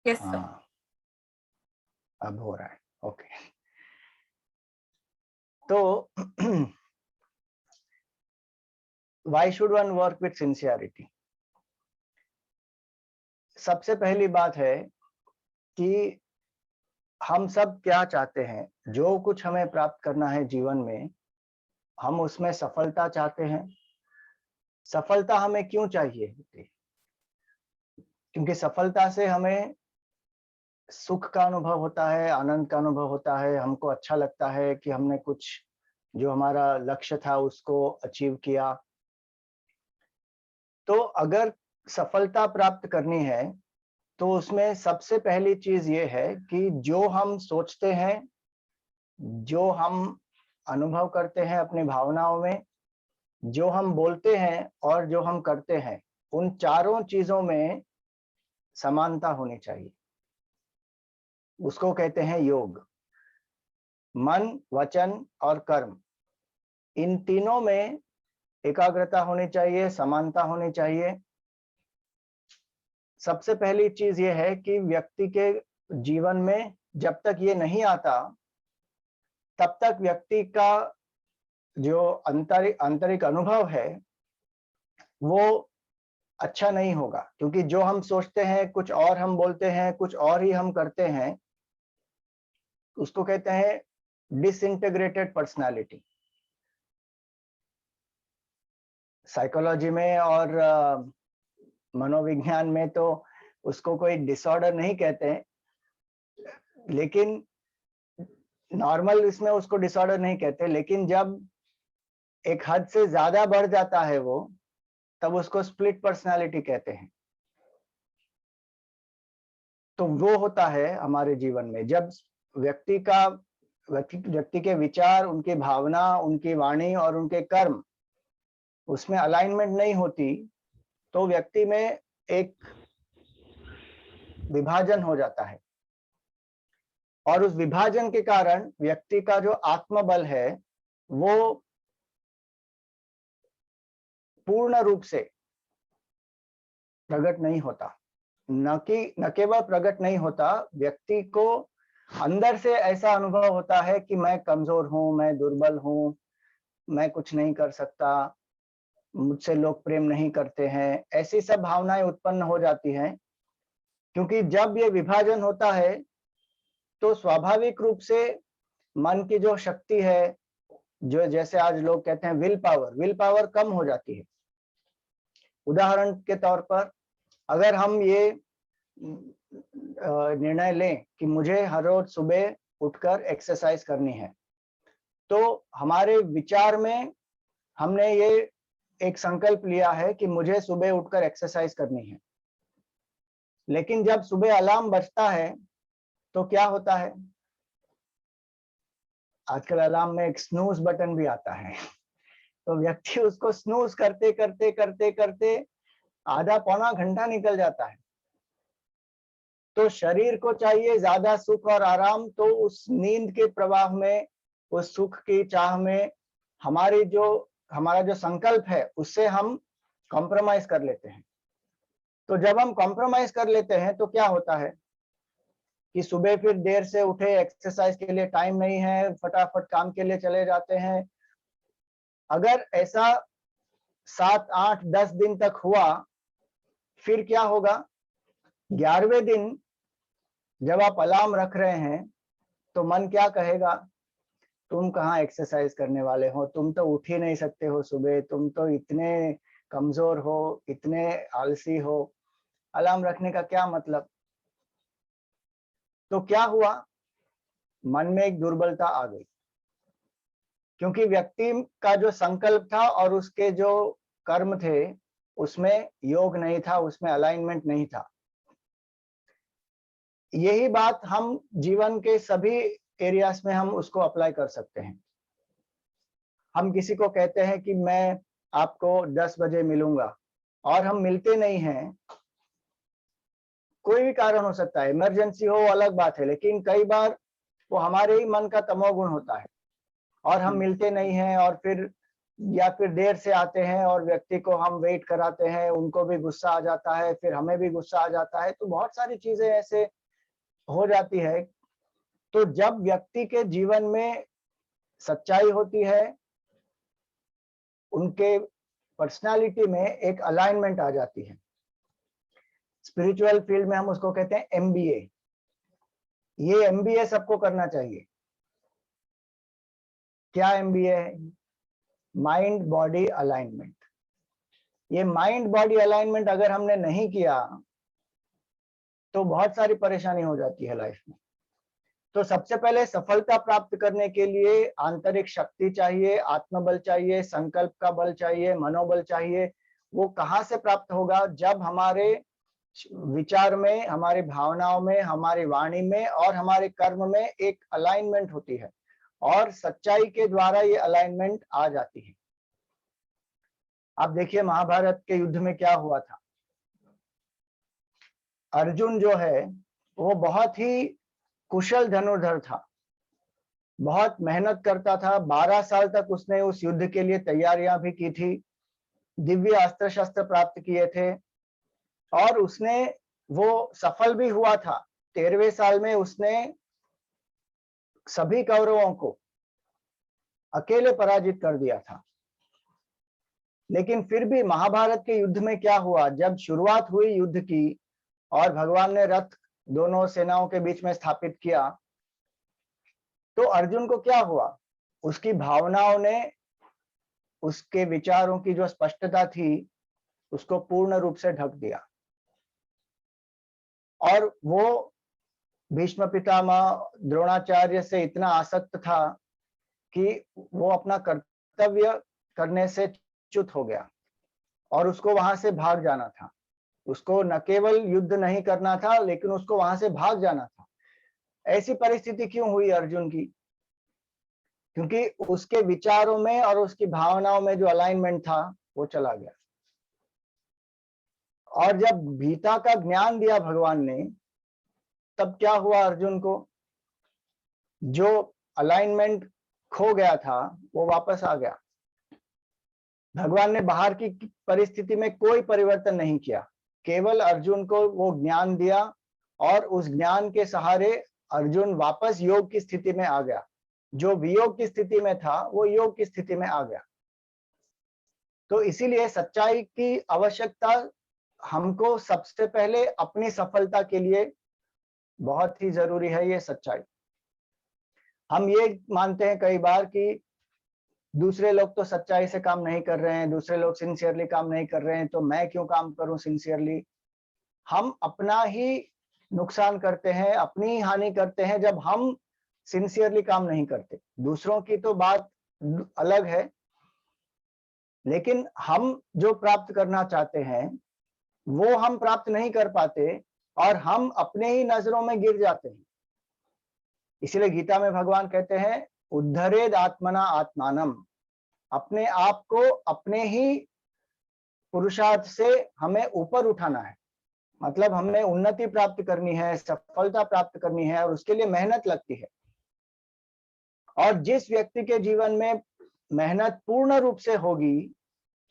Yes sir. हाँ, अब हो रहा है। ओके, तो why should one work with sincerity? सबसे पहली बात है कि हम सब क्या चाहते हैं, जो कुछ हमें प्राप्त करना है जीवन में, हम उसमें सफलता चाहते हैं। सफलता हमें क्यों चाहिए होती है? क्योंकि सफलता से हमें सुख का अनुभव होता है, आनंद का अनुभव होता है, हमको अच्छा लगता है कि हमने कुछ जो हमारा लक्ष्य था उसको अचीव किया। तो अगर सफलता प्राप्त करनी है तो उसमें सबसे पहली चीज ये है कि जो हम सोचते हैं, जो हम अनुभव करते हैं अपनी भावनाओं में, जो हम बोलते हैं और जो हम करते हैं, उन चारों चीजों में समानता होनी चाहिए। उसको कहते हैं योग। मन, वचन और कर्म, इन तीनों में एकाग्रता होनी चाहिए, समानता होनी चाहिए। सबसे पहली चीज ये है कि व्यक्ति के जीवन में जब तक ये नहीं आता, तब तक व्यक्ति का जो आंतरिक अनुभव है वो अच्छा नहीं होगा। क्योंकि जो हम सोचते हैं कुछ और हम बोलते हैं, कुछ और ही हम करते हैं, उसको कहते हैं डिसइंटीग्रेटेड पर्सनालिटी। साइकोलॉजी में और मनोविज्ञान में तो उसको कोई डिसऑर्डर नहीं कहते हैं, लेकिन नॉर्मल इसमें उसको डिसऑर्डर नहीं कहते, लेकिन जब एक हद से ज्यादा बढ़ जाता है वो, तब उसको स्प्लिट पर्सनालिटी कहते हैं। तो वो होता है हमारे जीवन में जब व्यक्ति के विचार, उनकी भावना, उनकी वाणी और उनके कर्म उसमें अलाइनमेंट नहीं होती, तो व्यक्ति में एक विभाजन हो जाता है। और उस विभाजन के कारण व्यक्ति का जो आत्मबल है वो पूर्ण रूप से प्रकट नहीं होता। न केवल प्रकट नहीं होता, व्यक्ति को अंदर से ऐसा अनुभव होता है कि मैं कमजोर हूं, मैं दुर्बल हूं, मैं कुछ नहीं कर सकता, मुझसे लोग प्रेम नहीं करते हैं। ऐसी सब भावनाएं उत्पन्न हो जाती हैं। क्योंकि जब ये विभाजन होता है तो स्वाभाविक रूप से मन की जो शक्ति है, जो जैसे आज लोग कहते हैं विल पावर कम हो जाती है। उदाहरण के तौर पर अगर हम ये निर्णय लें कि मुझे हर रोज सुबह उठकर एक्सरसाइज करनी है, तो हमारे विचार में हमने ये एक संकल्प लिया है कि मुझे सुबह उठकर एक्सरसाइज करनी है। लेकिन जब सुबह अलार्म बजता है तो क्या होता है? आजकल अलार्म में एक स्नूज बटन भी आता है। तो व्यक्ति उसको स्नूज करते करते करते करते आधा पौना घंटा निकल जाता है। तो शरीर को चाहिए ज्यादा सुख और आराम, तो उस नींद के प्रवाह में, उस सुख की चाह में हमारा जो संकल्प है उससे हम कॉम्प्रोमाइज कर लेते हैं। तो जब हम कॉम्प्रोमाइज कर लेते हैं तो क्या होता है कि सुबह फिर देर से उठे, एक्सरसाइज के लिए टाइम नहीं है, फटाफट काम के लिए चले जाते हैं। अगर ऐसा 7, 8, 10 दिन तक हुआ, फिर क्या होगा? 11वें दिन जब आप अलार्म रख रहे हैं तो मन क्या कहेगा? तुम कहाँ एक्सरसाइज करने वाले हो, तुम तो उठ ही नहीं सकते हो सुबह, तुम तो इतने कमजोर हो, इतने आलसी हो, अलार्म रखने का क्या मतलब? तो क्या हुआ? मन में एक दुर्बलता आ गई। क्योंकि व्यक्ति का जो संकल्प था और उसके जो कर्म थे उसमें योग नहीं था, उसमें अलाइनमेंट नहीं था। यही बात हम जीवन के सभी एरियाज में हम उसको अप्लाई कर सकते हैं। हम किसी को कहते हैं कि मैं आपको 10 बजे मिलूंगा और हम मिलते नहीं हैं। कोई भी कारण हो सकता है, इमरजेंसी हो अलग बात है, लेकिन कई बार वो हमारे ही मन का तमोगुण होता है और हम मिलते नहीं हैं। और फिर या फिर देर से आते हैं और व्यक्ति को हम वेट कराते हैं, उनको भी गुस्सा आ जाता है, फिर हमें भी गुस्सा आ जाता है, तो बहुत सारी चीजें ऐसे हो जाती है। तो जब व्यक्ति के जीवन में सच्चाई होती है, उनके पर्सनालिटी में एक अलाइनमेंट आ जाती है। स्पिरिचुअल फील्ड में हम उसको कहते हैं एमबीए। ये एमबीए सबको करना चाहिए। क्या एमबीए है? Mind body alignment. ये माइंड बॉडी अलाइनमेंट अगर हमने नहीं किया तो बहुत सारी परेशानी हो जाती है लाइफ में। तो सबसे पहले सफलता प्राप्त करने के लिए आंतरिक शक्ति चाहिए, आत्मबल चाहिए, संकल्प का बल चाहिए, मनोबल चाहिए। वो कहाँ से प्राप्त होगा? जब हमारे विचार में, हमारी भावनाओं में, हमारी वाणी में और हमारे कर्म में एक अलाइनमेंट होती है, और सच्चाई के द्वारा ये अलाइनमेंट आ जाती है। आप देखिए महाभारत के युद्ध में क्या हुआ था। अर्जुन जो है वो बहुत ही कुशल धनुर्धर था, बहुत मेहनत करता था। 12 साल तक उसने उस युद्ध के लिए तैयारियां भी की थी, दिव्य अस्त्र शस्त्र प्राप्त किए थे, और उसने वो सफल भी हुआ था। 13वें साल में उसने सभी कौरवों को अकेले पराजित कर दिया था। लेकिन फिर भी महाभारत के युद्ध में क्या हुआ? जब शुरुआत हुई युद्ध की और भगवान ने रथ दोनों सेनाओं के बीच में स्थापित किया, तो अर्जुन को क्या हुआ? उसकी भावनाओं ने, उसके विचारों की जो स्पष्टता थी, उसको पूर्ण रूप से ढक दिया, और वो भीष्म पितामह द्रोणाचार्य से इतना आसक्त था कि वो अपना कर्तव्य करने से च्युत हो गया और उसको वहां से भाग जाना था। उसको न केवल युद्ध नहीं करना था, लेकिन उसको वहां से भाग जाना था। ऐसी परिस्थिति क्यों हुई अर्जुन की? क्योंकि उसके विचारों में और उसकी भावनाओं में जो अलाइनमेंट था वो चला गया। और जब गीता का ज्ञान दिया भगवान ने, तब क्या हुआ अर्जुन को? जो अलाइनमेंट खो गया था वो वापस आ गया। भगवान ने बाहर की परिस्थिति में कोई परिवर्तन नहीं किया, केवल अर्जुन को वो ज्ञान दिया, और उस ज्ञान के सहारे अर्जुन वापस योग की स्थिति में आ गया। जो वियोग की स्थिति में था वो योग की स्थिति में आ गया। तो इसीलिए सच्चाई की आवश्यकता हमको सबसे पहले अपनी सफलता के लिए बहुत ही जरूरी है। ये सच्चाई हम ये मानते हैं कई बार कि दूसरे लोग तो सच्चाई से काम नहीं कर रहे हैं, दूसरे लोग सिंसियरली काम नहीं कर रहे हैं, तो मैं क्यों काम करूं सिंसियरली। हम अपना ही नुकसान करते हैं, अपनी ही हानि करते हैं जब हम सिंसियरली काम नहीं करते। दूसरों की तो बात अलग है, लेकिन हम जो प्राप्त करना चाहते हैं वो हम प्राप्त नहीं कर पाते, और हम अपने ही नजरों में गिर जाते हैं। इसलिए गीता में भगवान कहते हैं, उद्धरेद आत्मना आत्मानम। अपने आप को अपने ही पुरुषार्थ से हमें ऊपर उठाना है। मतलब हमें उन्नति प्राप्त करनी है, सफलता प्राप्त करनी है, और उसके लिए मेहनत लगती है। और जिस व्यक्ति के जीवन में मेहनत पूर्ण रूप से होगी,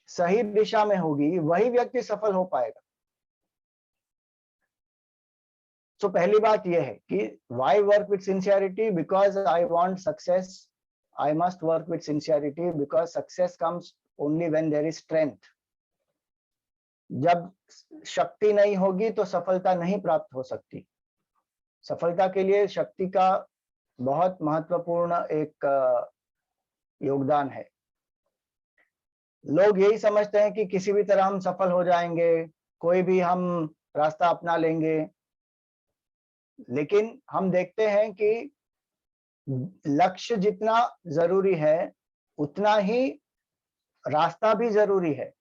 सही दिशा में होगी, वही व्यक्ति सफल हो पाएगा। तो पहली बात यह है कि why work with sincerity? Because I want success. I must work with sincerity because success comes only when there is strength. जब शक्ति नहीं होगी तो सफलता नहीं प्राप्त हो सकती। सफलता के लिए शक्ति का बहुत महत्वपूर्ण एक योगदान है। लोग यही समझते हैं कि किसी भी तरह हम सफल हो जाएंगे, कोई भी हम रास्ता अपना लेंगे, लेकिन हम देखते हैं कि लक्ष्य जितना जरूरी है उतना ही रास्ता भी जरूरी है।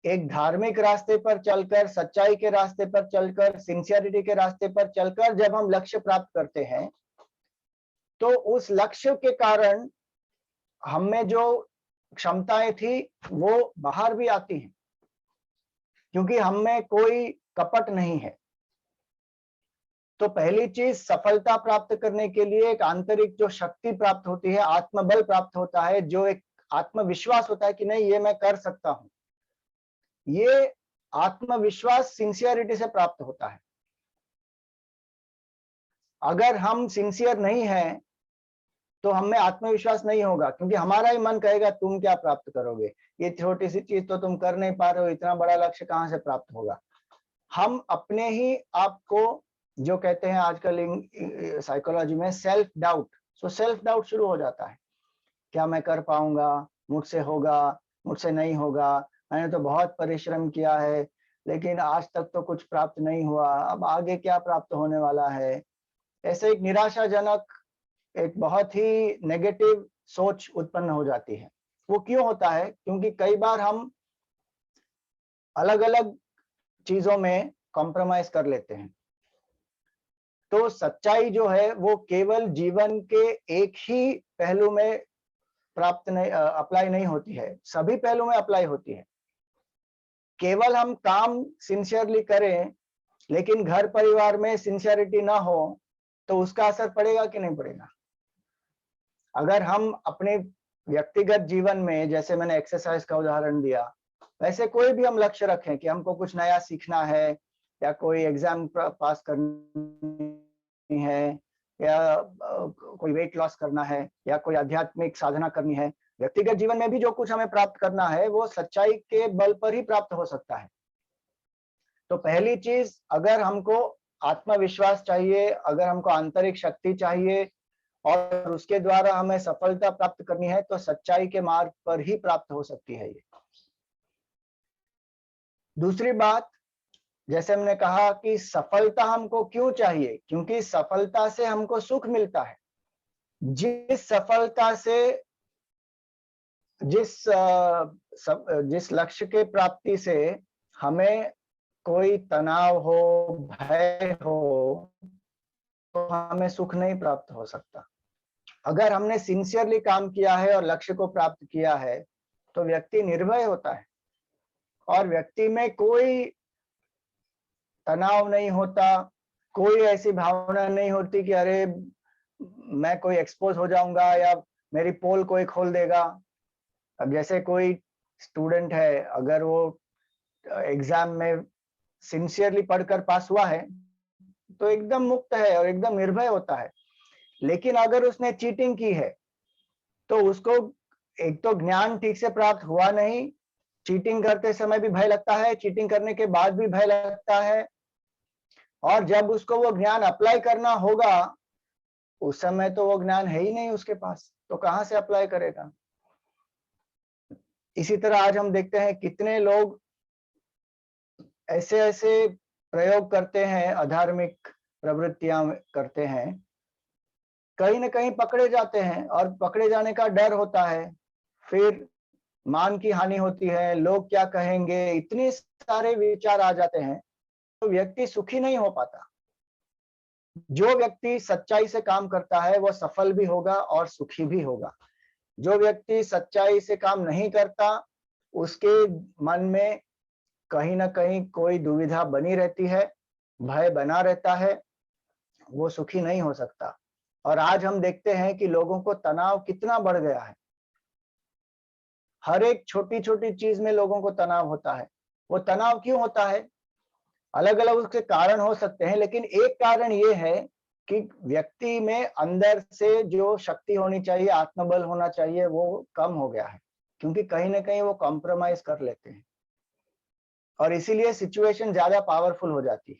एक धार्मिक रास्ते पर चलकर, सच्चाई के रास्ते पर चलकर, सिंसियरिटी के रास्ते पर चलकर जब हम लक्ष्य प्राप्त करते हैं, तो उस लक्ष्य के कारण हमें जो क्षमताएं थी वो बाहर भी आती हैं, क्योंकि हम में कोई कपट नहीं है। तो पहली चीज, सफलता प्राप्त करने के लिए एक आंतरिक जो शक्ति प्राप्त होती है, आत्मबल प्राप्त होता है, जो एक आत्मविश्वास होता है कि नहीं ये मैं कर सकता हूं, ये आत्मविश्वास सिंसियरिटी से प्राप्त होता है। अगर हम सिंसियर नहीं हैं तो हमें आत्मविश्वास नहीं होगा, क्योंकि हमारा ही मन कहेगा तुम क्या प्राप्त करोगे, ये छोटी सी चीज तो तुम कर नहीं पा रहे हो, इतना बड़ा लक्ष्य कहां से प्राप्त होगा। हम अपने ही आपको, जो कहते हैं आजकल साइकोलॉजी में self doubt, so self doubt शुरू हो जाता है, क्या मैं कर पाऊंगा, मुझसे होगा, मुझसे नहीं होगा, मैंने तो बहुत परिश्रम किया है लेकिन आज तक तो कुछ प्राप्त नहीं हुआ, अब आगे क्या प्राप्त होने वाला है। ऐसे एक निराशाजनक, एक बहुत ही नेगेटिव सोच उत्पन्न हो जाती है। वो क्यों होता है? क्योंकि कई बार हम अलग अलग चीजों में कॉम्प्रोमाइज कर लेते हैं। तो सच्चाई जो है वो केवल जीवन के एक ही पहलू में प्राप्त नहीं, अप्लाई नहीं होती है, सभी पहलू में अप्लाई होती है। केवल हम काम सिंसियरली करें लेकिन घर परिवार में सिंसियरिटी ना हो तो उसका असर पड़ेगा कि नहीं पड़ेगा। अगर हम अपने व्यक्तिगत जीवन में, जैसे मैंने एक्सरसाइज का उदाहरण दिया, वैसे कोई भी हम लक्ष्य रखें कि हमको कुछ नया सीखना है या कोई एग्जाम पास करनी है या कोई वेट लॉस करना है या कोई आध्यात्मिक साधना करनी है, व्यक्तिगत जीवन में भी जो कुछ हमें प्राप्त करना है वो सच्चाई के बल पर ही प्राप्त हो सकता है। तो पहली चीज, अगर हमको आत्मविश्वास चाहिए, अगर हमको आंतरिक शक्ति चाहिए और उसके द्वारा हमें सफलता प्राप्त करनी है, तो सच्चाई के मार्ग पर ही प्राप्त हो सकती है ये। दूसरी बात, जैसे हमने कहा कि सफलता हमको क्यों चाहिए, क्योंकि सफलता से हमको सुख मिलता है। जिस सफलता से, जिस लक्ष्य के प्राप्ति से हमें कोई तनाव हो, भय हो, तो हमें सुख नहीं प्राप्त हो सकता। अगर हमने सिंसियरली काम किया है और लक्ष्य को प्राप्त किया है तो व्यक्ति निर्भय होता है और व्यक्ति में कोई तनाव नहीं होता, कोई ऐसी भावना नहीं होती कि अरे मैं कोई एक्सपोज हो जाऊंगा या मेरी पोल कोई खोल देगा। अब जैसे कोई स्टूडेंट है, अगर वो एग्जाम में सिंसियरली पढ़कर पास हुआ है तो एकदम मुक्त है और एकदम निर्भय होता है। लेकिन अगर उसने चीटिंग की है तो उसको एक तो ज्ञान ठीक से प्राप्त हुआ नहीं, चीटिंग करते समय भी भय लगता है, चीटिंग करने के बाद भी भय लगता है, और जब उसको वो ज्ञान अप्लाई करना होगा उस समय तो वो ज्ञान है ही नहीं उसके पास, तो कहां से अप्लाई करेगा। इसी तरह आज हम देखते हैं कितने लोग ऐसे ऐसे प्रयोग करते हैं, अधार्मिक प्रवृत्तियां करते हैं, कहीं ना कहीं पकड़े जाते हैं और पकड़े जाने का डर होता है, फिर मान की हानि होती है, लोग क्या कहेंगे, इतने सारे विचार आ जाते हैं, तो व्यक्ति सुखी नहीं हो पाता। जो व्यक्ति सच्चाई से काम करता है वो सफल भी होगा और सुखी भी होगा। जो व्यक्ति सच्चाई से काम नहीं करता उसके मन में कहीं ना कहीं कोई दुविधा बनी रहती है, भय बना रहता है, वो सुखी नहीं हो सकता। और आज हम देखते हैं कि लोगों को तनाव कितना बढ़ गया है, हर एक छोटी छोटी चीज में लोगों को तनाव होता है। वो तनाव क्यों होता है? अलग अलग उसके कारण हो सकते हैं, लेकिन एक कारण ये है कि व्यक्ति में अंदर से जो शक्ति होनी चाहिए, आत्मबल होना चाहिए, वो कम हो गया है, क्योंकि कहीं ना कहीं वो कॉम्प्रोमाइज कर लेते हैं और इसीलिए सिचुएशन ज्यादा पावरफुल हो जाती है।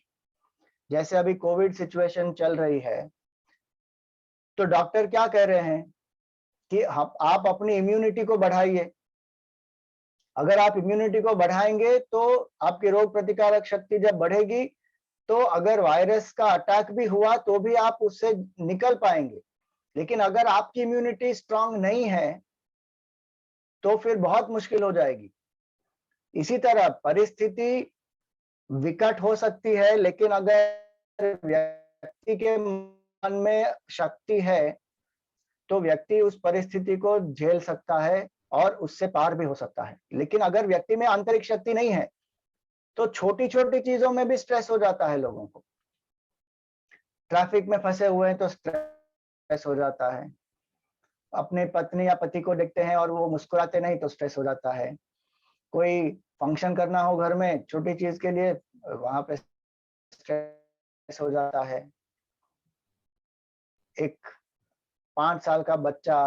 जैसे अभी कोविड सिचुएशन चल रही है तो डॉक्टर क्या कह रहे हैं कि आप अपनी इम्यूनिटी को बढ़ाइए। अगर आप इम्यूनिटी को बढ़ाएंगे तो आपकी रोग प्रतिकारक शक्ति जब बढ़ेगी तो अगर वायरस का अटैक भी हुआ तो भी आप उससे निकल पाएंगे। लेकिन अगर आपकी इम्यूनिटी स्ट्रांग नहीं है तो फिर बहुत मुश्किल हो जाएगी। इसी तरह परिस्थिति विकट हो सकती है, लेकिन अगर व्यक्ति के मन में शक्ति है तो व्यक्ति उस परिस्थिति को झेल सकता है और उससे पार भी हो सकता है। लेकिन अगर व्यक्ति में आंतरिक शक्ति नहीं है तो छोटी छोटी चीजों में भी स्ट्रेस हो जाता है। लोगों को ट्रैफिक में फंसे हुए हैं तो स्ट्रेस हो जाता है, अपने पत्नी या पति को देखते हैं और वो मुस्कुराते नहीं तो स्ट्रेस हो जाता है। कोई फंक्शन करना हो घर में छोटी चीज के लिए, वहां पे स्ट्रेस हो जाता है। एक 5 साल का बच्चा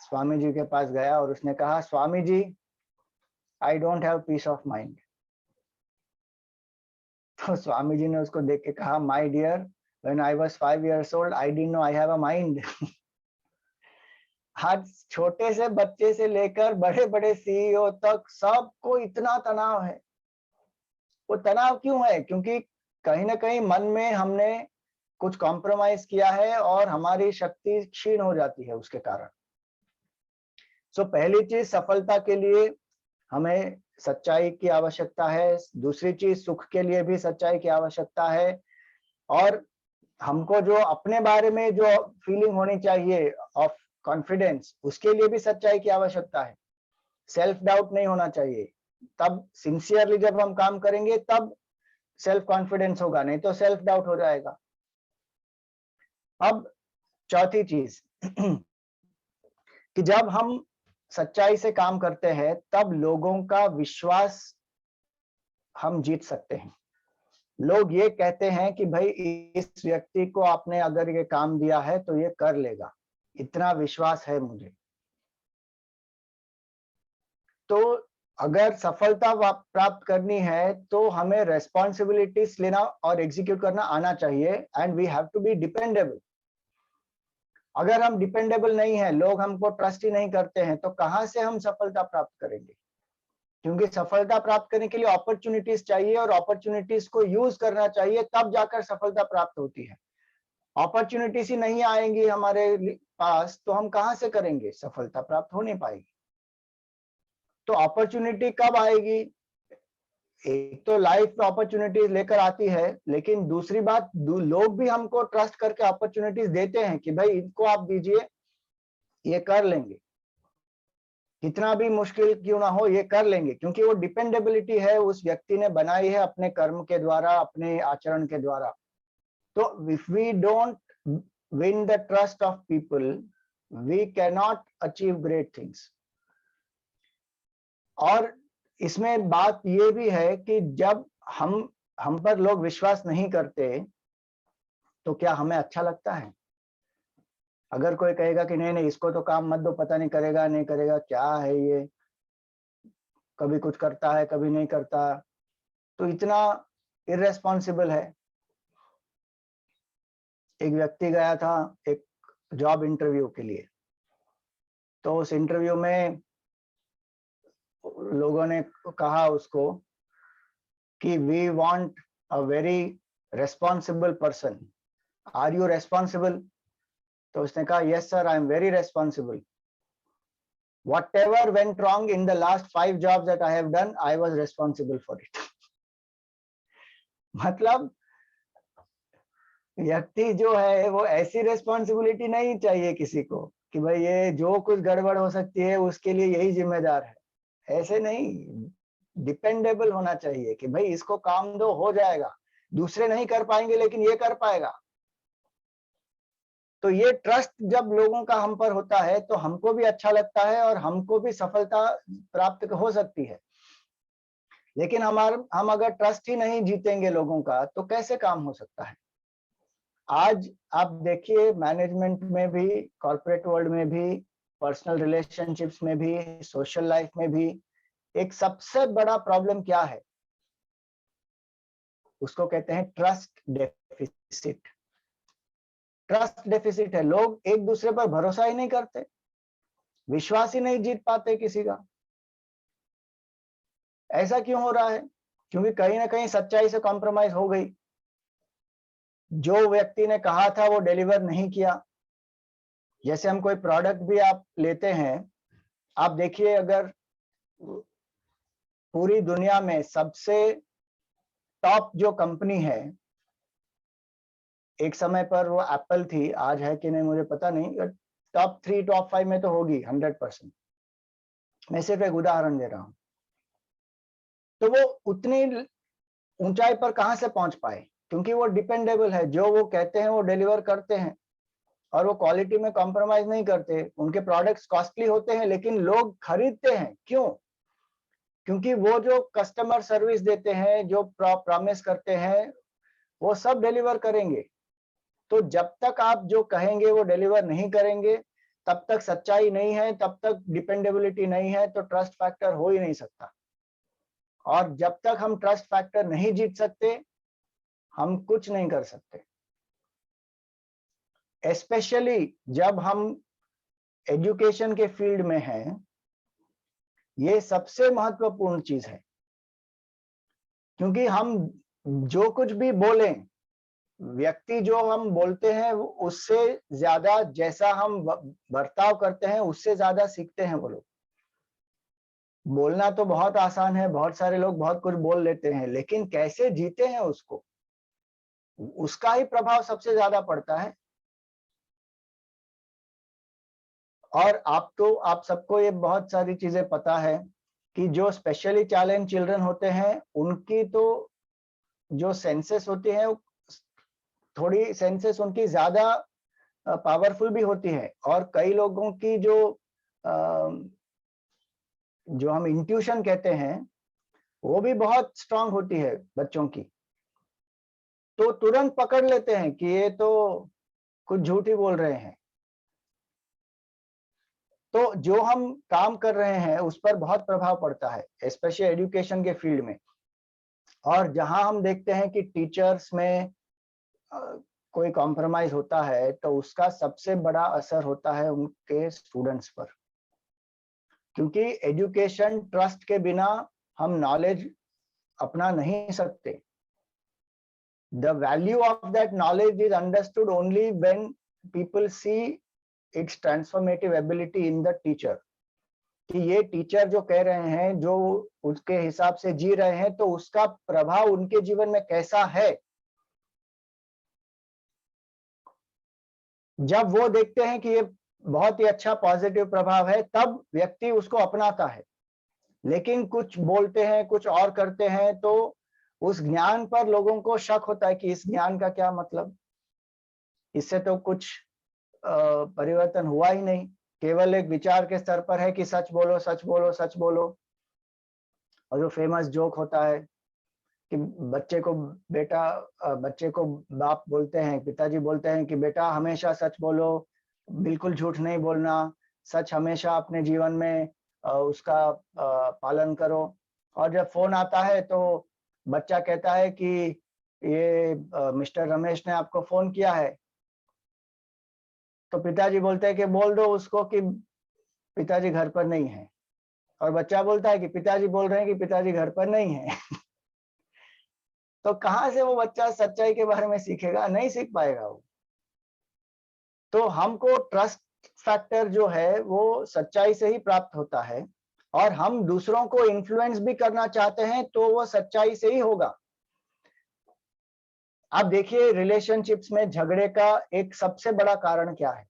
स्वामी जी के पास गया और उसने कहा, Swami ji, I don't have peace of mind. तो स्वामी जी ने उसको देख के कहा, my dear, when I was 5 years old I didn't know I have a mind. आज छोटे से बच्चे से लेकर बड़े बड़े सीईओ तक सबको इतना तनाव है। वो तनाव क्यों है? क्योंकि कहीं ना कहीं मन में हमने कुछ कॉम्प्रोमाइज किया है और हमारी शक्ति क्षीण हो जाती है उसके कारण। सो पहली चीज, सफलता के लिए हमें सच्चाई की आवश्यकता है। दूसरी चीज, सुख के लिए भी सच्चाई की आवश्यकता है। और हमको जो अपने बारे में जो फीलिंग होनी चाहिए ऑफ कॉन्फिडेंस, उसके लिए भी सच्चाई की आवश्यकता है। सेल्फ डाउट नहीं होना चाहिए। तब सिंसियरली जब हम काम करेंगे तब सेल्फ कॉन्फिडेंस होगा, नहीं तो सेल्फ डाउट हो जाएगा। अब चौथी चीज कि जब हम सच्चाई से काम करते हैं तब लोगों का विश्वास हम जीत सकते हैं। लोग ये कहते हैं कि भाई इस व्यक्ति को आपने अगर ये काम दिया है तो ये कर लेगा, इतना विश्वास है मुझे। तो अगर सफलता प्राप्त करनी है तो हमें रेस्पॉन्सिबिलिटीज लेना और एग्जीक्यूट करना आना चाहिए, and we have to be dependable. अगर हम डिपेंडेबल नहीं है, लोग हमको ट्रस्ट ही नहीं करते हैं, तो कहां से हम सफलता प्राप्त करेंगे? क्योंकि सफलता प्राप्त करने के लिए अपॉर्चुनिटीज चाहिए और अपॉर्चुनिटीज को यूज करना चाहिए, तब जाकर सफलता प्राप्त होती है। अपॉर्चुनिटीज ही नहीं आएंगी हमारे पास तो हम कहां से करेंगे? सफलता प्राप्त हो नहीं पाएगी। तो अपॉर्चुनिटी कब आएगी? एक तो लाइफ में अपॉर्चुनिटीज लेकर आती है, लेकिन दूसरी बात, लोग भी हमको ट्रस्ट करके अपॉर्चुनिटीज देते हैं कि भाई इनको आप दीजिए, ये कर लेंगे, कितना भी मुश्किल क्यों ना हो ये कर लेंगे, क्योंकि वो डिपेंडेबिलिटी है उस व्यक्ति ने बनाई है अपने कर्म के द्वारा, अपने आचरण के द्वारा। तो if we don't win the trust of people, we can not achieve great things. और इसमें बात ये भी है कि जब हम पर लोग विश्वास नहीं करते तो क्या हमें अच्छा लगता है? अगर कोई कहेगा कि नहीं नहीं इसको तो काम मत दो, पता नहीं करेगा नहीं करेगा, क्या है ये, कभी कुछ करता है कभी नहीं करता, तो इतना इररेस्पॉन्सिबल है। एक व्यक्ति गया था एक जॉब इंटरव्यू के लिए, तो उस इंटरव्यू में लोगों ने कहा उसको कि we want a very responsible person, are you responsible? तो उसने कहा, yes sir, I am very responsible, whatever went wrong in the last 5 jobs that I have done, I was responsible for it. मतलब व्यक्ति जो है वो ऐसी responsibility नहीं चाहिए किसी को कि भाई ये जो कुछ गड़बड़ हो सकती है उसके लिए यही जिम्मेदार है। ऐसे नहीं, डिपेंडेबल होना चाहिए कि भाई इसको काम दो, हो जाएगा, दूसरे नहीं कर पाएंगे लेकिन ये कर पाएगा। तो ये ट्रस्ट जब लोगों का हम पर होता है तो हमको भी अच्छा लगता है और हमको भी सफलता प्राप्त हो सकती है। लेकिन हम अगर ट्रस्ट ही नहीं जीतेंगे लोगों का तो कैसे काम हो सकता है? आज आप देखिए, मैनेजमेंट में भी, कॉर्पोरेट वर्ल्ड में भी, पर्सनल रिलेशनशिप्स में भी, सोशल लाइफ में भी एक सबसे बड़ा प्रॉब्लम क्या है? उसको कहते हैं ट्रस्ट डेफिसिट। ट्रस्ट डेफिसिट है, लोग एक दूसरे पर भरोसा ही नहीं करते, विश्वास ही नहीं जीत पाते किसी का। ऐसा क्यों हो रहा है? क्योंकि कहीं ना कहीं सच्चाई से कॉम्प्रोमाइज हो गई। जो व्यक्ति ने कहा था वो डिलीवर नहीं किया। जैसे हम कोई प्रोडक्ट भी आप लेते हैं, आप देखिए अगर पूरी दुनिया में सबसे टॉप जो कंपनी है, एक समय पर वो एप्पल थी, आज है कि नहीं मुझे पता नहीं, टॉप 3 टॉप 5 में तो होगी 100%। मैं सिर्फ एक उदाहरण दे रहा हूं। तो वो उतनी ऊंचाई पर कहां से पहुंच पाए? क्योंकि वो डिपेंडेबल है, जो वो कहते हैं वो डिलीवर करते हैं। और वो क्वालिटी में कॉम्प्रोमाइज नहीं करते। उनके प्रोडक्ट्स कॉस्टली होते हैं लेकिन लोग खरीदते हैं। क्यों? क्योंकि वो जो कस्टमर सर्विस देते हैं, जो प्रॉमिस करते हैं, वो सब डिलीवर करेंगे। तो जब तक आप जो कहेंगे वो डिलीवर नहीं करेंगे, तब तक सच्चाई नहीं है, तब तक डिपेंडेबिलिटी नहीं है, तो ट्रस्ट फैक्टर हो ही नहीं सकता। और जब तक हम ट्रस्ट फैक्टर नहीं जीत सकते, हम कुछ नहीं कर सकते। स्पेशली जब हम एजुकेशन के फील्ड में हैं, ये सबसे महत्वपूर्ण चीज है। क्योंकि हम जो कुछ भी बोलें, व्यक्ति जो हम बोलते हैं उससे ज्यादा जैसा हम बर्ताव करते हैं उससे ज्यादा सीखते हैं वो लोग। बोलना तो बहुत आसान है, बहुत सारे लोग बहुत कुछ बोल लेते हैं, लेकिन कैसे जीते हैं उसको, उसका ही प्रभाव सबसे ज्यादा पड़ता है। और आप सबको ये बहुत सारी चीजें पता है कि जो स्पेशली चैलेंज चिल्ड्रन होते हैं, उनकी तो जो सेंसेस होती है, थोड़ी सेंसेस उनकी ज्यादा पावरफुल भी होती है। और कई लोगों की जो हम इंट्यूशन कहते हैं, वो भी बहुत स्ट्रांग होती है बच्चों की। तो तुरंत पकड़ लेते हैं कि ये तो कुछ झूठ ही बोल रहे हैं। तो जो हम काम कर रहे हैं उस पर बहुत प्रभाव पड़ता है, स्पेशली एजुकेशन के फील्ड में। और जहां हम देखते हैं कि टीचर्स में कोई कॉम्प्रोमाइज होता है, तो उसका सबसे बड़ा असर होता है उनके स्टूडेंट्स पर। क्योंकि एजुकेशन ट्रस्ट के बिना हम नॉलेज अपना नहीं सकते। The value of that knowledge is understood only when people see its transformative ability in the teacher. कि ये टीचर जो कह रहे हैं, जो उसके हिसाब से जी रहे हैं, तो उसका प्रभाव उनके जीवन में कैसा है। जब वो देखते हैं कि ये बहुत ही अच्छा पॉजिटिव प्रभाव है, तब व्यक्ति उसको अपनाता है। लेकिन कुछ बोलते हैं, कुछ और करते हैं, तो उस ज्ञान पर लोगों को शक होता है कि इस ज्ञान का क्या मतलब, इससे तो कुछ परिवर्तन हुआ ही नहीं, केवल एक विचार के स्तर पर है कि सच बोलो, सच बोलो, सच बोलो। और जो फेमस जोक होता है कि बच्चे को बाप बोलते हैं, पिताजी बोलते हैं कि बेटा हमेशा सच बोलो, बिल्कुल झूठ नहीं बोलना, सच हमेशा अपने जीवन में उसका पालन करो। और जब फोन आता है तो बच्चा कहता है कि ये मिस्टर रमेश ने आपको फोन किया है। तो पिताजी बोलते हैं कि बोल दो उसको कि पिताजी घर पर नहीं है। और बच्चा बोलता है कि पिताजी बोल रहे हैं कि पिताजी घर पर नहीं है। तो कहां से वो बच्चा सच्चाई के बारे में सीखेगा? नहीं सीख पाएगा वो। तो हमको ट्रस्ट फैक्टर जो है वो सच्चाई से ही प्राप्त होता है। और हम दूसरों को इन्फ्लुएंस भी करना चाहते हैं तो वो सच्चाई से ही होगा। आप देखिए, रिलेशनशिप्स में झगड़े का एक सबसे बड़ा कारण क्या है?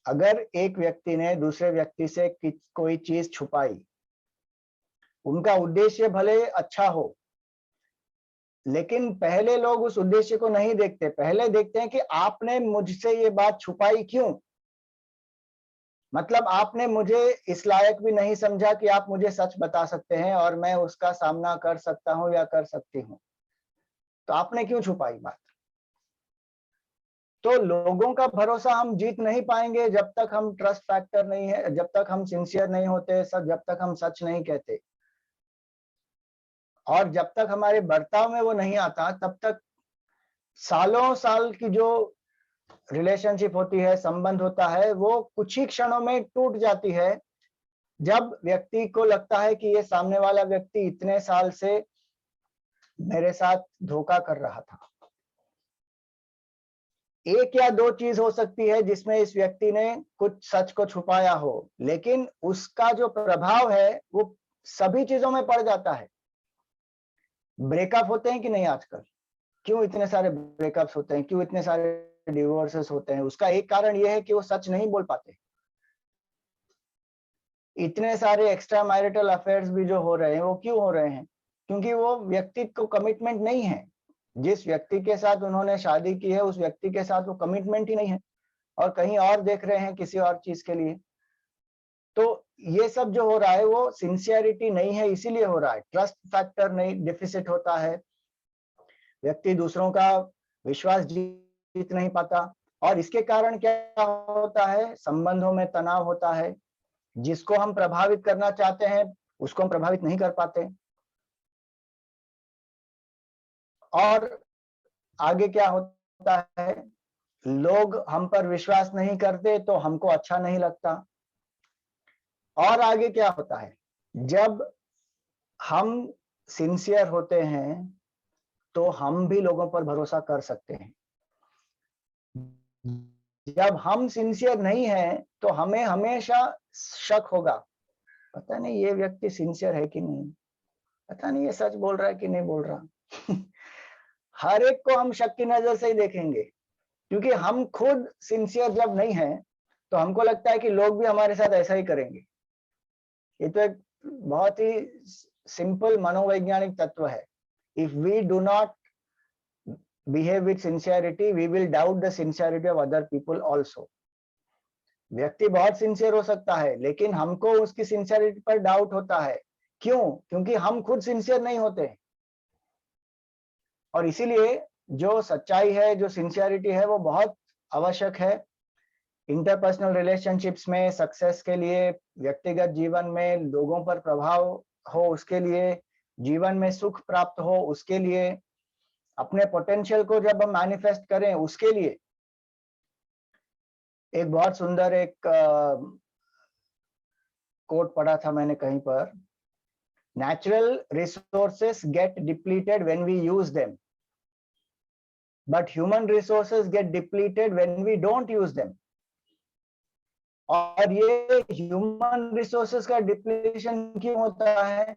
अगर एक व्यक्ति ने दूसरे व्यक्ति से कोई चीज छुपाई, उनका उद्देश्य भले अच्छा हो, लेकिन पहले लोग उस उद्देश्य को नहीं देखते, पहले देखते हैं कि आपने मुझसे ये बात छुपाई क्यों। मतलब आपने मुझे इस लायक भी नहीं समझा कि आप मुझे सच बता सकते हैं और मैं उसका सामना कर सकता हूं या कर सकती हूं, तो आपने क्यों छुपाई बात। तो लोगों का भरोसा हम जीत नहीं पाएंगे जब तक हम ट्रस्ट फैक्टर नहीं है, जब तक हम सिंसियर नहीं होते, जब तक हम सच नहीं कहते। और जब तक हमारे बर्ताव में वो नहीं आता, तब तक सालों साल की जो रिलेशनशिप होती है, संबंध होता है, वो कुछ ही क्षणों में टूट जाती है। जब व्यक्ति को लगता है कि ये सामने वाला व्यक्ति इतने साल से मेरे साथ धोखा कर रहा था। एक या दो चीज हो सकती है जिसमें इस व्यक्ति ने कुछ सच को छुपाया हो, लेकिन उसका जो प्रभाव है वो सभी चीजों में पड़ जाता है। ब्रेकअप होते हैं कि नहीं आजकल? क्यों इतने सारे ब्रेकअप्स होते हैं, क्यों इतने सारे डिवोर्सेस होते हैं? उसका एक कारण यह है कि वो सच नहीं बोल पाते। इतने सारे एक्स्ट्रा मैरिटल अफेयर्स भी जो हो रहे हैं, वो क्यों हो रहे हैं? क्योंकि वो व्यक्ति को कमिटमेंट नहीं है। जिस व्यक्ति के साथ उन्होंने शादी की है उस व्यक्ति के साथ वो कमिटमेंट ही नहीं है और कहीं और देख रहे हैं किसी और चीज के लिए। तो ये सब जो हो रहा है वो सिंसियरिटी नहीं है, इसीलिए हो रहा है। ट्रस्ट फैक्टर नहीं, डिफिसिट होता है, व्यक्ति दूसरों का विश्वास जीत नहीं पाता और इसके कारण क्या होता है, संबंधों में तनाव होता है। जिसको हम प्रभावित करना चाहते हैं उसको हम प्रभावित नहीं कर पाते और आगे क्या होता है, लोग हम पर विश्वास नहीं करते तो हमको अच्छा नहीं लगता। और आगे क्या होता है, जब हम सिंसियर होते हैं तो हम भी लोगों पर भरोसा कर सकते हैं। जब हम सिंसियर नहीं है तो हमें हमेशा शक होगा, पता नहीं ये व्यक्ति सिंसियर है कि नहीं, पता नहीं ये सच बोल रहा है कि नहीं बोल रहा। हर एक को हम शक की नजर से ही देखेंगे क्योंकि हम खुद सिंसियर जब नहीं है तो हमको लगता है कि लोग भी हमारे साथ ऐसा ही करेंगे। ये तो एक बहुत ही सिंपल मनोवैज्ञानिक तत्व है। If we do not behave with sincerity, we will doubt the sincerity of other people also. व्यक्ति बहुत सिंसियर हो सकता है लेकिन हमको उसकी सिंसियरिटी पर डाउट होता है। क्यों? क्योंकि हम खुद सिंसियर नहीं होते और इसीलिए जो सच्चाई है, जो सिंसियरिटी है वो बहुत आवश्यक है इंटरपर्सनल रिलेशनशिप्स में, सक्सेस के लिए, व्यक्तिगत जीवन में लोगों पर प्रभाव हो उसके लिए, जीवन में सुख प्राप्त हो उसके लिए, अपने पोटेंशियल को जब हम मैनिफेस्ट करें उसके लिए। एक बहुत सुंदर एक कोट पढ़ा था मैंने कहीं पर, natural resources get depleted when we use them but human resources get depleted when we don't use them. और ये ह्यूमन रिसोर्सेस का डिप्लीशन क्यों होता है?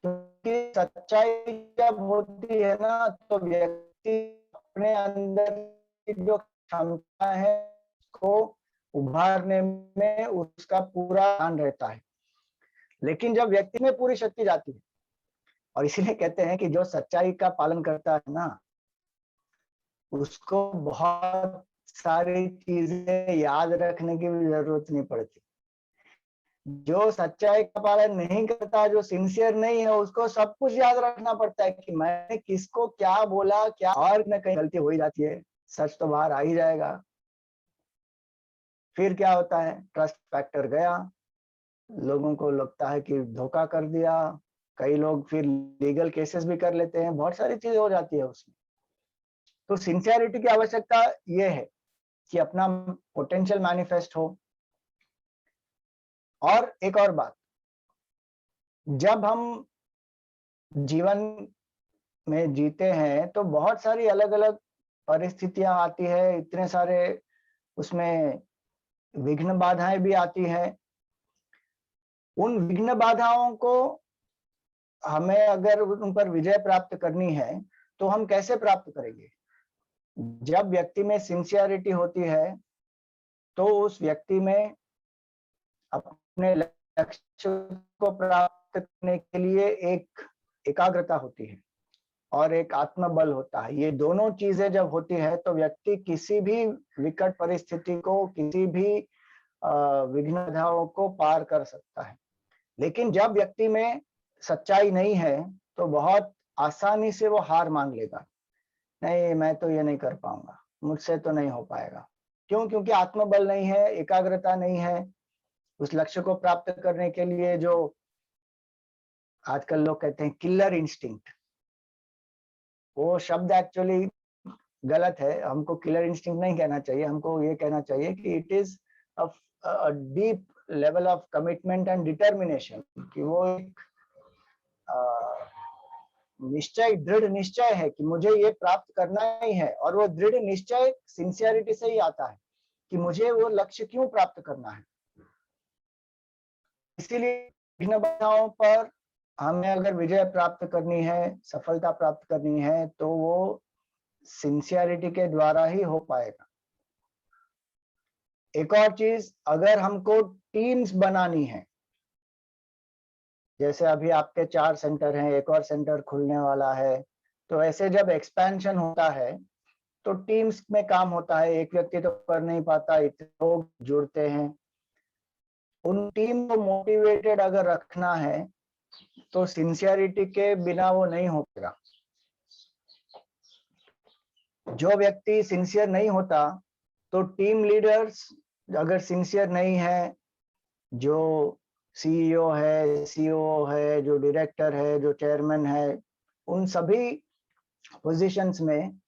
क्योंकि सच्चाई जब होती है ना तो व्यक्ति अपने अंदर की जो क्षमता है को उभारने में उसका पूरा ध्यान रहता है। लेकिन जब व्यक्ति में पूरी शक्ति जाती है, और इसीलिए कहते हैं कि जो सच्चाई का पालन करता है ना उसको बहुत सारी चीजें याद रखने की भी जरूरत नहीं पड़ती। जो सच्चाई का पालन नहीं करता, जो सिंसियर नहीं है, उसको सब कुछ याद रखना पड़ता है कि मैंने किसको क्या बोला, क्या, और न कहीं गलती हो ही जाती है, सच तो बाहर आ ही जाएगा। फिर क्या होता है, ट्रस्ट फैक्टर गया, लोगों को लगता है कि धोखा कर दिया, कई लोग फिर लीगल केसेस भी कर लेते हैं, बहुत सारी चीजें हो जाती है उसमें। तो सिंसियरिटी की आवश्यकता ये है कि अपना पोटेंशियल मैनिफेस्ट हो। और एक और बात, जब हम जीवन में जीते हैं तो बहुत सारी अलग अलग परिस्थितियां आती है, इतने सारे उसमें विघ्न बाधाएं भी आती है। उन विघ्न बाधाओं को हमें अगर उन पर विजय प्राप्त करनी है तो हम कैसे प्राप्त करेंगे? जब व्यक्ति में सिंसियरिटी होती है तो उस व्यक्ति में अपने लक्ष्य को प्राप्त करने के लिए एक एकाग्रता होती है और एक आत्मबल होता है। ये दोनों चीजें जब होती है तो व्यक्ति किसी भी विकट परिस्थिति को, किसी भी विघ्न बाधाओं को पार कर सकता है। लेकिन जब व्यक्ति में सच्चाई नहीं है तो बहुत आसानी से वो हार मान लेगा, नहीं मैं तो ये नहीं कर पाऊंगा, मुझसे तो नहीं हो पाएगा। क्यों? क्योंकि आत्मबल नहीं है, एकाग्रता नहीं है उस लक्ष्य को प्राप्त करने के लिए। जो आजकल लोग कहते हैं किलर इंस्टिंक्ट, वो शब्द एक्चुअली गलत है, हमको किलर इंस्टिंक्ट नहीं कहना चाहिए, हमको ये कहना चाहिए कि it is a deep level of commitment and determination, कि वो एक निश्चय, दृढ़ निश्चय है कि मुझे ये प्राप्त करना ही है। और वो दृढ़ निश्चय सिंसियरिटी से ही आता है कि मुझे वो लक्ष्य क्यों प्राप्त करना है। इसीलिए विघ्न बाधाओं पर हमें अगर विजय प्राप्त करनी है, सफलता प्राप्त करनी है, तो वो सिंसियरिटी के द्वारा ही हो पाएगा। एक और चीज, अगर हमको टीम्स बनानी है, जैसे अभी आपके 4 सेंटर हैं, एक और सेंटर खुलने वाला है, तो ऐसे जब एक्सपेंशन होता है तो टीम्स में काम होता है, एक व्यक्ति तो कर नहीं पाता, इतने लोग जुड़ते हैं। उन टीम को मोटिवेटेड अगर रखना है तो सिंसियरिटी के बिना वो नहीं हो पाएगा। जो व्यक्ति सिंसियर नहीं होता तो टीम लीडर्स अगर सिंसियर नहीं है, जो सीईओ है, सीओ है, जो डायरेक्टर है, जो चेयरमैन है, उन सभी पोजीशंस में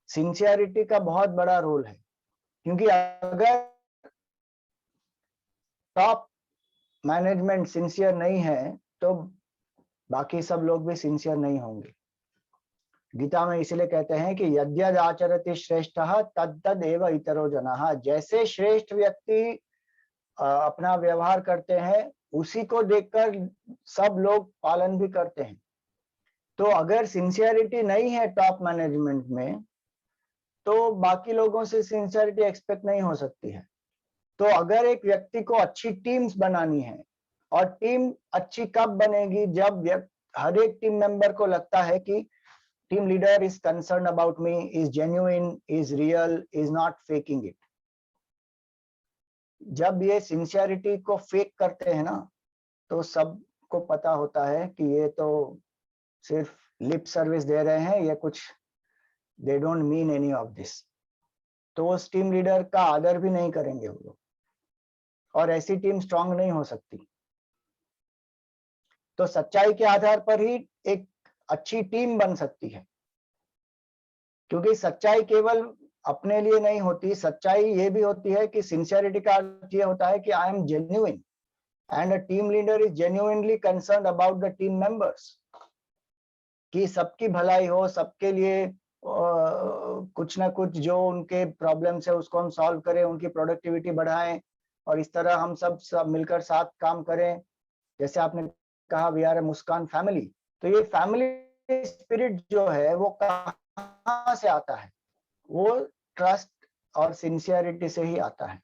सिंसियरिटी का बहुत बड़ा रोल है। क्योंकि अगर टॉप मैनेजमेंट सिंसियर नहीं है तो बाकी सब लोग भी सिंसियर नहीं होंगे। गीता में इसलिए कहते हैं कि यद्यद् आचरति श्रेष्ठः तद्तदेव इतरो जनाः। जैसे श्रेष्ठ व्यक्ति अपना व्यवहार करते हैं उसी को देखकर सब लोग पालन भी करते हैं। तो अगर सिंसियरिटी नहीं है टॉप मैनेजमेंट में तो बाकी लोगों से सिंसियरिटी एक्सपेक्ट नहीं हो सकती है। तो अगर एक व्यक्ति को अच्छी टीम्स बनानी है, और टीम अच्छी कब बनेगी, जब हर एक टीम मेंबर को लगता है कि team leader is concern about me, is genuine, is real, is not faking it. जब ये सिंसियरिटी को फेक करते हैं ना तो सबको पता होता है कि ये तो सिर्फ लिप सर्विस दे रहे हैं, ये कुछ they don't mean any of this. तो उस टीम लीडर का आदर भी नहीं करेंगे वो लोग, और ऐसी टीम स्ट्रांग नहीं हो सकती। तो सच्चाई के आधार पर ही एक अच्छी टीम बन सकती है, क्योंकि सच्चाई केवल अपने लिए नहीं होती, सच्चाई ये भी होती है कि सिंसियरिटी का अर्थ ये होता है कि I am genuine and a team leader is genuinely concerned about the team members, कि सबकी भलाई हो, सबके लिए कुछ ना कुछ जो उनके प्रॉब्लम्स है उसको हम सॉल्व करें, उनकी प्रोडक्टिविटी बढ़ाएं, और इस तरह हम सब मिलकर साथ काम करें। जैसे आपने कहा we are a Muskan family, तो ये फैमिली स्पिरिट जो है वो कहाँ से आता है? वो ट्रस्ट और सिंसियरिटी से ही आता है,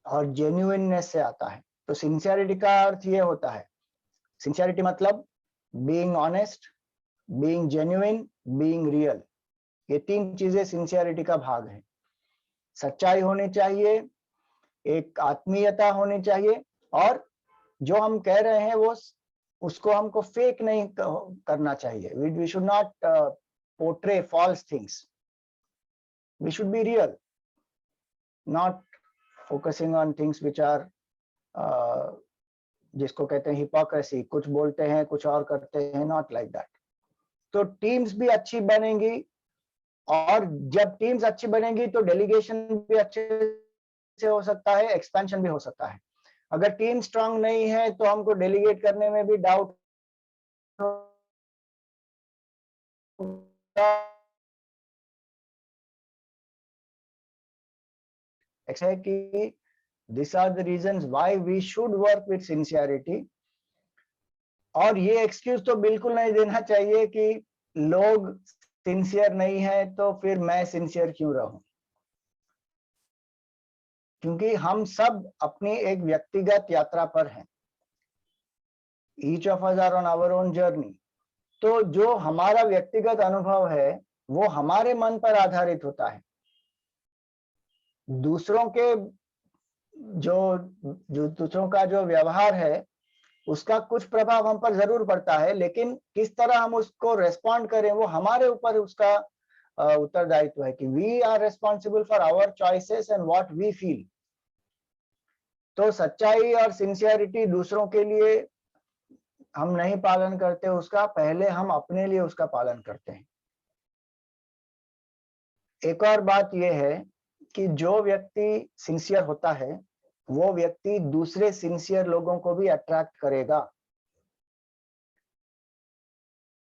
और जेन्युइननेस से आता है। तो सिंसियरिटी का अर्थ ये होता है, सिंसियरिटी मतलब being honest, being genuine, being real. ये तीन चीजें सिंसियरिटी का भाग है। सच्चाई होनी चाहिए, एक आत्मीयता होनी चाहिए, और जो हम कह रहे हैं वो उसको हमको फेक नहीं करना चाहिए। We should not portray false things, we should be real, not focusing on things which are जिसको कहते हैं हिपोक्रेसी, कुछ बोलते हैं कुछ और करते हैं, नॉट लाइक दैट। तो टीम्स भी अच्छी बनेंगी, और जब टीम्स अच्छी बनेंगी तो डेलीगेशन भी अच्छे से हो सकता है, एक्सपेंशन भी हो सकता है। अगर टीम स्ट्रांग नहीं है तो हमको डेलीगेट करने में भी डाउट है कि these are the reasons why we should work with sincerity। और ये एक्सक्यूज तो बिल्कुल नहीं देना चाहिए कि लोग सिंसियर नहीं है तो फिर मैं सिंसियर क्यों रहूं, क्योंकि हम सब अपनी एक व्यक्तिगत यात्रा पर हैं। Each of us are on our own journey. तो जो हमारा व्यक्तिगत अनुभव है वो हमारे मन पर आधारित होता है। दूसरों के जो दूसरों का जो व्यवहार है उसका कुछ प्रभाव हम पर जरूर पड़ता है, लेकिन किस तरह हम उसको रेस्पॉन्ड करें वो हमारे ऊपर उसका उत्तरदायित्व है कि we are responsible for our choices and what we feel. तो सच्चाई और सिंसियरिटी दूसरों के लिए हम नहीं पालन करते उसका, पहले हम अपने लिए उसका पालन करते हैं। एक और बात यह है कि जो व्यक्ति सिंसियर होता है वो व्यक्ति दूसरे सिंसियर लोगों को भी अट्रैक्ट करेगा।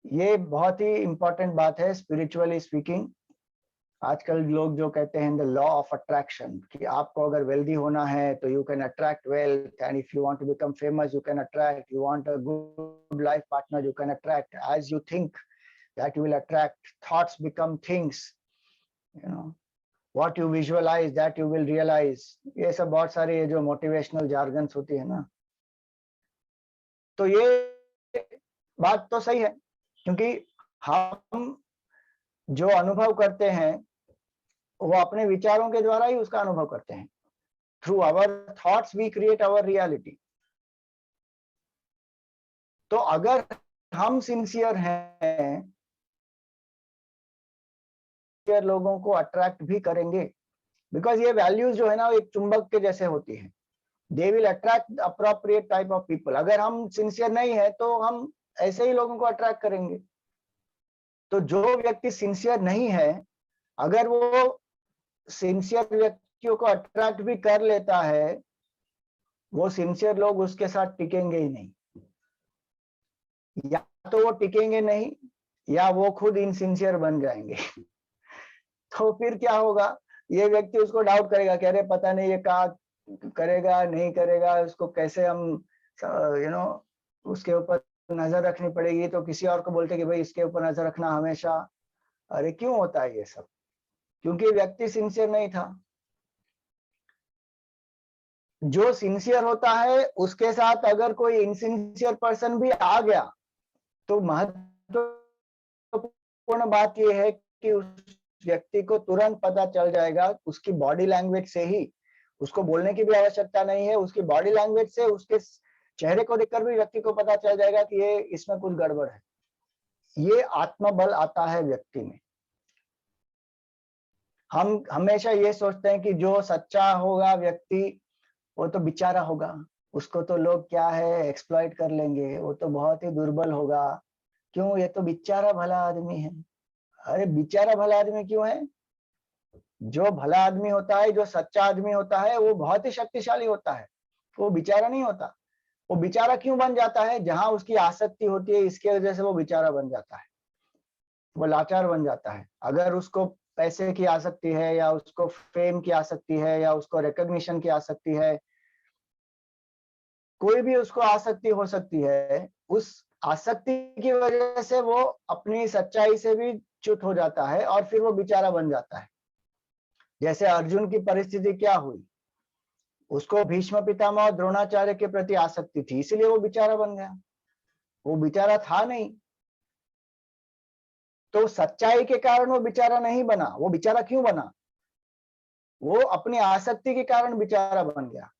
ये बहुत ही इंपॉर्टेंट बात है स्पिरिचुअली स्पीकिंग। आजकल लोग जो कहते हैं द लॉ ऑफ अट्रैक्शन, कि आपको अगर वेल्दी होना है तो you can attract wealth, and if you want to become famous you can attract, you want a good life partner you can attract, as you think that you will attract, thoughts become things, you know, what you visualise that you will realise. ये सब बहुत सारे ये जो motivational jargons होती है ना, तो ये बात तो सही है, क्योंकि हम जो अनुभव करते हैं वो अपने विचारों के द्वारा ही उसका अनुभव करते हैं। Through our thoughts we create our reality. तो अगर हम सिंसियर हैं, लोगों को अट्रैक्ट भी करेंगे, बिकॉज ये वैल्यूज जो है ना एक चुंबक के जैसे होती है। They will attract appropriate type of people. अगर हम सिंसियर नहीं है तो हम ऐसे ही लोगों को अट्रैक्ट करेंगे। तो जो व्यक्ति सिंसियर नहीं है, अगर वो सिंसियर व्यक्तियों को अट्रैक्ट भी कर लेता है, वो सिंसियर लोग उसके साथ टिकेंगे ही नहीं। या तो वो टिकेंगे नहीं, या वो खुद इनसिंसियर बन जाएंगे। तो फिर क्या होगा, ये व्यक्ति उसको डाउट करेगा कि अरे पता नहीं ये क्या करेगा नहीं करेगा, उसको कैसे हम उसके ऊपर नजर रखनी पड़ेगी। तो किसी और को बोलते कि भाई इसके ऊपर नजर रखना हमेशा। अरे क्यों होता है ये सब? क्योंकि व्यक्ति सिंसियर नहीं था। जो सिंसियर होता है उसके साथ अगर कोई इनसिंसियर पर्सन भी आ गया, तो महत्वपूर्ण बात यह है कि उस व्यक्ति को तुरंत पता चल जाएगा उसकी बॉडी लैंग्वेज से ही। उसको बोलने की भी आवश्यकता नहीं है, उसकी बॉडी लैंग्वेज से, उसके चेहरे को देखकर भी व्यक्ति को पता चल जाएगा कि ये इसमें कुछ गड़बड़ है। ये आत्मबल आता है व्यक्ति में। हम हमेशा ये सोचते हैं कि जो सच्चा होगा व्यक्ति वो तो बेचारा होगा, उसको तो लोग क्या है एक्सप्लॉइट कर लेंगे, वो तो बहुत ही दुर्बल होगा, क्यों ये तो बेचारा भला आदमी है। अरे बेचारा भला आदमी क्यों है? जो भला आदमी होता है, जो सच्चा आदमी होता है, वो बहुत ही शक्तिशाली होता है, वो बेचारा नहीं होता। वो बेचारा क्यों बन जाता है? जहां उसकी आसक्ति होती है, इसके वजह से वो बेचारा बन जाता है, वो लाचार बन जाता है। अगर उसको पैसे की आसक्ति है, या उसको फेम की आसक्ति है, या उसको रिकॉग्निशन की आसक्ति है, कोई भी उसको आसक्ति हो सकती है, उस आसक्ति की वजह से वो अपनी सच्चाई से भी च्युत हो जाता है और फिर वो बेचारा बन जाता है। जैसे अर्जुन की परिस्थिति क्या हुई, उसको भीष्म पितामह और द्रोणाचार्य के प्रति आसक्ति थी, इसलिए वो बेचारा बन गया। वो बेचारा था नहीं, तो सच्चाई के कारण वो बेचारा नहीं बना। वो बेचारा क्यों बना? वो अपनी आसक्ति के कारण बेचारा बन गया।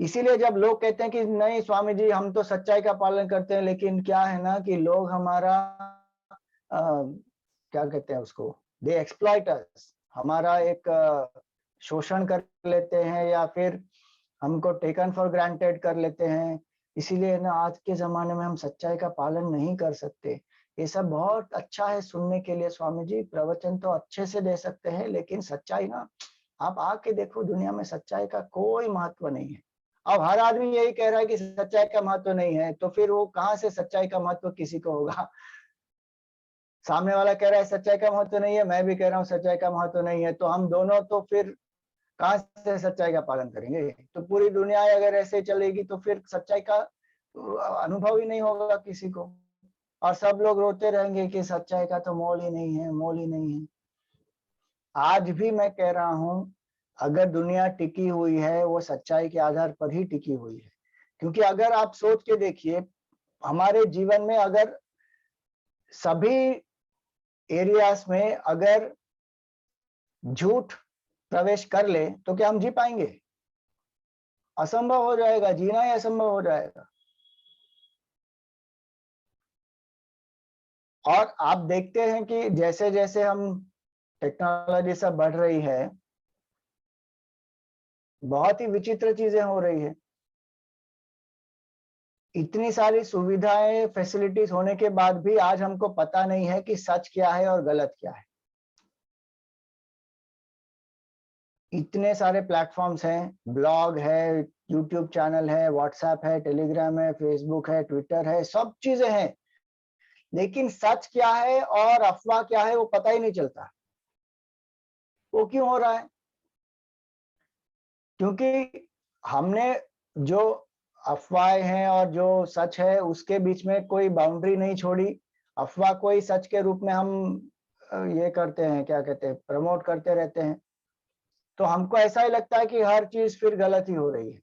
इसीलिए जब लोग कहते हैं कि नहीं स्वामी जी हम तो सच्चाई का पालन करते हैं, लेकिन क्या है ना कि लोग हमारा क्या कहते हैं उसको, दे एक्सप्लॉइट अस, हमारा एक शोषण कर लेते हैं, या फिर हमको टेकन फॉर ग्रांटेड कर लेते हैं। इसीलिए ना आज के जमाने में हम सच्चाई का पालन नहीं कर सकते। ये सब बहुत अच्छा है सुनने के लिए स्वामी जी, प्रवचन तो अच्छे से दे सकते हैं, लेकिन सच्चाई ना, आप आके देखो दुनिया में सच्चाई का कोई महत्व नहीं है। अब हर आदमी यही कह रहा है कि सच्चाई का महत्व नहीं है, तो फिर वो कहाँ से सच्चाई का महत्व किसी को होगा? सामने वाला कह रहा है सच्चाई का महत्व नहीं है, मैं भी कह रहा हूँ सच्चाई का महत्व नहीं है, तो हम दोनों तो फिर कहाँ से सच्चाई का पालन करेंगे? तो पूरी दुनिया अगर ऐसे चलेगी तो फिर सच्चाई का अनुभव ही नहीं होगा किसी को, और सब लोग रोते रहेंगे कि सच्चाई का तो मोल ही नहीं है, मोल ही नहीं है। आज भी मैं कह रहा हूं, अगर दुनिया टिकी हुई है वो सच्चाई के आधार पर ही टिकी हुई है। क्योंकि अगर आप सोच के देखिए, हमारे जीवन में अगर सभी एरियाज में अगर झूठ प्रवेश कर ले तो क्या हम जी पाएंगे? असंभव हो जाएगा, जीना ही असंभव हो जाएगा। और आप देखते हैं कि जैसे जैसे हम टेक्नोलॉजी सब बढ़ रही है, बहुत ही विचित्र चीजें हो रही है। इतनी सारी सुविधाएं फैसिलिटीज होने के बाद भी आज हमको पता नहीं है कि सच क्या है और गलत क्या है। इतने सारे प्लेटफॉर्म्स हैं, ब्लॉग है, यूट्यूब चैनल है, व्हाट्सएप है, टेलीग्राम है, फेसबुक है, ट्विटर है, सब चीजें हैं, लेकिन सच क्या है और अफवाह क्या है वो पता ही नहीं चलता। वो क्यों हो रहा है? क्योंकि हमने जो अफवाहें हैं और जो सच है उसके बीच में कोई बाउंड्री नहीं छोड़ी। अफवाह को ही सच के रूप में हम ये करते हैं, क्या कहते हैं, प्रमोट करते रहते हैं। तो हमको ऐसा ही लगता है कि हर चीज फिर गलत ही हो रही है,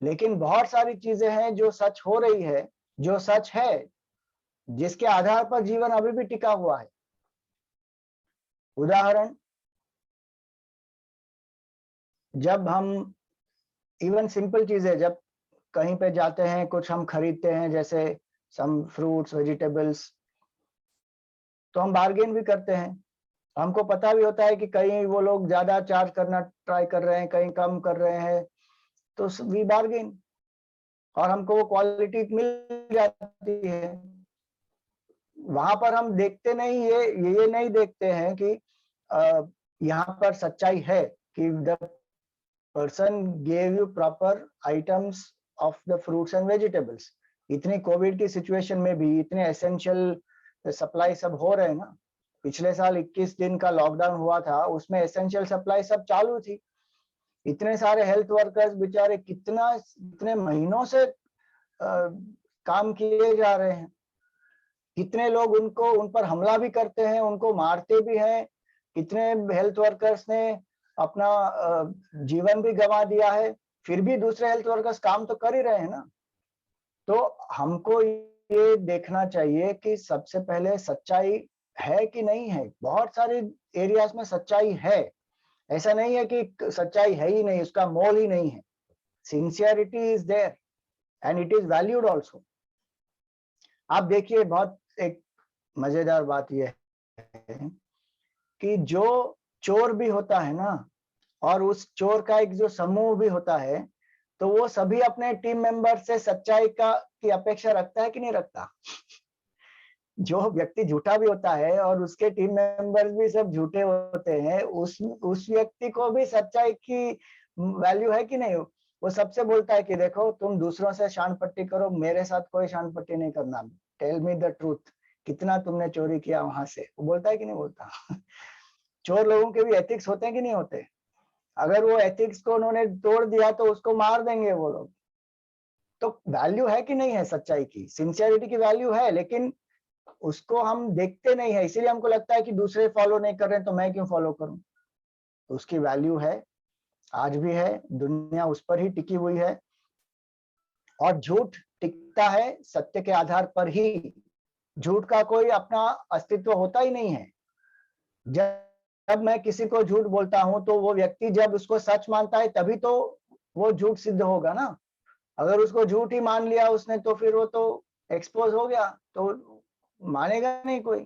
लेकिन बहुत सारी चीजें हैं जो सच हो रही है, जो सच है, जिसके आधार पर जीवन अभी भी टिका हुआ है। उदाहरण, जब हम इवन सिंपल चीजें, जब कहीं पे जाते हैं, कुछ हम खरीदते हैं, जैसे सम फ्रूट्स वेजिटेबल्स, तो हम बार्गेन भी करते हैं। हमको पता भी होता है कि कहीं वो लोग ज्यादा चार्ज करना ट्राई कर रहे हैं, कहीं कम कर रहे हैं, तो वी बार्गेन और हमको वो क्वालिटी मिल जाती है। वहां पर हम देखते नहीं, ये नहीं देखते हैं कि यहाँ पर सच्चाई है कि the person gave you proper items of the fruits and vegetables. इतनी कोविड की सिचुएशन में भी इतने एसेंशियल सप्लाई सब हो रहे हैं ना। पिछले साल 21 दिन का लॉकडाउन हुआ था, उसमें एसेंशियल सप्लाई सब चालू थी। इतने सारे हेल्थ वर्कर्स बेचारे इतने महीनों से काम किए जा रहे हैं। कितने लोग उन पर हमला भी करते हैं, उनको मारते भी हैं। कितने हेल्थ वर्कर्स ने अपना जीवन भी गंवा दिया है, फिर भी दूसरे हेल्थ वर्कर्स काम तो कर ही रहे हैं ना। तो हमको ये देखना चाहिए कि सबसे पहले सच्चाई है कि नहीं है। बहुत सारे एरियाज में सच्चाई है, ऐसा नहीं है कि सच्चाई है ही नहीं, उसका मोल ही नहीं है। Sincerity is there and it is valued also. आप देखिए, बहुत एक मजेदार बात यह है कि जो चोर भी होता है ना, और उस चोर का एक जो समूह भी होता है, तो वो सभी अपने टीम मेंबर से सच्चाई की अपेक्षा रखता है कि नहीं रखता। जो व्यक्ति झूठा भी होता है और उसके टीम मेंबर्स भी सब झूठे होते हैं, उस व्यक्ति को भी सच्चाई की वैल्यू है कि नहीं। वो सबसे बोलता है कि देखो, तुम दूसरों से शान पट्टी करो, मेरे साथ कोई शान पट्टी नहीं करना। टेल मी द ट्रूथ, कितना तुमने चोरी किया वहां से। वो बोलता है कि नहीं बोलता। चोर लोगों के भी एथिक्स होते हैं कि नहीं होते। अगर वो एथिक्स को उन्होंने तोड़ दिया तो उसको मार देंगे वो लोग। तो वैल्यू है कि नहीं है सच्चाई की, सिंसियरिटी की वैल्यू है, लेकिन उसको हम देखते नहीं है। इसीलिए हमको लगता है कि दूसरे फॉलो नहीं कर रहे हैं तो मैं क्यों फॉलो करूं। उसकी वैल्यू है, आज भी है, दुनिया उस पर ही टिकी हुई है। और झूठ टिकता है सत्य के आधार पर ही। झूठ का कोई अपना अस्तित्व होता ही नहीं है। जब मैं किसी को झूठ बोलता हूं तो वो व्यक्ति जब उसको सच मानता है तभी तो वो झूठ सिद्ध होगा ना। अगर उसको झूठ ही मान लिया उसने तो फिर वो तो एक्सपोज हो गया, तो मानेगा नहीं कोई।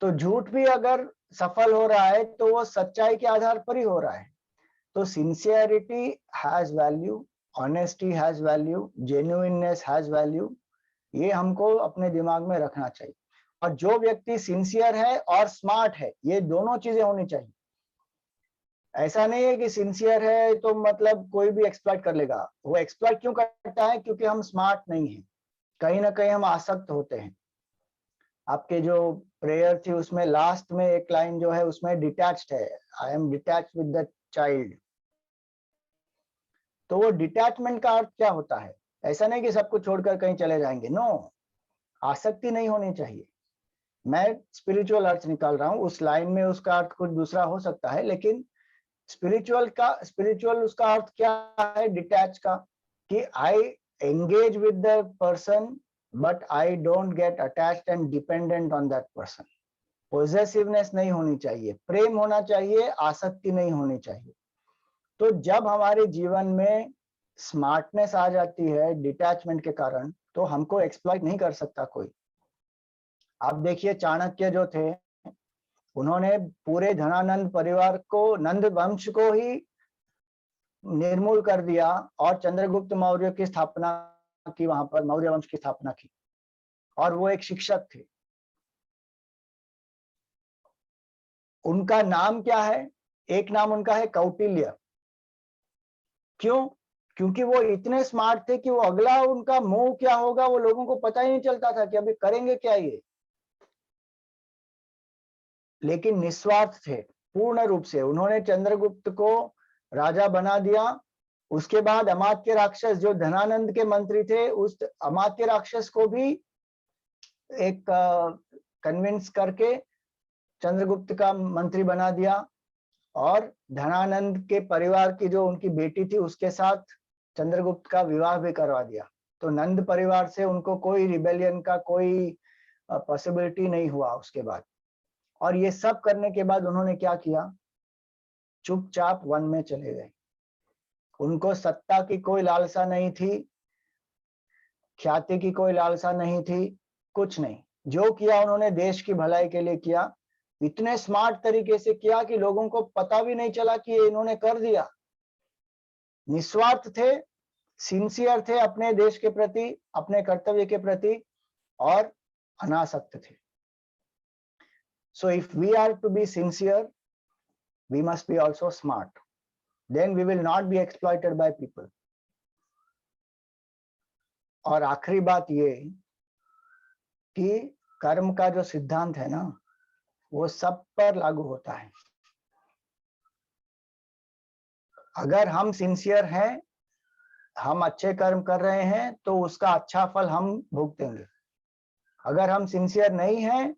तो झूठ भी अगर सफल हो रहा है तो वो सच्चाई के आधार पर ही हो रहा है। तो sincerity has value, honesty has value, genuineness has value. ये हमको अपने दिमाग में रखना चाहिए। और जो व्यक्ति सिंसियर है और स्मार्ट है, ये दोनों चीजें होनी चाहिए। ऐसा नहीं है कि सिंसियर है तो मतलब कोई भी एक्सप्लॉइट कर लेगा। वो एक्सप्लॉइट क्यों करता है? क्योंकि हम स्मार्ट नहीं है, कहीं ना कहीं हम आसक्त होते हैं। आपके जो प्रेयर थी उसमें लास्ट में एक लाइन जो है उसमें डिटैच्ड है, I am detached with the child. तो वो डिटैचमेंट का अर्थ क्या होता है? ऐसा नहीं कि सब कुछ छोड़कर कहीं चले जाएंगे, नो। आसक्ति नहीं होनी चाहिए। मैं स्पिरिचुअल अर्थ निकाल रहा हूँ, उस लाइन में उसका अर्थ कुछ दूसरा हो सकता है, लेकिन स्पिरिचुअल उसका अर्थ क्या है डिटैच का? कि I engage with the person but I don't get attached and dependent on that person. Possessiveness नहीं होनी चाहिए, प्रेम होना चाहिए, आसक्ति नहीं होनी चाहिए। तो जब हमारे जीवन में स्मार्टनेस आ जाती है डिटैचमेंट के कारण, तो हमको एक्सप्लॉइट नहीं कर सकता कोई। आप देखिए, चाणक्य जो थे, उन्होंने पूरे धनानंद परिवार को, नंद वंश को ही निर्मूल कर दिया और चंद्रगुप्त मौर्य की स्थापना की, वहां पर मौर्य वंश की स्थापना की। और वो एक शिक्षक थे। उनका नाम क्या है? एक नाम उनका है कौटिल्य। क्यों? क्योंकि वो इतने स्मार्ट थे कि वो अगला उनका मूव क्या होगा वो लोगों को पता ही नहीं चलता था कि अभी करेंगे क्या ये। लेकिन निस्वार्थ थे पूर्ण रूप से। उन्होंने चंद्रगुप्त को राजा बना दिया। उसके बाद अमात्य राक्षस जो धनानंद के मंत्री थे, उस अमात्य राक्षस को भी एक कन्विंस करके चंद्रगुप्त का मंत्री बना दिया। और धनानंद के परिवार की जो उनकी बेटी थी उसके साथ चंद्रगुप्त का विवाह भी करवा दिया। तो नंद परिवार से उनको कोई रिबेलियन का कोई पॉसिबिलिटी नहीं हुआ उसके बाद। और ये सब करने के बाद उन्होंने क्या किया, चुपचाप वन में चले गए। उनको सत्ता की कोई लालसा नहीं थी, ख्याति की कोई लालसा नहीं थी, कुछ नहीं। जो किया उन्होंने देश की भलाई के लिए किया। इतने स्मार्ट तरीके से किया कि लोगों को पता भी नहीं चला कि ये इन्होंने कर दिया। निस्वार्थ थे, सिंसियर थे अपने देश के प्रति, अपने कर्तव्य के प्रति, और अनासक्त थे। So if we are to be sincere, we must be also smart. Then we will not be exploited by people. और आखिरी बात ये कि कर्म का जो सिद्धांत है ना, वो सब पर लागू होता है। अगर हम सिंसियर हैं, हम अच्छे कर्म कर रहे हैं, तो उसका अच्छा फल हम भुगतेंगे। अगर हम सिंसियर नहीं हैं,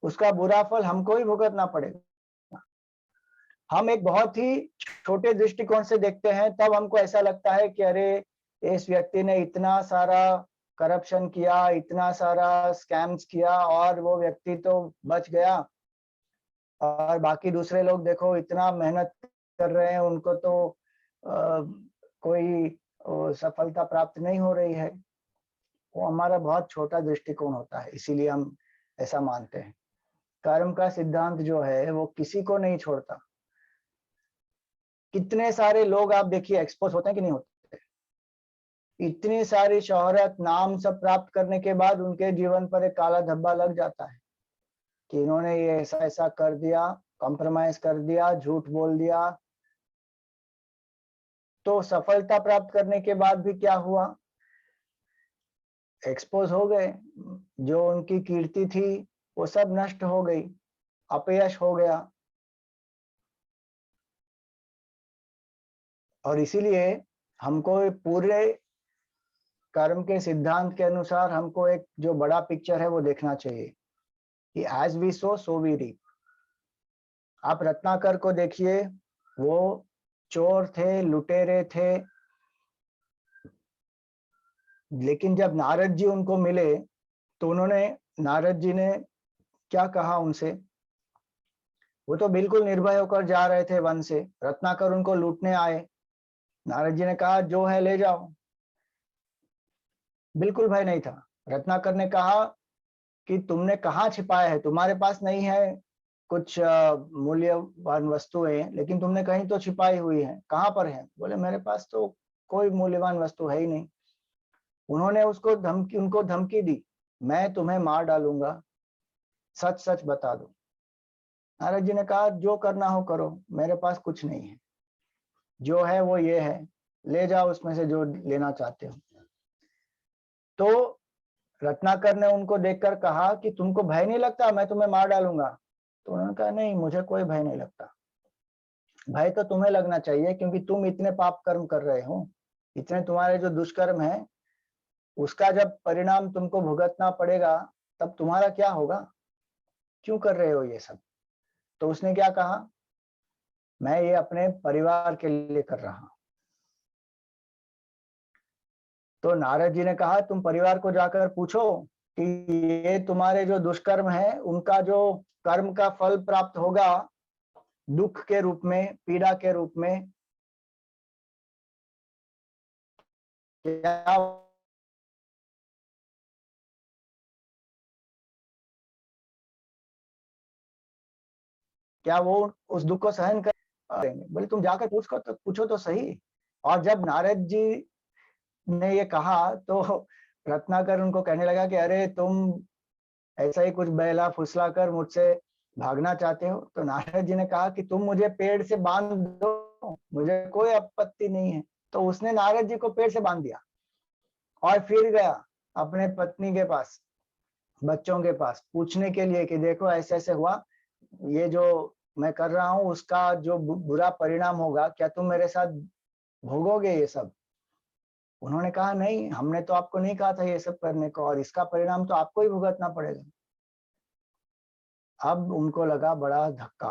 उसका बुरा फल हमको ही भुगतना पड़ेगा। हम एक बहुत ही छोटे दृष्टिकोण से देखते हैं, तब हमको ऐसा लगता है कि अरे इस व्यक्ति ने इतना सारा करप्शन किया, इतना सारा स्कैम्स किया, और वो व्यक्ति तो बच गया, और बाकी दूसरे लोग देखो इतना मेहनत कर रहे हैं, उनको तो कोई सफलता प्राप्त नहीं हो रही है। वो हमारा बहुत छोटा दृष्टिकोण होता है, इसीलिए हम ऐसा मानते हैं। कर्म का सिद्धांत जो है वो किसी को नहीं छोड़ता। कितने सारे लोग आप देखिए एक्सपोज होते हैं कि नहीं होते। इतनी सारी शोहरत, नाम सब प्राप्त करने के बाद उनके जीवन पर एक काला धब्बा लग जाता है कि इन्होंने ये ऐसा ऐसा कर दिया, कॉम्प्रोमाइज कर दिया, झूठ बोल दिया। तो सफलता प्राप्त करने के बाद भी क्या हुआ, एक्सपोज हो गए। जो उनकी कीर्ति थी वो सब नष्ट हो गई, अपयश हो गया। और इसीलिए हमको पूरे कर्म के सिद्धांत के अनुसार हमको एक जो बड़ा पिक्चर है वो देखना चाहिए कि as we sow so we reap. आप रत्नाकर को देखिए, वो चोर थे, लुटेरे थे, लेकिन जब नारद जी उनको मिले तो उन्होंने, नारद जी ने क्या कहा उनसे, वो तो बिल्कुल निर्भय होकर जा रहे थे वन से, रत्नाकर उनको लूटने आए। नारद जी ने कहा जो है ले जाओ, बिल्कुल भय नहीं था। रत्नाकर ने कहा कि तुमने कहाँ छिपाया है, तुम्हारे पास नहीं है कुछ मूल्यवान वस्तुएं, लेकिन तुमने कहीं तो छिपाई हुई है, कहाँ पर है? बोले मेरे पास तो कोई मूल्यवान वस्तु है ही नहीं। उन्होंने उनको धमकी दी, मैं तुम्हें मार डालूंगा, सच सच बता दो। नारद जी ने कहा जो करना हो करो, मेरे पास कुछ नहीं है, जो है वो ये है, ले जाओ उसमें से जो लेना चाहते हो। तो रत्नाकर ने उनको देखकर कहा कि तुमको भय नहीं लगता, मैं तुम्हें मार डालूंगा? तो उन्होंने कहा नहीं, मुझे कोई भय नहीं लगता। भय तो तुम्हें लगना चाहिए, क्योंकि तुम इतने पाप कर्म कर रहे हो, इतने तुम्हारे जो दुष्कर्म है, उसका जब परिणाम तुमको भुगतना पड़ेगा तब तुम्हारा क्या होगा? क्यों कर रहे हो ये सब? तो उसने क्या कहा, मैं ये अपने परिवार के लिए कर रहा हूं। तो नारद जी ने कहा तुम परिवार को जाकर पूछो कि ये तुम्हारे जो दुष्कर्म है उनका जो कर्म का फल प्राप्त होगा दुख के रूप में, पीड़ा के रूप में, क्या वो उस दुख को सहन करेंगे? बोले तुम जाकर पूछो तो सही। और जब नारद जी ने ये कहा तो रत्नाकर उनको कहने लगा कि अरे तुम ऐसा ही कुछ बहला फुसला कर मुझसे भागना चाहते हो। तो नारद जी ने कहा कि तुम मुझे पेड़ से बांध दो, मुझे कोई आपत्ति नहीं है। तो उसने नारद जी को पेड़ से बांध दिया और फिर गया अपने पत्नी के पास, बच्चों के पास, पूछने के लिए कि देखो ऐसे ऐसे हुआ, ये जो मैं कर रहा हूँ उसका जो बुरा परिणाम होगा, क्या तुम मेरे साथ भोगोगे ये सब? उन्होंने कहा नहीं, हमने तो आपको नहीं कहा था ये सब करने को, और इसका परिणाम तो आपको ही भुगतना पड़ेगा। अब उनको लगा बड़ा धक्का।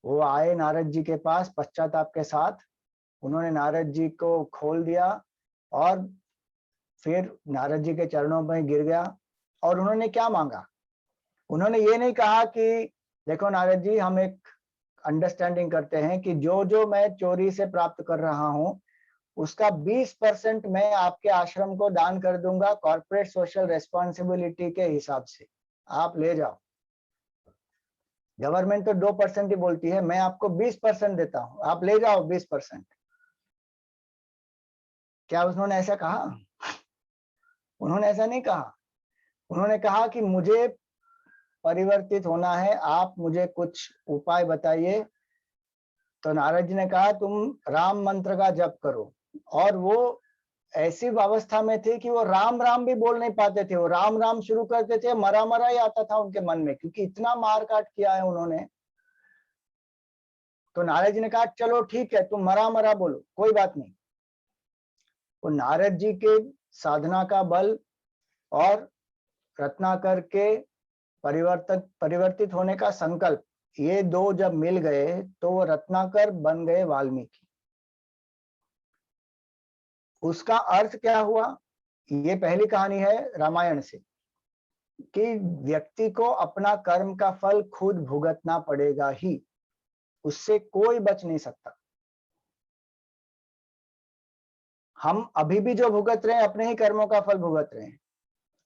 वो आए नारद जी के पास पश्चाताप के साथ, उन्होंने नारद जी को खोल दिया और फिर नारद जी के चरणों में गिर गया। और उन्होंने क्या मांगा? उन्होंने ये नहीं कहा कि देखो नारद जी, हम एक अंडरस्टैंडिंग करते हैं कि जो जो मैं चोरी से प्राप्त कर रहा हूं उसका 20% मैं आपके आश्रम को दान कर दूंगा कॉर्पोरेट सोशल रेस्पॉन्सिबिलिटी के हिसाब से, आप ले जाओ। गवर्नमेंट तो 2% ही बोलती है, मैं आपको 20% देता हूं, आप ले जाओ 20%। क्या उन्होंने ऐसा कहा? उन्होंने ऐसा नहीं कहा। उन्होंने कहा कि मुझे परिवर्तित होना है, आप मुझे कुछ उपाय बताइए। तो नारद जी ने कहा तुम राम मंत्र का जप करो। और वो ऐसी अवस्था में थे कि वो राम राम भी बोल नहीं पाते थे, वो राम राम शुरू करते थे, मरा मरा ही आता था उनके मन में, क्योंकि इतना मार काट किया है उन्होंने। तो नारद जी ने कहा चलो ठीक है, तुम मरा मरा बोलो, कोई बात नहीं। वो नारद जी के साधना का बल और रत्नाकर के परिवर्तित होने का संकल्प, ये दो जब मिल गए तो वो रत्नाकर बन गए वाल्मीकि। उसका अर्थ क्या हुआ? ये पहली कहानी है रामायण से, कि व्यक्ति को अपना कर्म का फल खुद भुगतना पड़ेगा ही, उससे कोई बच नहीं सकता। हम अभी भी जो भुगत रहे हैं अपने ही कर्मों का फल भुगत रहे हैं।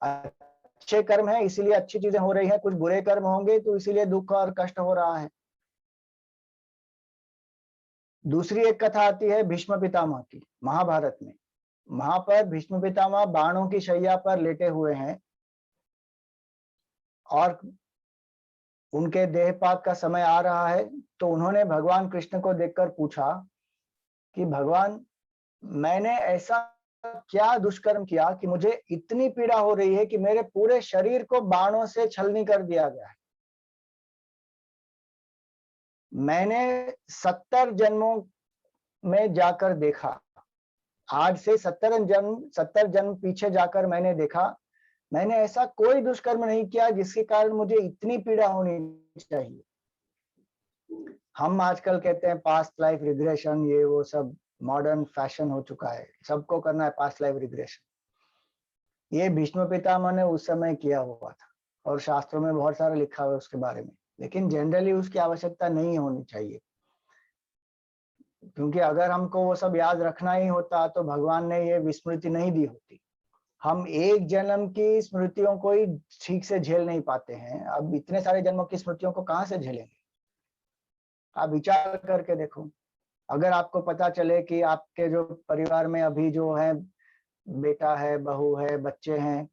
अच्छे कर्म है इसीलिए अच्छी चीजें हो रही हैं, कुछ बुरे कर्म होंगे तो इसीलिए दुख और कष्ट हो रहा है। दूसरी एक कथा आती है भीष्म पितामह की, महाभारत में। वहां पर भीष्म पितामह बाणों की शैया पर लेटे हुए हैं और उनके देहपात का समय आ रहा है। तो उन्होंने भगवान कृष्ण को देखकर पूछा कि भगवान, मैंने ऐसा क्या दुष्कर्म किया कि मुझे इतनी पीड़ा हो रही है कि मेरे पूरे शरीर को बाणों से छलनी कर दिया गया है। मैंने 70 जन्मों में जाकर देखा, आज से 70 जन्म पीछे जाकर मैंने देखा, मैंने ऐसा कोई दुष्कर्म नहीं किया जिसके कारण मुझे इतनी पीड़ा होनी चाहिए। हम आजकल कहते हैं पास्ट लाइफ रिग्रेशन, ये वो सब मॉडर्न फैशन हो चुका है, सबको करना है पास्ट लाइफ रिग्रेशन। ये भीष्म पितामह ने उस समय किया हुआ था और शास्त्रों में बहुत सारा लिखा हुआ है उसके बारे में, लेकिन जनरली उसकी आवश्यकता नहीं होनी चाहिए, क्योंकि अगर हमको वो सब याद रखना ही होता तो भगवान ने ये विस्मृति नहीं दी होती। हम एक जन्म की स्मृतियों को ही ठीक से झेल नहीं पाते हैं, अब इतने सारे जन्मों की स्मृतियों को कहाँ से झेलेंगे? आप विचार करके देखो, अगर आपको पता चले कि आपके जो परिवार में अभी जो है बेटा है, बहू है, बच्चे हैं,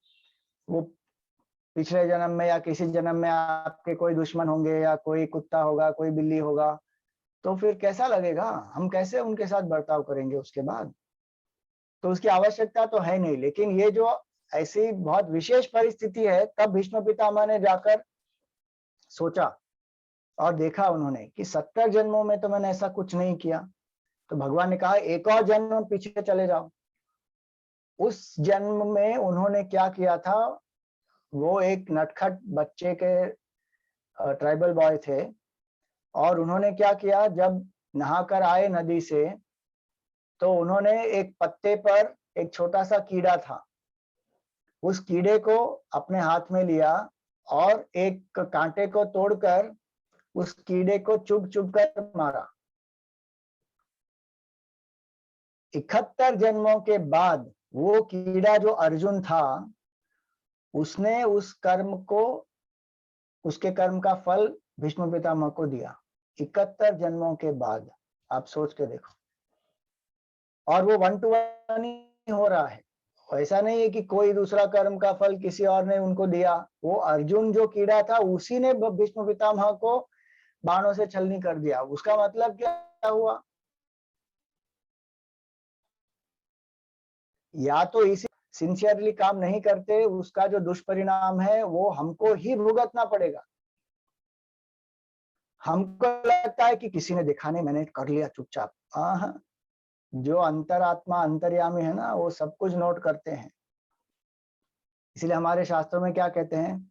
वो पिछले जन्म में या किसी जन्म में आपके कोई दुश्मन होंगे, या कोई कुत्ता होगा, कोई बिल्ली होगा, तो फिर कैसा लगेगा? हम कैसे उनके साथ बर्ताव करेंगे उसके बाद? तो उसकी आवश्यकता तो है नहीं। लेकिन ये जो ऐसी बहुत विशेष परिस्थिति है, तब भीष्म पितामह ने जाकर सोचा और देखा उन्होंने कि 70 जन्मों में तो मैंने ऐसा कुछ नहीं किया। तो भगवान ने कहा एक और जन्म पीछे चले जाओ। उस जन्म में उन्होंने क्या किया था? वो एक नटखट बच्चे के ट्राइबल बॉय थे, और उन्होंने क्या किया, जब नहाकर आए नदी से तो उन्होंने एक पत्ते पर एक छोटा सा कीड़ा था, उस कीड़े को अपने हाथ में लिया और एक कांटे को तोड़कर उस कीड़े को चुभ चुभ कर मारा। 71 जन्मों के बाद वो कीड़ा जो अर्जुन था, उसने उस कर्म को, उसके कर्म का फल भीष्म पितामह को दिया 71 जन्मों के बाद। आप सोच के देखो। और वो 1 to 1 ही हो रहा है, ऐसा नहीं है कि कोई दूसरा कर्म का फल किसी और ने उनको दिया। वो अर्जुन जो कीड़ा था उसी ने भीष्म पितामह को बाणों से छलनी कर दिया। उसका मतलब क्या हुआ? या तो इसी सिंसियरली काम नहीं करते, उसका जो दुष्परिणाम है वो हमको ही भुगतना पड़ेगा। हमको लगता है कि किसी ने देखा नहीं, मैंने कर लिया चुपचाप। हाँ, जो अंतरात्मा अंतर्यामी है ना, वो सब कुछ नोट करते हैं। इसलिए हमारे शास्त्रों में क्या कहते हैं,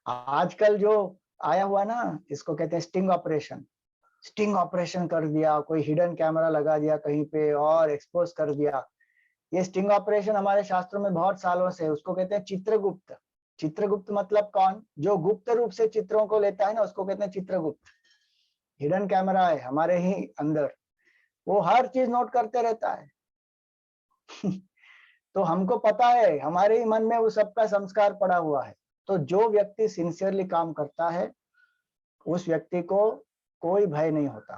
आजकल जो आया हुआ ना, इसको कहते हैं स्टिंग ऑपरेशन। स्टिंग ऑपरेशन कर दिया, कोई हिडन कैमरा लगा दिया कहीं पे और एक्सपोज कर दिया। ये स्टिंग ऑपरेशन हमारे शास्त्रों में बहुत सालों से, उसको कहते हैं चित्रगुप्त। चित्रगुप्त मतलब कौन? जो गुप्त रूप से चित्रों को लेता है ना, उसको कहते हैं चित्रगुप्त। हिडन कैमरा है हमारे ही अंदर, वो हर चीज नोट करते रहता है। तो हमको पता है, हमारे ही मन में वो सबका संस्कार पड़ा हुआ है। तो जो व्यक्ति सिंसियरली काम करता है, उस व्यक्ति को कोई भय नहीं होता,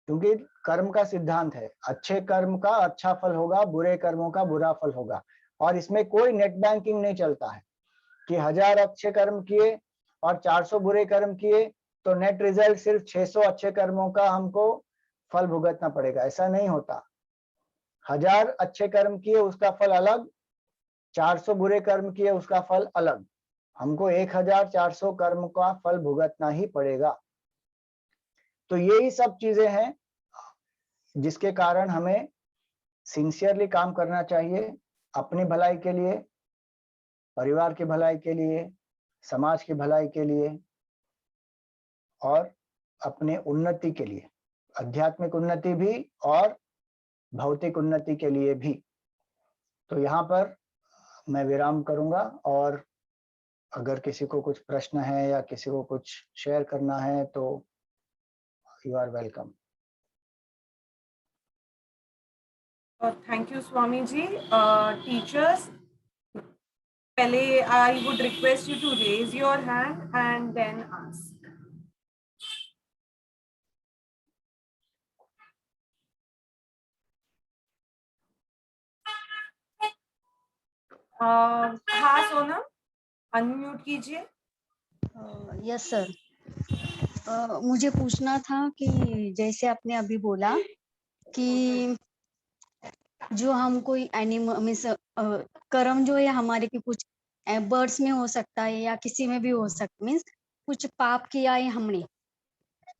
क्योंकि कर्म का सिद्धांत है, अच्छे कर्म का अच्छा फल होगा, बुरे कर्मों का बुरा फल होगा। और इसमें कोई नेट बैंकिंग नहीं चलता है कि 1000 अच्छे कर्म किए और 400 बुरे कर्म किए तो नेट रिजल्ट सिर्फ 600 अच्छे कर्मों का हमको फल भुगतना पड़ेगा। ऐसा नहीं होता। 1000 अच्छे कर्म किए उसका फल अलग, 400 बुरे कर्म किए उसका फल अलग। हमको 1400 कर्म का फल भुगतना ही पड़ेगा। तो यही सब चीजें हैं जिसके कारण हमें सिंसियरली काम करना चाहिए, अपनी भलाई के लिए, परिवार की भलाई के लिए, समाज की भलाई के लिए और अपने उन्नति के लिए, आध्यात्मिक उन्नति भी और भौतिक उन्नति के लिए भी। तो यहाँ पर मैं विराम करूंगा, और अगर किसी को कुछ प्रश्न है या किसी को कुछ शेयर करना है तो you are welcome. Thank you Swami ji. Teachers, पहले I would request you to raise your hand and then ask. हाँ सोनम, अनम्यूट कीजिए। यस सर, मुझे पूछना था कि जैसे आपने अभी बोला कि जो हम कोई एनिमल कर्म जो है हमारे की कुछ बर्ड्स में हो सकता है या किसी में भी हो सकता, मीन्स कुछ पाप किया है हमने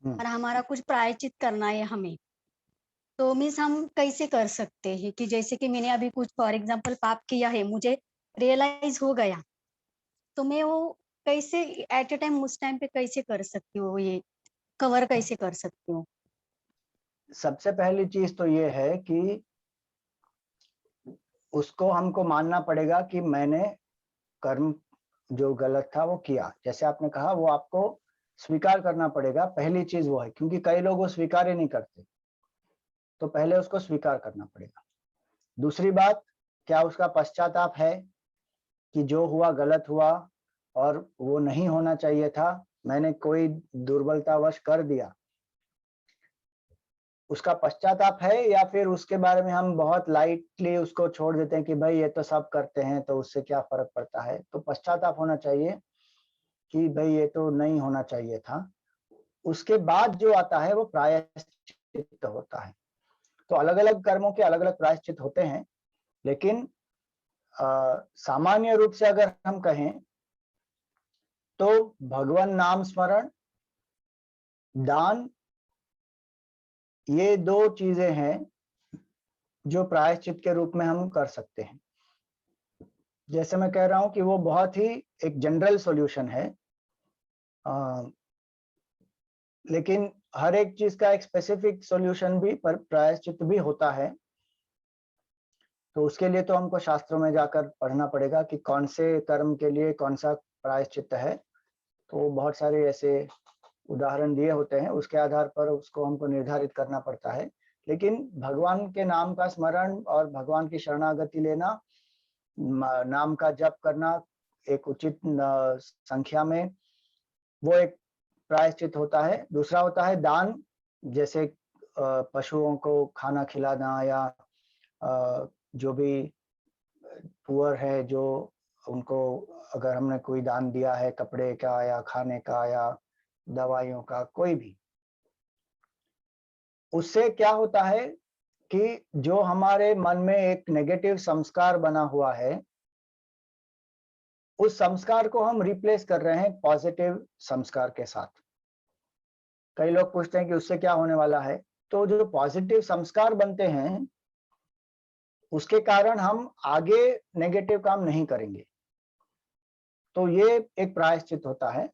और हमारा कुछ प्रायश्चित करना है हमें, तो मीन्स हम कैसे कर सकते हैं कि जैसे कि मैंने अभी कुछ फॉर एग्जांपल पाप किया है, मुझे रियलाइज हो गया, तो मैं वो कैसे एट ए टाइम उस टाइम पे कैसे कर सकती हूँ, ये कवर कैसे कर सकती हूँ? सबसे पहली चीज तो ये है कि उसको हमको मानना पड़ेगा कि मैंने कर्म जो गलत था वो किया। जैसे आपने कहा, वो आपको स्वीकार करना पड़ेगा, पहली चीज वो है, क्योंकि कई लोग वो स्वीकार ही नहीं करते। तो पहले उसको स्वीकार करना पड़ेगा। दूसरी बात, क्या उसका पश्चाताप है कि जो हुआ गलत हुआ और वो नहीं होना चाहिए था, मैंने कोई दुर्बलतावश कर दिया, उसका पश्चाताप है? या फिर उसके बारे में हम बहुत लाइटली उसको छोड़ देते हैं कि भाई ये तो सब करते हैं तो उससे क्या फर्क पड़ता है? तो पश्चाताप होना चाहिए कि भाई ये तो नहीं होना चाहिए था। उसके बाद जो आता है वो प्रायश्चित होता है। तो अलग अलग कर्मों के अलग अलग प्रायश्चित होते हैं, लेकिन सामान्य रूप से अगर हम कहें तो भगवान नाम स्मरण, दान, ये दो चीजें हैं जो प्रायश्चित के रूप में हम कर सकते हैं। जैसे मैं कह रहा हूं कि वो बहुत ही एक जनरल सॉल्यूशन है, लेकिन हर एक चीज का एक स्पेसिफिक सॉल्यूशन भी पर प्रायश्चित भी होता है। तो उसके लिए तो हमको शास्त्रों में जाकर पढ़ना पड़ेगा कि कौन से कर्म के लिए कौन सा प्रायश्चित है। तो बहुत सारे ऐसे उदाहरण दिए होते हैं, उसके आधार पर उसको हमको निर्धारित करना पड़ता है। लेकिन भगवान के नाम का स्मरण और भगवान की शरणागति लेना, नाम का जप करना एक उचित संख्या में, वो एक प्रायश्चित होता है। दूसरा होता है दान, जैसे पशुओं को खाना खिलाना या जो भी पुअर है, जो उनको अगर हमने कोई दान दिया है कपड़े का या खाने का या दवाइयों का, कोई भी, उससे क्या होता है कि जो हमारे मन में एक नेगेटिव संस्कार बना हुआ है, उस संस्कार को हम रिप्लेस कर रहे हैं पॉजिटिव संस्कार के साथ। कई लोग पूछते हैं कि उससे क्या होने वाला है? तो जो पॉजिटिव संस्कार बनते हैं उसके कारण हम आगे नेगेटिव काम नहीं करेंगे। तो ये एक प्रायश्चित होता है।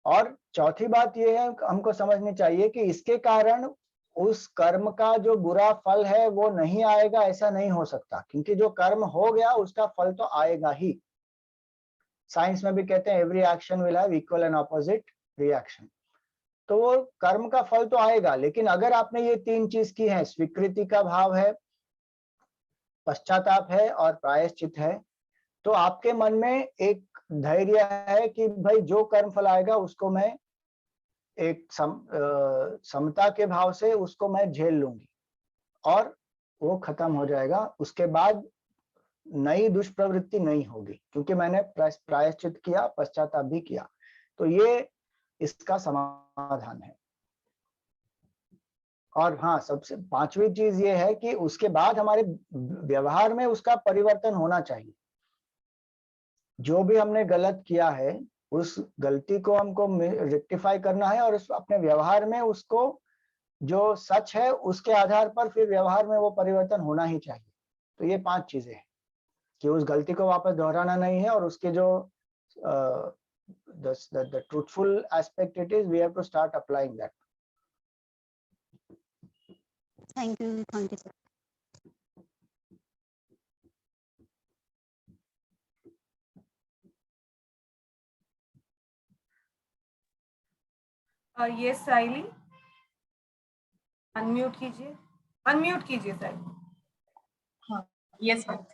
और चौथी बात ये है, हमको समझनी चाहिए कि इसके कारण उस कर्म का जो बुरा फल है वो नहीं आएगा, ऐसा नहीं हो सकता, क्योंकि जो कर्म हो गया उसका फल तो आएगा ही। साइंस में भी कहते हैं every action will have equal and opposite reaction. तो वो कर्म का फल तो आएगा, लेकिन अगर आपने ये 3 चीज की है, स्वीकृति का भाव है, पश्चाताप है और प्रायश्चित है, तो आपके मन में एक धैर्य है कि भाई जो कर्म फल आएगा उसको मैं एक समता के भाव से उसको मैं झेल लूंगी और वो खत्म हो जाएगा। उसके बाद नई दुष्प्रवृत्ति नहीं होगी, क्योंकि मैंने प्रायश्चित किया, पश्चाताप भी किया। तो ये इसका समाधान है। और हाँ, सबसे 5वीं चीज ये है कि उसके बाद हमारे व्यवहार में उसका परिवर्तन होना चाहिए। जो भी हमने गलत किया है उस गलती को हमको रेक्टिफाई करना है और उस अपने व्यवहार में उसको जो सच है उसके आधार पर फिर व्यवहार में वो परिवर्तन होना ही चाहिए। तो ये 5 चीजें हैं कि उस गलती को वापस दोहराना नहीं है, और उसके जो the truthful aspect it is, we have to start applying that. Thank you sir. Yes, Saili, unmute कीजिए साइली। हाँ, यस मैम।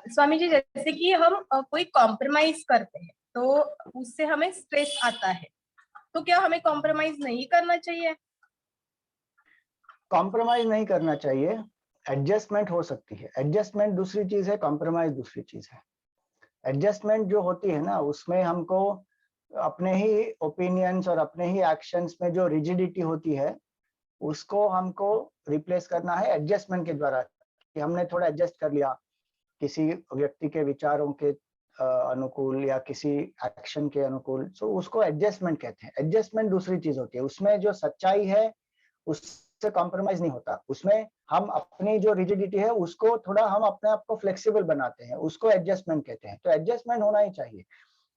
स्वामी जी, जैसे कि हम कोई कॉम्प्रोमाइज करते हैं तो उससे हमें स्ट्रेस आता है, तो क्या हमें कॉम्प्रोमाइज नहीं करना चाहिए? कॉम्प्रोमाइज नहीं करना चाहिए, एडजस्टमेंट हो सकती है। एडजस्टमेंट दूसरी चीज है, कॉम्प्रोमाइज दूसरी चीज है। एडजस्टमेंट जो होती है ना, उसमें हमको अपने ही ओपिनियंस और अपने ही एक्शंस में जो रिजिडिटी होती है उसको हमको रिप्लेस करना है एडजस्टमेंट के द्वारा। कि हमने थोड़ा एडजस्ट कर लिया किसी व्यक्ति के विचारों के अनुकूल या किसी एक्शन के अनुकूल, तो उसको एडजस्टमेंट कहते हैं। एडजस्टमेंट दूसरी चीज होती है, उसमें जो सच्चाई है उससे कॉम्प्रोमाइज नहीं होता। उसमें हम अपनी जो रिजिडिटी है उसको थोड़ा हम अपने आप को फ्लेक्सिबल बनाते हैं, उसको एडजस्टमेंट कहते हैं। तो एडजस्टमेंट होना ही चाहिए,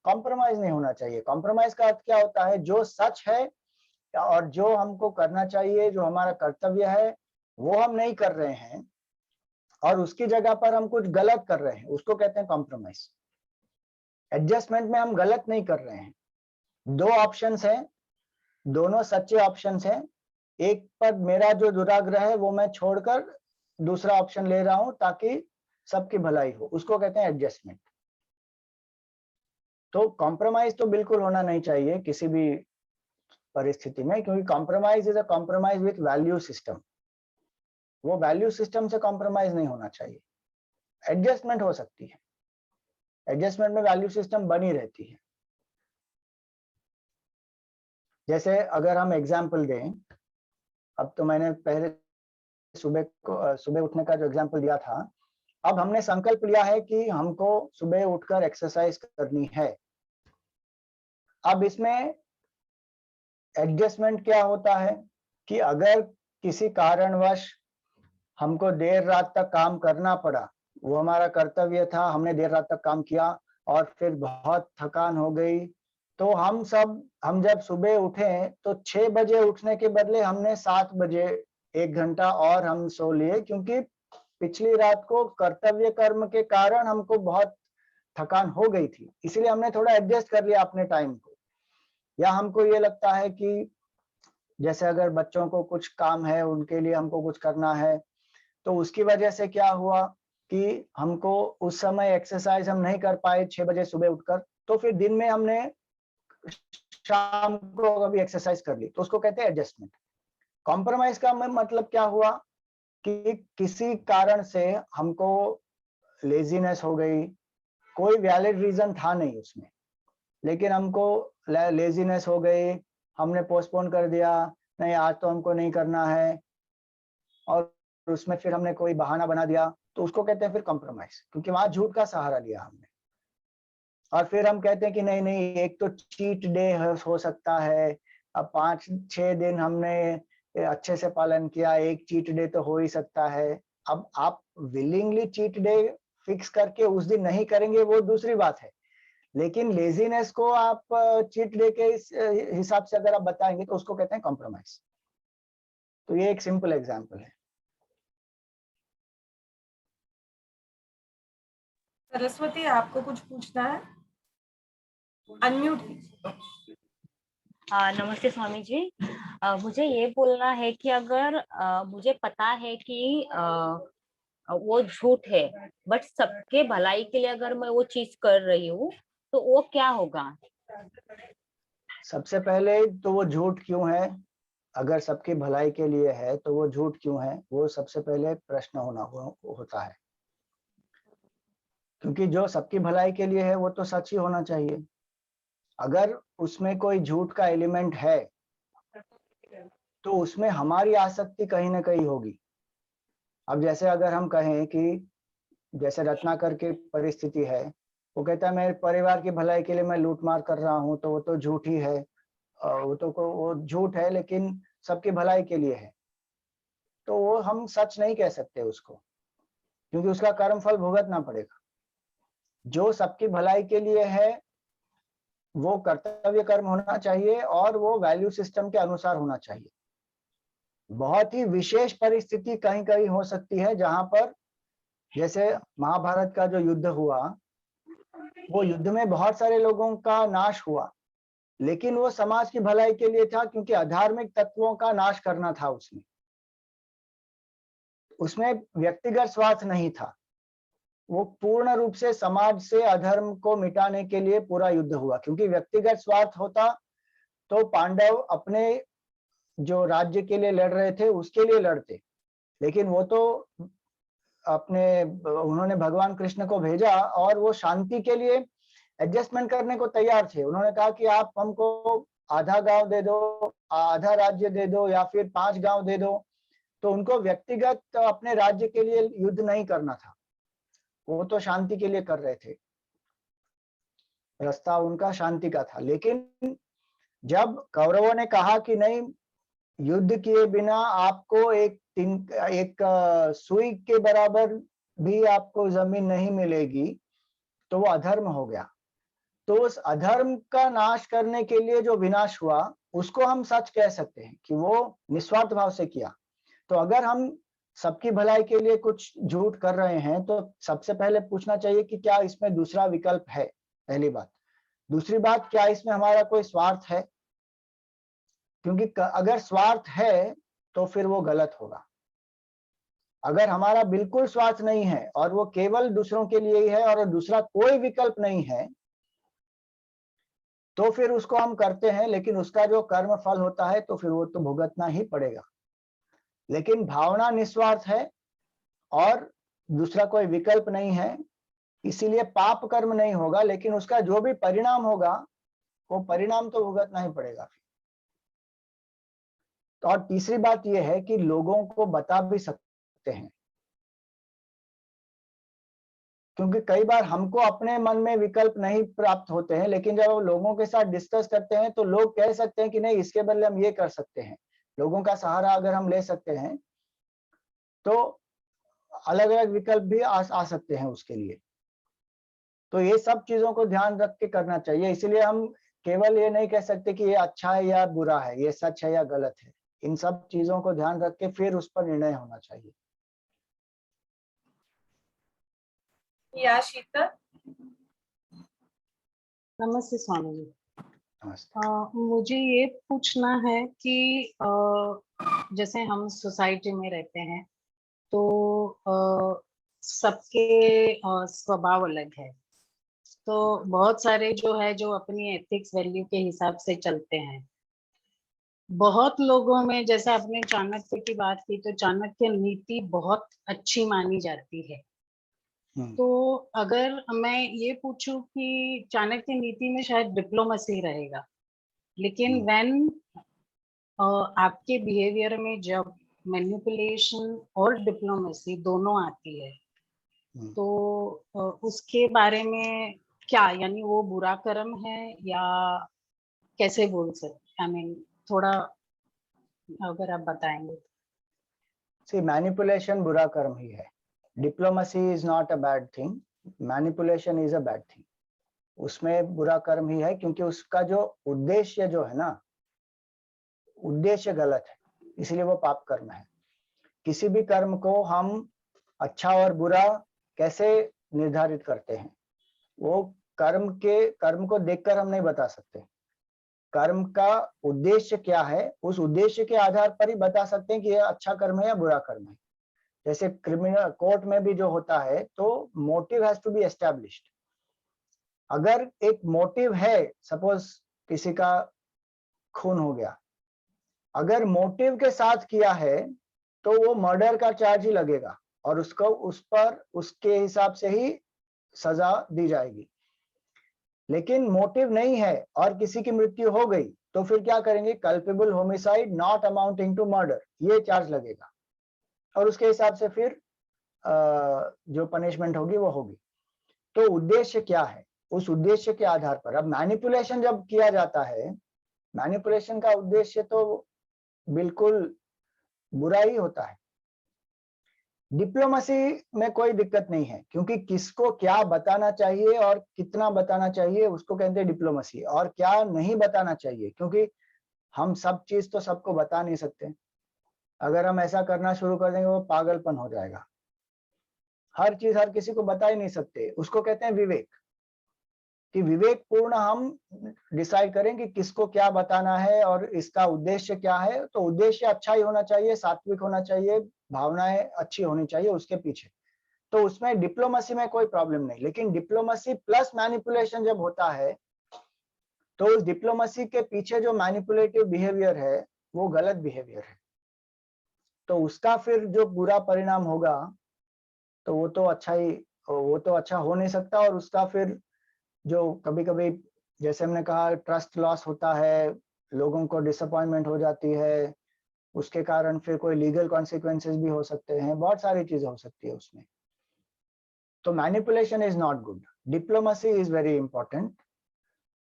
कॉम्प्रोमाइज नहीं होना चाहिए। कॉम्प्रोमाइज का अर्थ क्या होता है, जो सच है और जो हमको करना चाहिए, जो हमारा कर्तव्य है वो हम नहीं कर रहे हैं और उसकी जगह पर हम कुछ गलत कर रहे हैं, उसको कहते हैं कॉम्प्रोमाइज। एडजस्टमेंट में हम गलत नहीं कर रहे हैं। 2 ऑप्शंस हैं, दोनों सच्चे ऑप्शंस हैं। एक पर मेरा जो दुराग्रह है वो मैं छोड़कर दूसरा ऑप्शन ले रहा हूं ताकि सबकी भलाई हो, उसको कहते हैं एडजस्टमेंट। तो कॉम्प्रोमाइज तो बिल्कुल होना नहीं चाहिए किसी भी परिस्थिति में, क्योंकि compromise is a compromise with value system. वो वैल्यू सिस्टम से कॉम्प्रोमाइज नहीं होना चाहिए। एडजस्टमेंट हो सकती है, एडजस्टमेंट में वैल्यू सिस्टम बनी रहती है। जैसे अगर हम एग्जाम्पल दें, अब तो मैंने पहले सुबह उठने का जो एग्जाम्पल दिया था, अब हमने संकल्प लिया है कि हमको सुबह उठकर एक्सरसाइज करनी है। अब इसमें एडजस्टमेंट क्या होता है कि अगर किसी कारणवश हमको देर रात तक काम करना पड़ा, वो हमारा कर्तव्य था, हमने देर रात तक काम किया और फिर बहुत थकान हो गई, तो हम जब सुबह उठे तो 6 बजे उठने के बदले हमने 7 बजे 1 घंटा और हम सो लिए, क्योंकि पिछली रात को कर्तव्य कर्म के कारण हमको बहुत थकान हो गई थी, इसलिए हमने थोड़ा एडजस्ट कर लिया अपने टाइम को। या हमको ये लगता है कि जैसे अगर बच्चों को कुछ काम है, उनके लिए हमको कुछ करना है, तो उसकी वजह से क्या हुआ कि हमको उस समय एक्सरसाइज हम नहीं कर पाए 6 बजे सुबह उठकर, तो फिर दिन में हमने शाम को अभी एक्सरसाइज कर ली, तो उसको कहते हैं एडजस्टमेंट। कॉम्प्रोमाइज का मतलब क्या हुआ कि किसी कारण से हमको लेजीनेस हो गई, कोई वैलिड रीजन था नहीं उसमें, लेकिन हमको लेजीनेस हो गई, हमने पोस्टपोन कर दिया, नहीं आज तो हमको नहीं करना है, और उसमें फिर हमने कोई बहाना बना दिया, तो उसको कहते हैं फिर कॉम्प्रोमाइज, क्योंकि वहां झूठ का सहारा लिया हमने। और फिर हम कहते हैं कि नहीं नहीं, एक तो चीट डे हो सकता है, अब 5-6 दिन हमने अच्छे से पालन किया, एक चीट डे तो हो ही सकता है। अब आप विलिंगली चीट डे फिक्स करके उस दिन नहीं करेंगे वो दूसरी बात है, लेकिन लेजीनेस को आप चीट डे के हिसाब से अगर आप बताएंगे तो उसको कहते हैं कॉम्प्रोमाइज। तो ये एक सिंपल एग्जांपल है। सरस्वती, आपको कुछ पूछना है? अनम्यूट कीजिए। नमस्ते स्वामी जी। मुझे ये बोलना है कि अगर मुझे पता है कि वो झूठ है, बट सबके भलाई के लिए अगर मैं वो चीज कर रही हूँ तो वो क्या होगा? सबसे पहले तो वो झूठ क्यों है, अगर सबकी भलाई के लिए है तो वो झूठ क्यों है, वो सबसे पहले प्रश्न होता है। क्योंकि जो सबकी भलाई के लिए है वो तो सच ही होना चाहिए। अगर उसमें कोई झूठ का एलिमेंट है तो उसमें हमारी आसक्ति कहीं ना कहीं होगी। अब जैसे अगर हम कहें कि जैसे रत्नाकर की परिस्थिति है, वो कहता है मेरे परिवार की भलाई के लिए मैं लूटमार कर रहा हूँ, तो वो तो झूठ ही है। वो झूठ है लेकिन सबकी भलाई के लिए है, तो वो हम सच नहीं कह सकते उसको, क्योंकि उसका कर्म फल भुगतना पड़ेगा। जो सबकी भलाई के लिए है वो कर्तव्य कर्म होना चाहिए और वो वैल्यू सिस्टम के अनुसार होना चाहिए। बहुत ही विशेष परिस्थिति कहीं कहीं हो सकती है जहां पर, जैसे महाभारत का जो युद्ध हुआ, वो युद्ध में बहुत सारे लोगों का नाश हुआ, लेकिन वो समाज की भलाई के लिए था, क्योंकि अधार्मिक तत्वों का नाश करना था उसमें व्यक्तिगत स्वार्थ नहीं था। वो पूर्ण रूप से समाज से अधर्म को मिटाने के लिए पूरा युद्ध हुआ। क्योंकि व्यक्तिगत स्वार्थ होता तो पांडव अपने जो राज्य के लिए लड़ रहे थे उसके लिए लड़ते, लेकिन वो तो उन्होंने भगवान कृष्ण को भेजा और वो शांति के लिए एडजस्टमेंट करने को तैयार थे। उन्होंने कहा कि आप हमको आधा गांव दे दो, आधा राज्य दे दो, या फिर 5 गांव दे दो। तो उनको व्यक्तिगत अपने राज्य के लिए युद्ध नहीं करना था, वो तो शांति के लिए कर रहे थे, रास्ता उनका शांति का था। लेकिन जब कौरवों ने कहा कि नहीं, युद्ध किए बिना आपको एक सुई के बराबर भी आपको जमीन नहीं मिलेगी, तो वो अधर्म हो गया। तो उस अधर्म का नाश करने के लिए जो विनाश हुआ उसको हम सच कह सकते हैं कि वो निस्वार्थ भाव से किया। तो अगर हम सबकी भलाई के लिए कुछ झूठ कर रहे हैं तो सबसे पहले पूछना चाहिए कि क्या इसमें दूसरा विकल्प है, पहली बात। दूसरी बात, क्या इसमें हमारा कोई स्वार्थ है? क्योंकि अगर स्वार्थ है तो फिर वो गलत होगा। अगर हमारा बिल्कुल स्वार्थ नहीं है और वो केवल दूसरों के लिए ही है और दूसरा कोई विकल्प नहीं है, तो फिर उसको हम करते हैं, लेकिन उसका जो कर्म फल होता है तो फिर वो तो भुगतना ही पड़ेगा। लेकिन भावना निस्वार्थ है और दूसरा कोई विकल्प नहीं है, इसीलिए पाप कर्म नहीं होगा, लेकिन उसका जो भी परिणाम होगा वो परिणाम तो भुगतना ही पड़ेगा। तो और तीसरी बात यह है कि लोगों को बता भी सकते हैं, क्योंकि कई बार हमको अपने मन में विकल्प नहीं प्राप्त होते हैं, लेकिन जब हम लोगों के साथ डिस्कस करते हैं तो लोग कह सकते हैं कि नहीं, इसके बदले हम ये कर सकते हैं। लोगों का सहारा अगर हम ले सकते हैं तो अलग अलग विकल्प भी आ सकते हैं उसके लिए। तो ये सब चीजों को ध्यान रख के करना चाहिए। इसलिए हम केवल ये नहीं कह सकते कि ये अच्छा है या बुरा है, ये सच है या गलत है। इन सब चीजों को ध्यान रख के फिर उस पर निर्णय होना चाहिए। या शीतल। नमस्ते स्वामी जी। नमस्ते। मुझे ये पूछना है कि जैसे हम सोसाइटी में रहते हैं तो सबके स्वभाव अलग है। तो बहुत सारे जो है जो अपनी एथिक्स वैल्यू के हिसाब से चलते हैं। बहुत लोगों में, जैसे आपने चाणक्य की बात की, तो चाणक्य नीति बहुत अच्छी मानी जाती है। तो अगर मैं ये पूछूं कि चाणक्य नीति में शायद डिप्लोमेसी रहेगा, लेकिन व्हेन आपके बिहेवियर में जब मैनिपुलेशन और डिप्लोमेसी दोनों आती है, तो उसके बारे में क्या, यानी वो बुरा कर्म है या कैसे बोल सकते? आई मीन थोड़ा अगर आप बताएंगे। See, मैनिपुलेशन बुरा कर्म ही है। Diplomacy is not a bad thing, manipulation is a bad thing. उसमें बुरा कर्म ही है, क्योंकि उसका जो उद्देश्य जो है ना, उद्देश्य गलत है, इसलिए वो पाप कर्म है। किसी भी कर्म को हम अच्छा और बुरा कैसे निर्धारित करते हैं? वो कर्म को देखकर हम नहीं बता सकते। कर्म का उद्देश्य क्या है, उस उद्देश्य के आधार पर ही बता सकते हैं कि यह अच्छा कर्म है या बुरा कर्म है। जैसे क्रिमिनल कोर्ट में भी जो होता है, तो motive has to be established. अगर एक मोटिव है, सपोज किसी का खून हो गया, अगर मोटिव के साथ किया है तो वो मर्डर का चार्ज ही लगेगा और उसको उस पर उसके हिसाब से ही सजा दी जाएगी। लेकिन मोटिव नहीं है और किसी की मृत्यु हो गई तो फिर क्या करेंगे, culpable homicide not amounting to murder, ये चार्ज लगेगा और उसके हिसाब से फिर जो पनिशमेंट होगी वो होगी। तो उद्देश्य क्या है, उस उद्देश्य के आधार पर। अब मैनिपुलेशन जब किया जाता है, मैनिपुलेशन का उद्देश्य तो बिल्कुल बुरा ही होता है। डिप्लोमेसी में कोई दिक्कत नहीं है, क्योंकि किसको क्या बताना चाहिए और कितना बताना चाहिए उसको कहते हैं डिप्लोमेसी, और क्या नहीं बताना चाहिए, क्योंकि हम सब चीज तो सबको बता नहीं सकते। अगर हम ऐसा करना शुरू कर देंगे वो पागलपन हो जाएगा। हर चीज हर किसी को बता ही नहीं सकते, उसको कहते हैं विवेक, कि विवेक पूर्ण हम डिसाइड करें कि किसको क्या बताना है और इसका उद्देश्य क्या है। तो उद्देश्य अच्छा ही होना चाहिए, सात्विक होना चाहिए, भावनाएं अच्छी होनी चाहिए उसके पीछे। तो उसमें डिप्लोमेसी में कोई प्रॉब्लम नहीं। लेकिन डिप्लोमेसी प्लस मैनिपुलेशन जब होता है तो उस डिप्लोमेसी के पीछे जो मैनिपुलेटिव बिहेवियर है वो गलत बिहेवियर है। तो उसका फिर जो बुरा परिणाम होगा तो वो तो अच्छा हो नहीं सकता। और उसका फिर जो कभी कभी, जैसे हमने कहा, ट्रस्ट लॉस होता है, लोगों को डिसअपॉइंटमेंट हो जाती है, उसके कारण फिर कोई लीगल कॉन्सिक्वेंसेस भी हो सकते हैं, बहुत सारी चीजें हो सकती है उसमें। तो manipulation is not good, diplomacy is very important,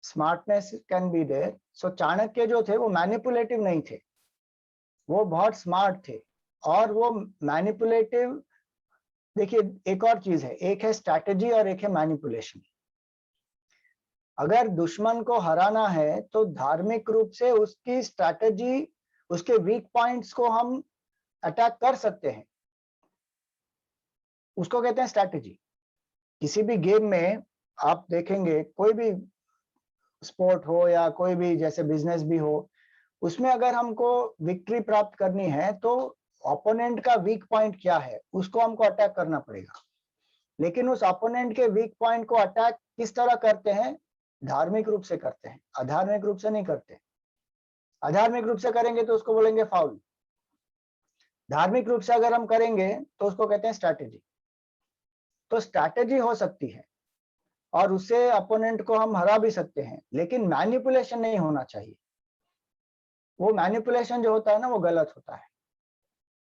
smartness can be there. So Chanakya जो थे वो मैनिपुलेटिव नहीं थे, वो बहुत स्मार्ट थे। और वो मैनिपुलेटिव, देखिए एक और चीज है, एक है स्ट्रैटेजी और एक है मैनिपुलेशन। अगर दुश्मन को हराना है तो धार्मिक रूप से उसकी स्ट्रैटेजी, उसके वीक पॉइंट्स को हम अटैक कर सकते हैं, उसको कहते हैं स्ट्रैटेजी। किसी भी गेम में आप देखेंगे, कोई भी स्पोर्ट हो या कोई भी जैसे बिजनेस भी हो, उसमें अगर हमको विक्ट्री प्राप्त करनी है तो ओपोनेंट का वीक पॉइंट क्या है उसको हमको अटैक करना पड़ेगा। लेकिन उस ओपोनेंट के वीक पॉइंट को अटैक किस तरह करते हैं, धार्मिक रूप से करते हैं, अधार्मिक रूप से नहीं करते। अधार्मिक रूप से करेंगे तो उसको बोलेंगे फाउल, धार्मिक रूप से अगर हम करेंगे तो उसको कहते हैं स्ट्रैटेजी। तो स्ट्रैटेजी हो सकती है और उससे अपोनेंट को हम हरा भी सकते हैं, लेकिन मैनिपुलेशन नहीं होना चाहिए। वो मैनिपुलेशन जो होता है ना वो गलत होता है।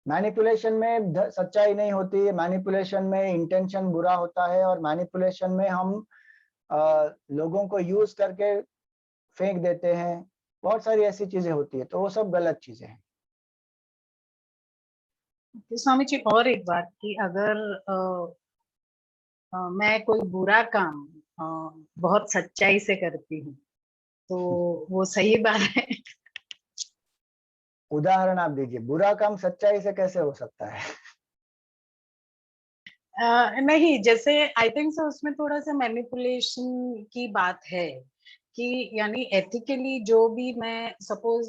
मैनिपुलेशन में सच्चाई नहीं होती है, मैनिपुलेशन में इंटेंशन बुरा होता है, और मैनिपुलेशन में हम लोगों को यूज करके फेंक देते हैं, बहुत सारी ऐसी चीजें होती है, तो वो सब गलत चीजें हैं। तो स्वामी जी और एक बात कि अगर मैं कोई बुरा काम बहुत सच्चाई से करती हूँ तो वो सही बात है? उदाहरण आप दीजिए, बुरा काम सच्चाई से कैसे हो सकता है? नहीं, जैसे आई थिंक सो उसमें थोड़ा सा मैनिपुलेशन की बात है कि यानी एथिकली जो भी मैं सपोज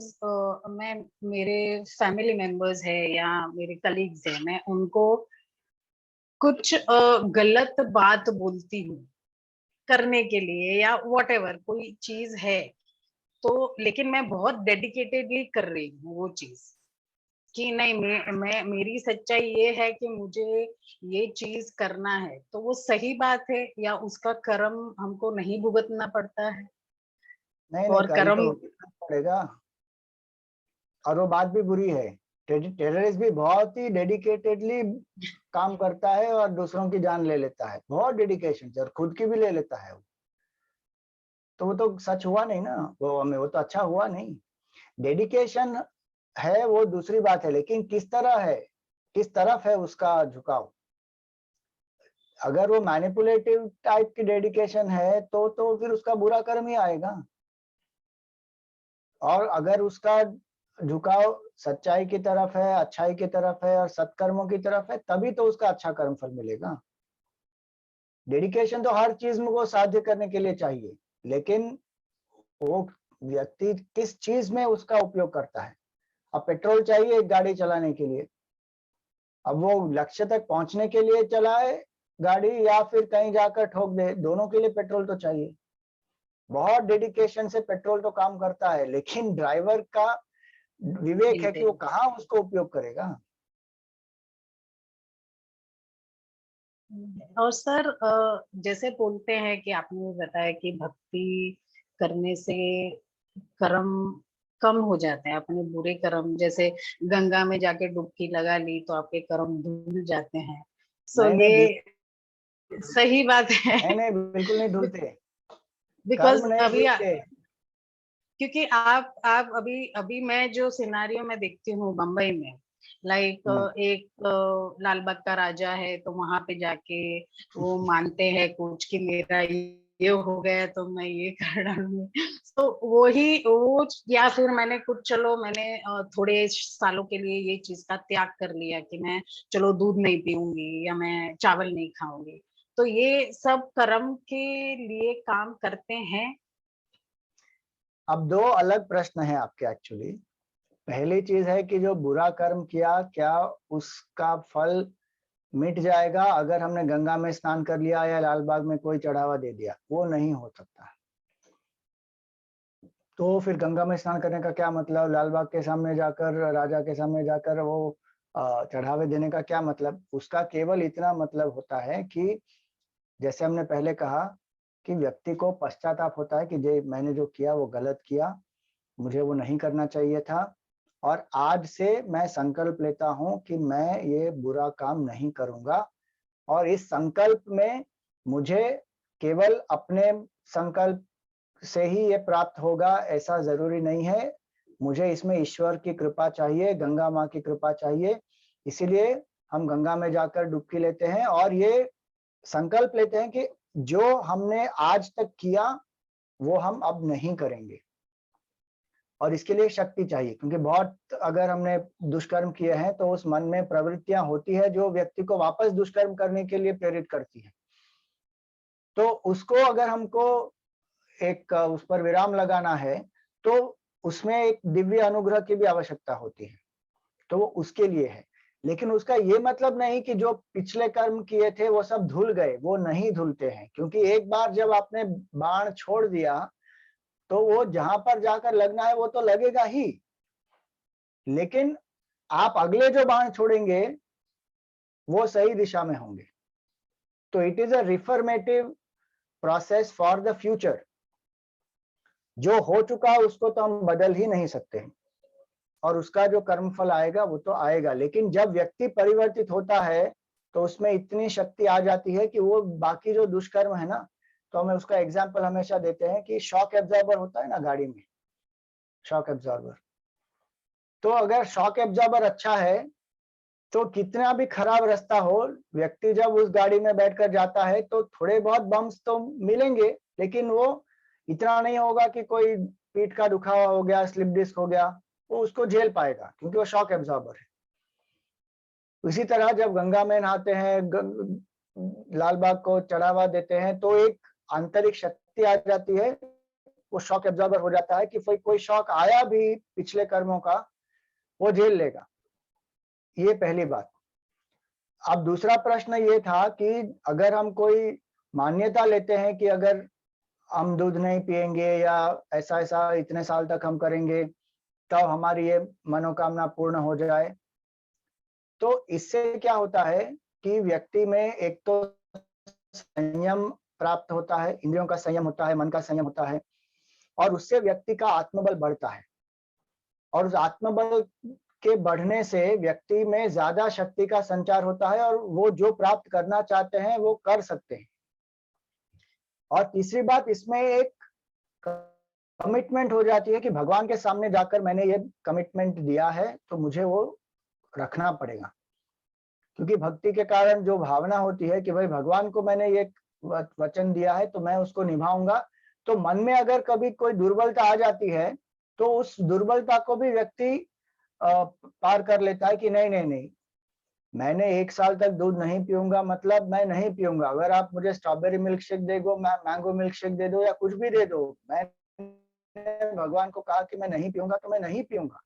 मैं मेरे फैमिली मेंबर्स है या मेरे कलीग्स है, मैं उनको कुछ गलत बात बोलती हूँ करने के लिए या व्हाटएवर कोई चीज है, तो लेकिन मैं बहुत डेडिकेटेडली कर रही हूँ वो चीज कि नहीं, मैं मेरी सच्चाई ये है कि मुझे ये चीज करना है, तो वो सही बात है या उसका कर्म हमको नहीं भुगतना पड़ता है? नहीं और कर्म कर्म तो भुगतना पड़ेगा, और वो बात भी बुरी है। टेररिस्ट भी बहुत ही डेडिकेटेडली काम करता है और दूसरों की जान ले लेता है, बहुत डेडिकेशन से, और खुद की भी ले लेता है। तो वो तो सच हुआ नहीं ना, वो तो अच्छा हुआ नहीं। डेडिकेशन है वो दूसरी बात है, लेकिन किस तरह है, किस तरफ है उसका झुकाव। अगर वो मैनिपुलेटिव टाइप की डेडिकेशन है तो फिर उसका बुरा कर्म ही आएगा। और अगर उसका झुकाव सच्चाई की तरफ है, अच्छाई की तरफ है और सत्कर्मों की तरफ है, तभी तो उसका अच्छा कर्म फल मिलेगा। डेडिकेशन तो हर चीज को साध्य करने के लिए चाहिए, लेकिन वो व्यक्ति किस चीज में उसका उपयोग करता है। अब पेट्रोल चाहिए एक गाड़ी चलाने के लिए, अब वो लक्ष्य तक पहुंचने के लिए चलाए गाड़ी या फिर कहीं जाकर ठोक दे, दोनों के लिए पेट्रोल तो चाहिए। बहुत डेडिकेशन से पेट्रोल तो काम करता है, लेकिन ड्राइवर का विवेक है कि वो कहाँ उसको उपयोग करेगा। और सर जैसे बोलते हैं कि आपने बताया कि भक्ति करने से कर्म कम हो जाते हैं, अपने बुरे कर्म, जैसे गंगा में जाके डुबकी लगा ली तो आपके कर्म धुल जाते हैं। सो ये सही बात है। नहीं बिल्कुल नहीं धुलते, बिकॉज कर्म नहीं अभी धुलते। क्योंकि आप अभी अभी मैं जो सिनारियो में देखती हूँ बम्बई में, लाइक एक लाल बाग का राजा है, तो वहां पे जाके वो मानते हैं कुछ कि मेरा ये हो गया तो मैं ये कर डालूंगी, तो वो या फिर मैंने कुछ, चलो मैंने थोड़े सालों के लिए ये चीज का त्याग कर लिया कि मैं चलो दूध नहीं पीऊंगी या मैं चावल नहीं खाऊंगी, तो ये सब कर्म के लिए काम करते हैं। अब दो अलग प्रश्न है आपके एक्चुअली। पहली चीज है कि जो बुरा कर्म किया, क्या उसका फल मिट जाएगा अगर हमने गंगा में स्नान कर लिया या लाल बाग में कोई चढ़ावा दे दिया? वो नहीं हो सकता। तो फिर गंगा में स्नान करने का क्या मतलब, लाल बाग के सामने जाकर, राजा के सामने जाकर वो चढ़ावे देने का क्या मतलब? उसका केवल इतना मतलब होता है कि जैसे हमने पहले कहा कि व्यक्ति को पश्चाताप होता है कि मैंने जो किया वो गलत किया, मुझे वो नहीं करना चाहिए था, और आज से मैं संकल्प लेता हूं कि मैं ये बुरा काम नहीं करूंगा। और इस संकल्प में मुझे केवल अपने संकल्प से ही ये प्राप्त होगा ऐसा जरूरी नहीं है, मुझे इसमें ईश्वर की कृपा चाहिए, गंगा माँ की कृपा चाहिए। इसीलिए हम गंगा में जाकर डुबकी लेते हैं और ये संकल्प लेते हैं कि जो हमने आज तक किया वो हम अब नहीं करेंगे। और इसके लिए शक्ति चाहिए, क्योंकि बहुत अगर हमने दुष्कर्म किए हैं तो उस मन में प्रवृत्तियां होती है जो व्यक्ति को वापस दुष्कर्म करने के लिए प्रेरित करती है। तो उसको अगर हमको एक उस पर विराम लगाना है तो उसमें एक दिव्य अनुग्रह की भी आवश्यकता होती है, तो वो उसके लिए है। लेकिन उसका ये मतलब नहीं कि जो पिछले कर्म किए थे वो सब धुल गए, वो नहीं धुलते हैं, क्योंकि एक बार जब आपने बाण छोड़ दिया तो वो जहां पर जाकर लगना है वो तो लगेगा ही, लेकिन आप अगले जो बाण छोड़ेंगे वो सही दिशा में होंगे। तो it is a reformative process for the future. जो हो चुका है उसको तो हम बदल ही नहीं सकते, और उसका जो कर्मफल आएगा वो तो आएगा। लेकिन जब व्यक्ति परिवर्तित होता है तो उसमें इतनी शक्ति आ जाती है कि वो बाकी जो दुष्कर्म है ना, तो हमें उसका एग्जाम्पल हमेशा देते हैं कि शॉक एब्जॉर्बर होता है ना गाड़ी में, शॉक एब्जॉर्बर। तो अगर शॉक एब्जॉर्बर अच्छा है तो कितना भी खराब रास्ता हो, व्यक्ति जब उस गाड़ी में बैठकर जाता है तो थोड़े बहुत बम्स तो मिलेंगे, लेकिन वो इतना नहीं होगा कि कोई पीठ का दुखावा हो गया, स्लिप डिस्क हो गया, वो उसको झेल पाएगा क्योंकि वो शॉक एब्जॉर्बर है। इसी तरह जब गंगा में नहाते हैं, लाल बाग को चढ़ावा देते हैं, तो एक आंतरिक शक्ति आ जाती है, वो शॉक एब्जॉर्बर हो जाता है कि कोई शॉक आया भी पिछले कर्मों का वो झेल लेगा। ये पहली बात। अब दूसरा प्रश्न ये था कि अगर हम कोई मान्यता लेते हैं कि अगर हम दूध नहीं पिएंगे या ऐसा ऐसा इतने साल तक हम करेंगे तो हमारी ये मनोकामना पूर्ण हो जाए, तो इससे क्या होता है कि व्यक्ति में एक तो संयम प्राप्त होता है, इंद्रियों का संयम होता है, मन का संयम होता है, और उससे व्यक्ति का आत्मबल बढ़ता है। और उस आत्मबल के बढ़ने से व्यक्ति में ज्यादा शक्ति का संचार होता है और वो जो प्राप्त करना चाहते हैं वो कर सकते हैं। और तीसरी बात, इसमें एक कमिटमेंट हो जाती है कि भगवान के सामने जाकर मैंने ये कमिटमेंट दिया है तो मुझे वो रखना पड़ेगा, क्योंकि भक्ति के कारण जो भावना होती है कि भाई भगवान को मैंने ये वचन दिया है तो मैं उसको निभाऊंगा। तो मन में अगर कभी कोई दुर्बलता आ जाती है तो उस दुर्बलता को भी व्यक्ति पार कर लेता है कि नहीं नहीं नहीं, मैंने 1 साल तक दूध नहीं पीऊंगा मतलब मैं नहीं पीऊंगा। अगर आप मुझे स्ट्रॉबेरी मिल्क शेक दे दो, मैंगो मिल्क शेक दे दो या कुछ भी दे दो, मैंने भगवान को कहा कि मैं नहीं पीऊंगा तो मैं नहीं पीऊंगा।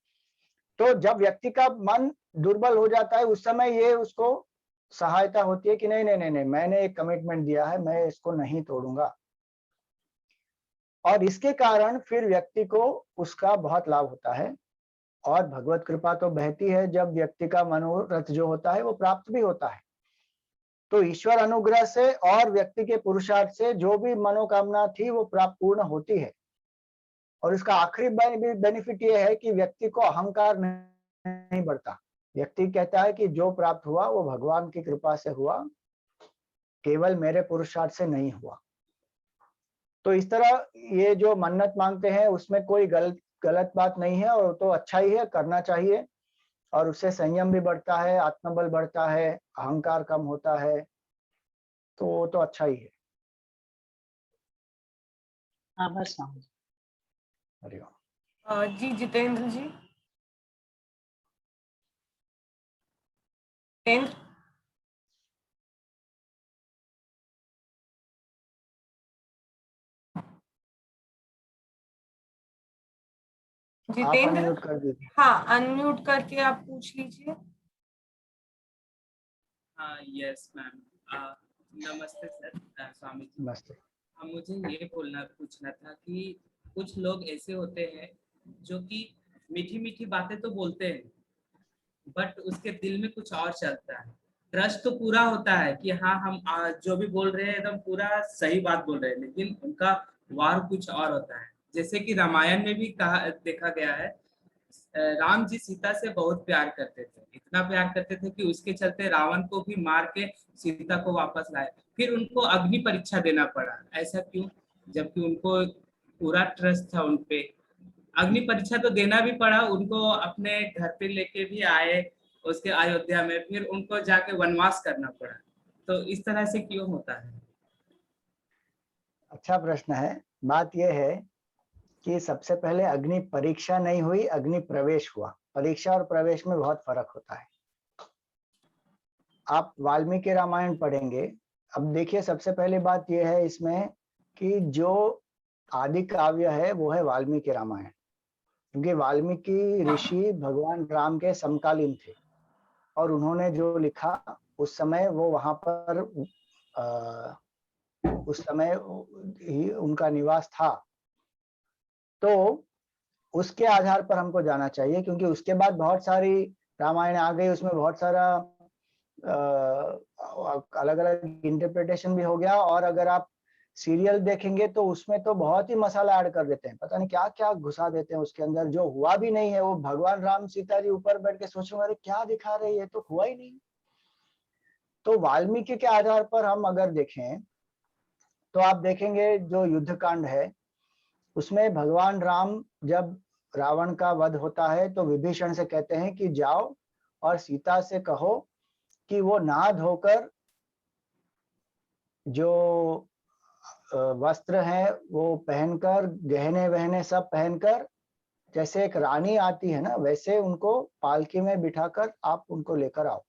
तो जब व्यक्ति का मन दुर्बल हो जाता है उस समय ये उसको सहायता होती है कि नहीं नहीं नहीं नहीं, मैंने एक कमिटमेंट दिया है, मैं इसको नहीं तोड़ूंगा। और इसके कारण फिर व्यक्ति को उसका बहुत लाभ होता है। और भगवत कृपा तो बहती है जब व्यक्ति का मनोरथ जो होता है वो प्राप्त भी होता है। तो ईश्वर अनुग्रह से और व्यक्ति के पुरुषार्थ से जो भी मनोकामना थी वो प्राप्त पूर्ण होती है। और इसका आखिरी बेनिफिट ये है कि व्यक्ति को अहंकार नहीं बढ़ता। व्यक्ति कहता है कि जो प्राप्त हुआ वो भगवान की कृपा से हुआ, केवल मेरे पुरुषार्थ से नहीं हुआ। तो इस तरह ये जो मन्नत मांगते हैं उसमें कोई गलत बात नहीं है, और तो अच्छा ही है, करना चाहिए। और उससे संयम भी बढ़ता है, आत्मबल बढ़ता है, अहंकार कम होता है, तो अच्छा ही है। आभार स्वामी जी। हरिओम। जी जितेंद्र जी। जितेंद्र। आप जितेंद्र, अनम्यूट कर दीजिए। हाँ अनम्यूट करके आप पूछ लीजिए। Yes ma'am. नमस्ते सर। स्वामी जी, नमस्ते। मुझे ये पूछना था कि कुछ लोग ऐसे होते हैं जो कि मीठी मीठी बातें तो बोलते हैं बट उसके दिल में कुछ और चलता है। ट्रस्ट तो पूरा होता है कि हाँ हम जो भी बोल रहे हैं एकदम पूरा सही बात बोल रहे हैं, लेकिन उनका वार कुछ और होता है। जैसे कि रामायण में भी देखा गया है, राम जी सीता से बहुत प्यार करते थे, इतना प्यार करते थे कि उसके चलते रावण को भी मार के सीता को वापस लाए। फिर उनको अग्नि परीक्षा देना पड़ा। ऐसा क्यों? जबकि उनको पूरा ट्रस्ट था उनपे। अग्नि परीक्षा तो देना भी पड़ा उनको, अपने घर पे लेके भी आए उसके अयोध्या में, फिर उनको जाके वनवास करना पड़ा। तो इस तरह से क्यों होता है? अच्छा प्रश्न है। बात यह है कि सबसे पहले अग्नि परीक्षा नहीं हुई, अग्नि प्रवेश हुआ। परीक्षा और प्रवेश में बहुत फर्क होता है। आप वाल्मीकि रामायण पढ़ेंगे। अब देखिए, सबसे पहली बात यह है इसमें कि जो आदि काव्य है वो है वाल्मीकि रामायण, क्योंकि वाल्मीकि ऋषि भगवान राम के समकालीन थे और उन्होंने जो लिखा उस समय वो वहां पर उस समय ही उनका निवास था। तो उसके आधार पर हमको जाना चाहिए, क्योंकि उसके बाद बहुत सारी रामायण आ गई, उसमें बहुत सारा अलग अलग इंटरप्रिटेशन भी हो गया। और अगर आप सीरियल देखेंगे तो उसमें तो बहुत ही मसाला ऐड कर देते हैं, पता नहीं क्या क्या घुसा देते हैं उसके अंदर, जो हुआ भी नहीं है। वो भगवान राम सीता जी ऊपर बैठ के सोच रहे, अरे क्या दिखा रहे, ये तो हुआ ही नहीं। तो वाल्मीकि के आधार पर हम अगर देखें तो आप देखेंगे जो युद्ध कांड है उसमें भगवान राम जब रावण का वध होता है तो विभीषण से कहते हैं कि जाओ और सीता से कहो कि वो नहा धोकर जो वस्त्र हैं वो पहनकर, गहने वहने सब पहनकर, जैसे एक रानी आती है ना वैसे उनको पालकी में बिठाकर आप उनको लेकर आओ।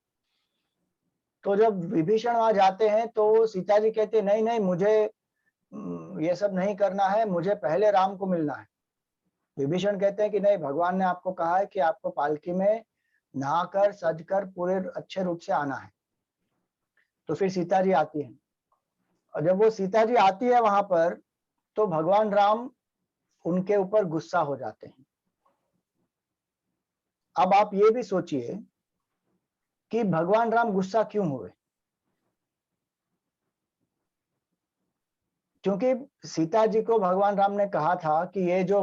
तो जब विभीषण वहां जाते हैं तो सीता जी कहते नहीं नहीं, मुझे ये सब नहीं करना है, मुझे पहले राम को मिलना है। विभीषण कहते हैं कि नहीं, भगवान ने आपको कहा है कि आपको पालकी में नहाकर सजकर पूरे अच्छे रूप से आना है। तो फिर सीता जी आती हैं, और जब वो सीता जी आती है वहां पर तो भगवान राम उनके ऊपर गुस्सा हो जाते हैं। अब आप ये भी सोचिए कि भगवान राम गुस्सा क्यों हुए। क्योंकि सीता जी को भगवान राम ने कहा था कि ये जो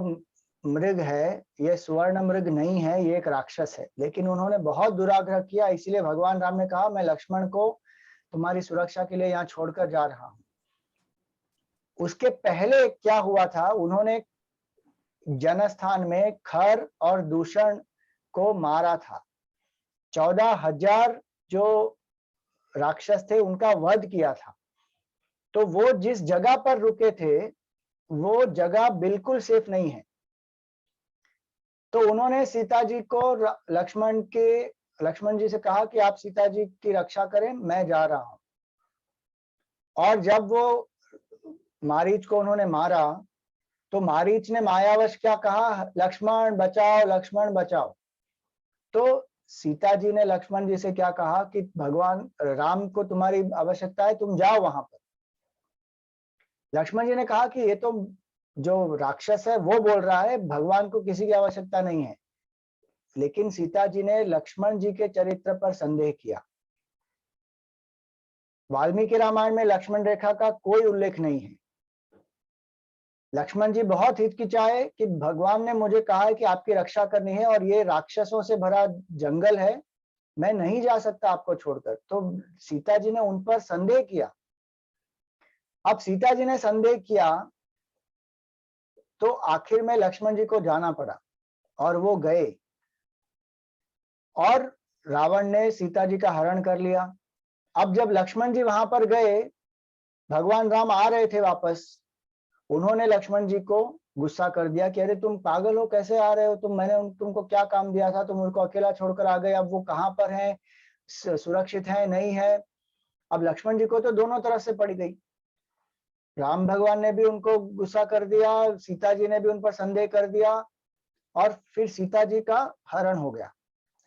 मृग है ये स्वर्ण मृग नहीं है, ये एक राक्षस है। लेकिन उन्होंने बहुत दुराग्रह किया, इसलिए भगवान राम ने कहा मैं लक्ष्मण को तुम्हारी सुरक्षा के लिए यहाँ छोड़कर जा रहा हूं। उसके पहले क्या हुआ था, उन्होंने जनस्थान में खर और दूषण को मारा था। 14,000 जो राक्षस थे उनका वध किया था। तो वो जिस जगह पर रुके थे वो जगह बिल्कुल सेफ नहीं है। तो उन्होंने सीता जी को लक्ष्मण के लक्ष्मण जी से कहा कि आप सीता जी की रक्षा करें, मैं जा रहा हूं। और जब वो मारीच को उन्होंने मारा तो मारीच ने मायावश क्या कहा, लक्ष्मण बचाओ, लक्ष्मण बचाओ। तो सीता जी ने लक्ष्मण जी से क्या कहा कि भगवान राम को तुम्हारी आवश्यकता है, तुम जाओ वहां पर। लक्ष्मण जी ने कहा कि ये तो जो राक्षस है वो बोल रहा है, भगवान को किसी की आवश्यकता नहीं है। लेकिन सीता जी ने लक्ष्मण जी के चरित्र पर संदेह किया। वाल्मीकि रामायण में लक्ष्मण रेखा का कोई उल्लेख नहीं है। लक्ष्मण जी बहुत हिचकिचाए कि भगवान ने मुझे कहा है कि आपकी रक्षा करनी है और ये राक्षसों से भरा जंगल है, मैं नहीं जा सकता आपको छोड़कर। तो सीता जी ने उन पर संदेह किया। अब सीता जी ने संदेह किया तो आखिर में लक्ष्मण जी को जाना पड़ा और वो गए और रावण ने सीता जी का हरण कर लिया। अब जब लक्ष्मण जी वहां पर गए, भगवान राम आ रहे थे वापस, उन्होंने लक्ष्मण जी को गुस्सा कर दिया कि अरे तुम पागल हो, कैसे आ रहे हो तुम, मैंने तुमको क्या काम दिया था, तुम उनको अकेला छोड़कर आ गए, अब वो कहां पर हैं, सुरक्षित है नहीं है। अब लक्ष्मण जी को तो दोनों तरफ से पड़ गई। राम भगवान ने भी उनको गुस्सा कर दिया, सीता जी ने भी उन पर संदेह कर दिया और फिर सीता जी का हरण हो गया।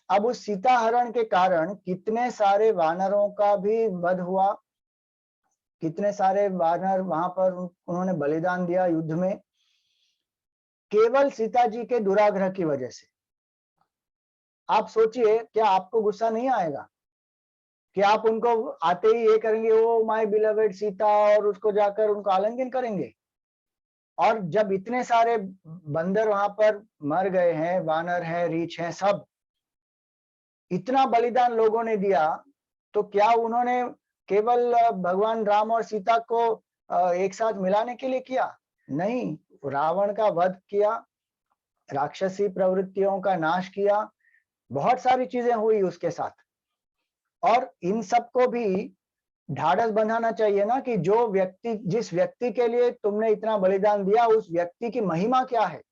अब उस सीता हरण के कारण कितने सारे वानरों का भी वध हुआ, कितने सारे वानर वहां पर उन्होंने बलिदान दिया युद्ध में, केवल सीता जी के दुराग्रह की वजह से। आप सोचिए, क्या आपको गुस्सा नहीं आएगा कि आप उनको आते ही ये करेंगे, ओ माय बिलवेड सीता, और उसको जाकर उनको आलिंगन करेंगे। और जब इतने सारे बंदर वहां पर मर गए हैं, वानर हैं, रीछ हैं, सब इतना बलिदान लोगों ने दिया, तो क्या उन्होंने केवल भगवान राम और सीता को एक साथ मिलाने के लिए किया? नहीं, रावण का वध किया, राक्षसी प्रवृत्तियों का नाश किया, बहुत सारी चीजें हुई उसके साथ। और इन सबको भी ढाढ़स बंधाना चाहिए ना कि जो व्यक्ति, जिस व्यक्ति के लिए तुमने इतना बलिदान दिया, उस व्यक्ति की महिमा क्या है।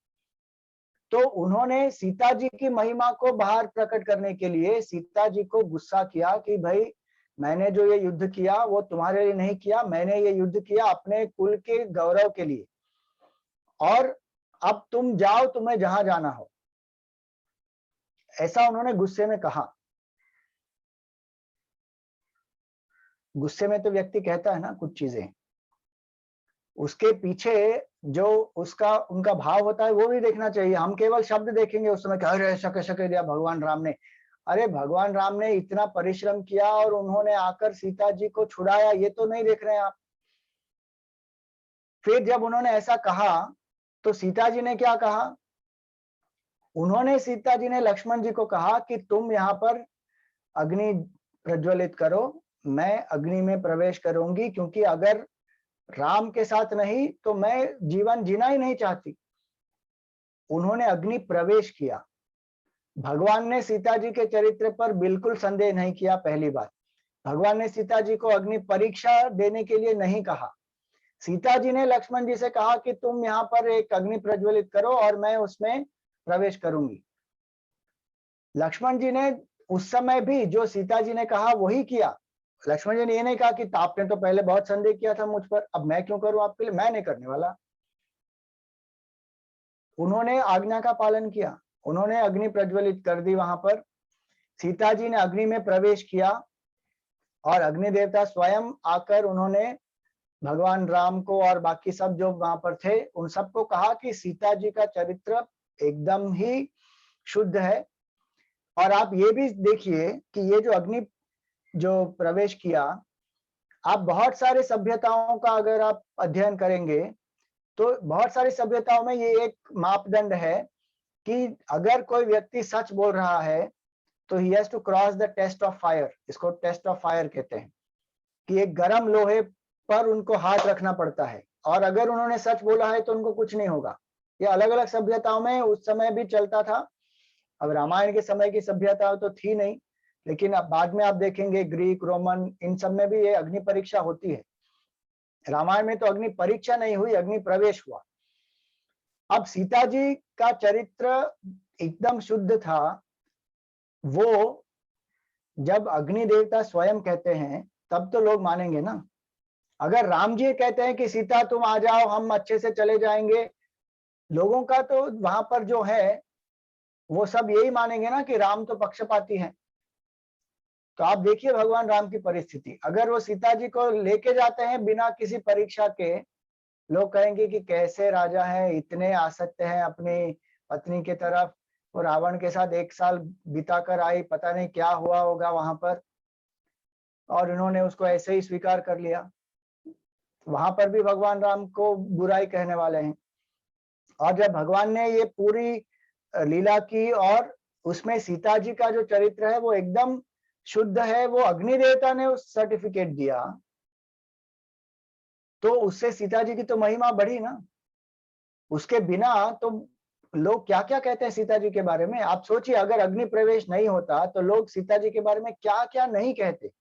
तो उन्होंने सीता जी की महिमा को बाहर प्रकट करने के लिए सीता जी को गुस्सा किया कि भाई मैंने जो ये युद्ध किया वो तुम्हारे लिए नहीं किया, मैंने ये युद्ध किया अपने कुल के गौरव के लिए, और अब तुम जाओ, तुम्हें जहां जाना हो। ऐसा उन्होंने गुस्से में कहा। गुस्से में तो व्यक्ति कहता है ना कुछ चीजें, उसके पीछे जो उसका उनका भाव होता है वो भी देखना चाहिए। हम केवल शब्द देखेंगे उस समय, अरे ऐसा कैसे कह दिया भगवान राम ने। अरे भगवान राम ने इतना परिश्रम किया और उन्होंने आकर सीता जी को छुड़ाया, ये तो नहीं देख रहे हैं आप। फिर जब उन्होंने ऐसा कहा तो सीता जी ने क्या कहा, उन्होंने, सीता जी ने लक्ष्मण जी को कहा कि तुम यहाँ पर अग्नि प्रज्वलित करो, मैं अग्नि में प्रवेश करूंगी, क्योंकि अगर राम के साथ नहीं तो मैं जीवन जीना ही नहीं चाहती। उन्होंने अग्नि प्रवेश किया। भगवान ने सीता जी के चरित्र पर बिल्कुल संदेह नहीं किया। पहली बात, भगवान ने सीता जी को अग्नि परीक्षा देने के लिए नहीं कहा। सीता जी ने लक्ष्मण जी से कहा कि तुम यहाँ पर एक अग्नि प्रज्वलित करो और मैं उसमें प्रवेश करूंगी। लक्ष्मण जी ने उस समय भी जो सीता जी ने कहा वही किया। लक्ष्मण जी ने ये नहीं कहा कि आपने तो पहले बहुत संदेह किया था मुझ पर, अब मैं क्यों करूं आपके लिए, मैं नहीं करने वाला। उन्होंने आज्ञा का पालन किया, उन्होंने अग्नि प्रज्वलित कर दी वहां पर। सीता जी ने अग्नि में प्रवेश किया और अग्नि देवता स्वयं आकर उन्होंने भगवान राम को और बाकी सब जो वहां पर थे उन सबको कहा कि सीता जी का चरित्र एकदम ही शुद्ध है। और आप ये भी देखिए कि ये जो अग्नि जो प्रवेश किया, आप बहुत सारे सभ्यताओं का अगर आप अध्ययन करेंगे तो बहुत सारी सभ्यताओं में ये एक मापदंड है कि अगर कोई व्यक्ति सच बोल रहा है तो he has to cross the test of fire. इसको टेस्ट ऑफ फायर कहते हैं कि एक गर्म लोहे पर उनको हाथ रखना पड़ता है, और अगर उन्होंने सच बोला है तो उनको कुछ नहीं होगा। ये अलग अलग सभ्यताओं में उस समय भी चलता था। अब रामायण के समय की सभ्यता तो थी नहीं, लेकिन अब बाद में आप देखेंगे ग्रीक, रोमन, इन सब में भी ये अग्नि परीक्षा होती है। रामायण में तो अग्नि परीक्षा नहीं हुई, अग्नि प्रवेश हुआ। अब सीता जी का चरित्र एकदम शुद्ध था। वो जब अग्नि देवता स्वयं कहते हैं तब तो लोग मानेंगे ना। अगर राम जी कहते हैं कि सीता तुम आ जाओ, हम अच्छे से चले जाएंगे, लोगों का तो वहां पर जो है वो सब यही मानेंगे ना कि राम तो पक्षपाती हैं। तो आप देखिए भगवान राम की परिस्थिति, अगर वो सीता जी को लेके जाते हैं बिना किसी परीक्षा के, लोग कहेंगे कि कैसे राजा हैं, इतने आसक्त हैं अपनी पत्नी के तरफ, वो रावण के साथ 1 साल बिता कर आई, पता नहीं क्या हुआ होगा वहां पर, और इन्होंने उसको ऐसे ही स्वीकार कर लिया। वहां पर भी भगवान राम को बुराई कहने वाले हैं। और जब भगवान ने ये पूरी लीला की और उसमें सीता जी का जो चरित्र है वो एकदम शुद्ध है, वो अग्नि देवता ने उस सर्टिफिकेट दिया, तो उससे सीता जी की तो महिमा बढ़ी ना। उसके बिना तो लोग क्या क्या कहते हैं सीता जी के बारे में। आप सोचिए, अगर अग्नि प्रवेश नहीं होता तो लोग सीता जी के बारे में क्या क्या नहीं कहते।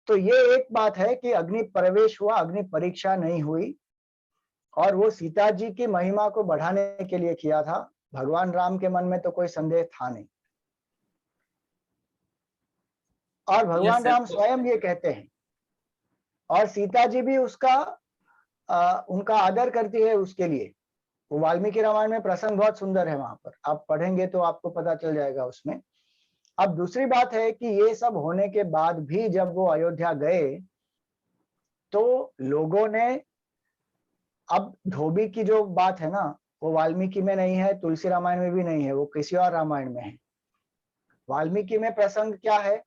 तो ये एक बात है कि अग्नि प्रवेश हुआ, अग्नि परीक्षा नहीं हुई, और वो सीता जी की महिमा को बढ़ाने के लिए किया था। भगवान राम के मन में तो कोई संदेह था नहीं। और भगवान राम स्वयं ये कहते हैं, और सीता जी भी उसका उनका आदर करती है उसके लिए। वो वाल्मीकि रामायण में प्रसंग बहुत सुंदर है, वहां पर आप पढ़ेंगे तो आपको पता चल जाएगा उसमें। अब दूसरी बात है कि ये सब होने के बाद भी जब वो अयोध्या गए तो लोगों ने, अब धोबी की जो बात है ना, वो वाल्मीकि में नहीं है, तुलसी रामायण में भी नहीं है, वो किसी और रामायण में है। वाल्मीकि में प्रसंग क्या है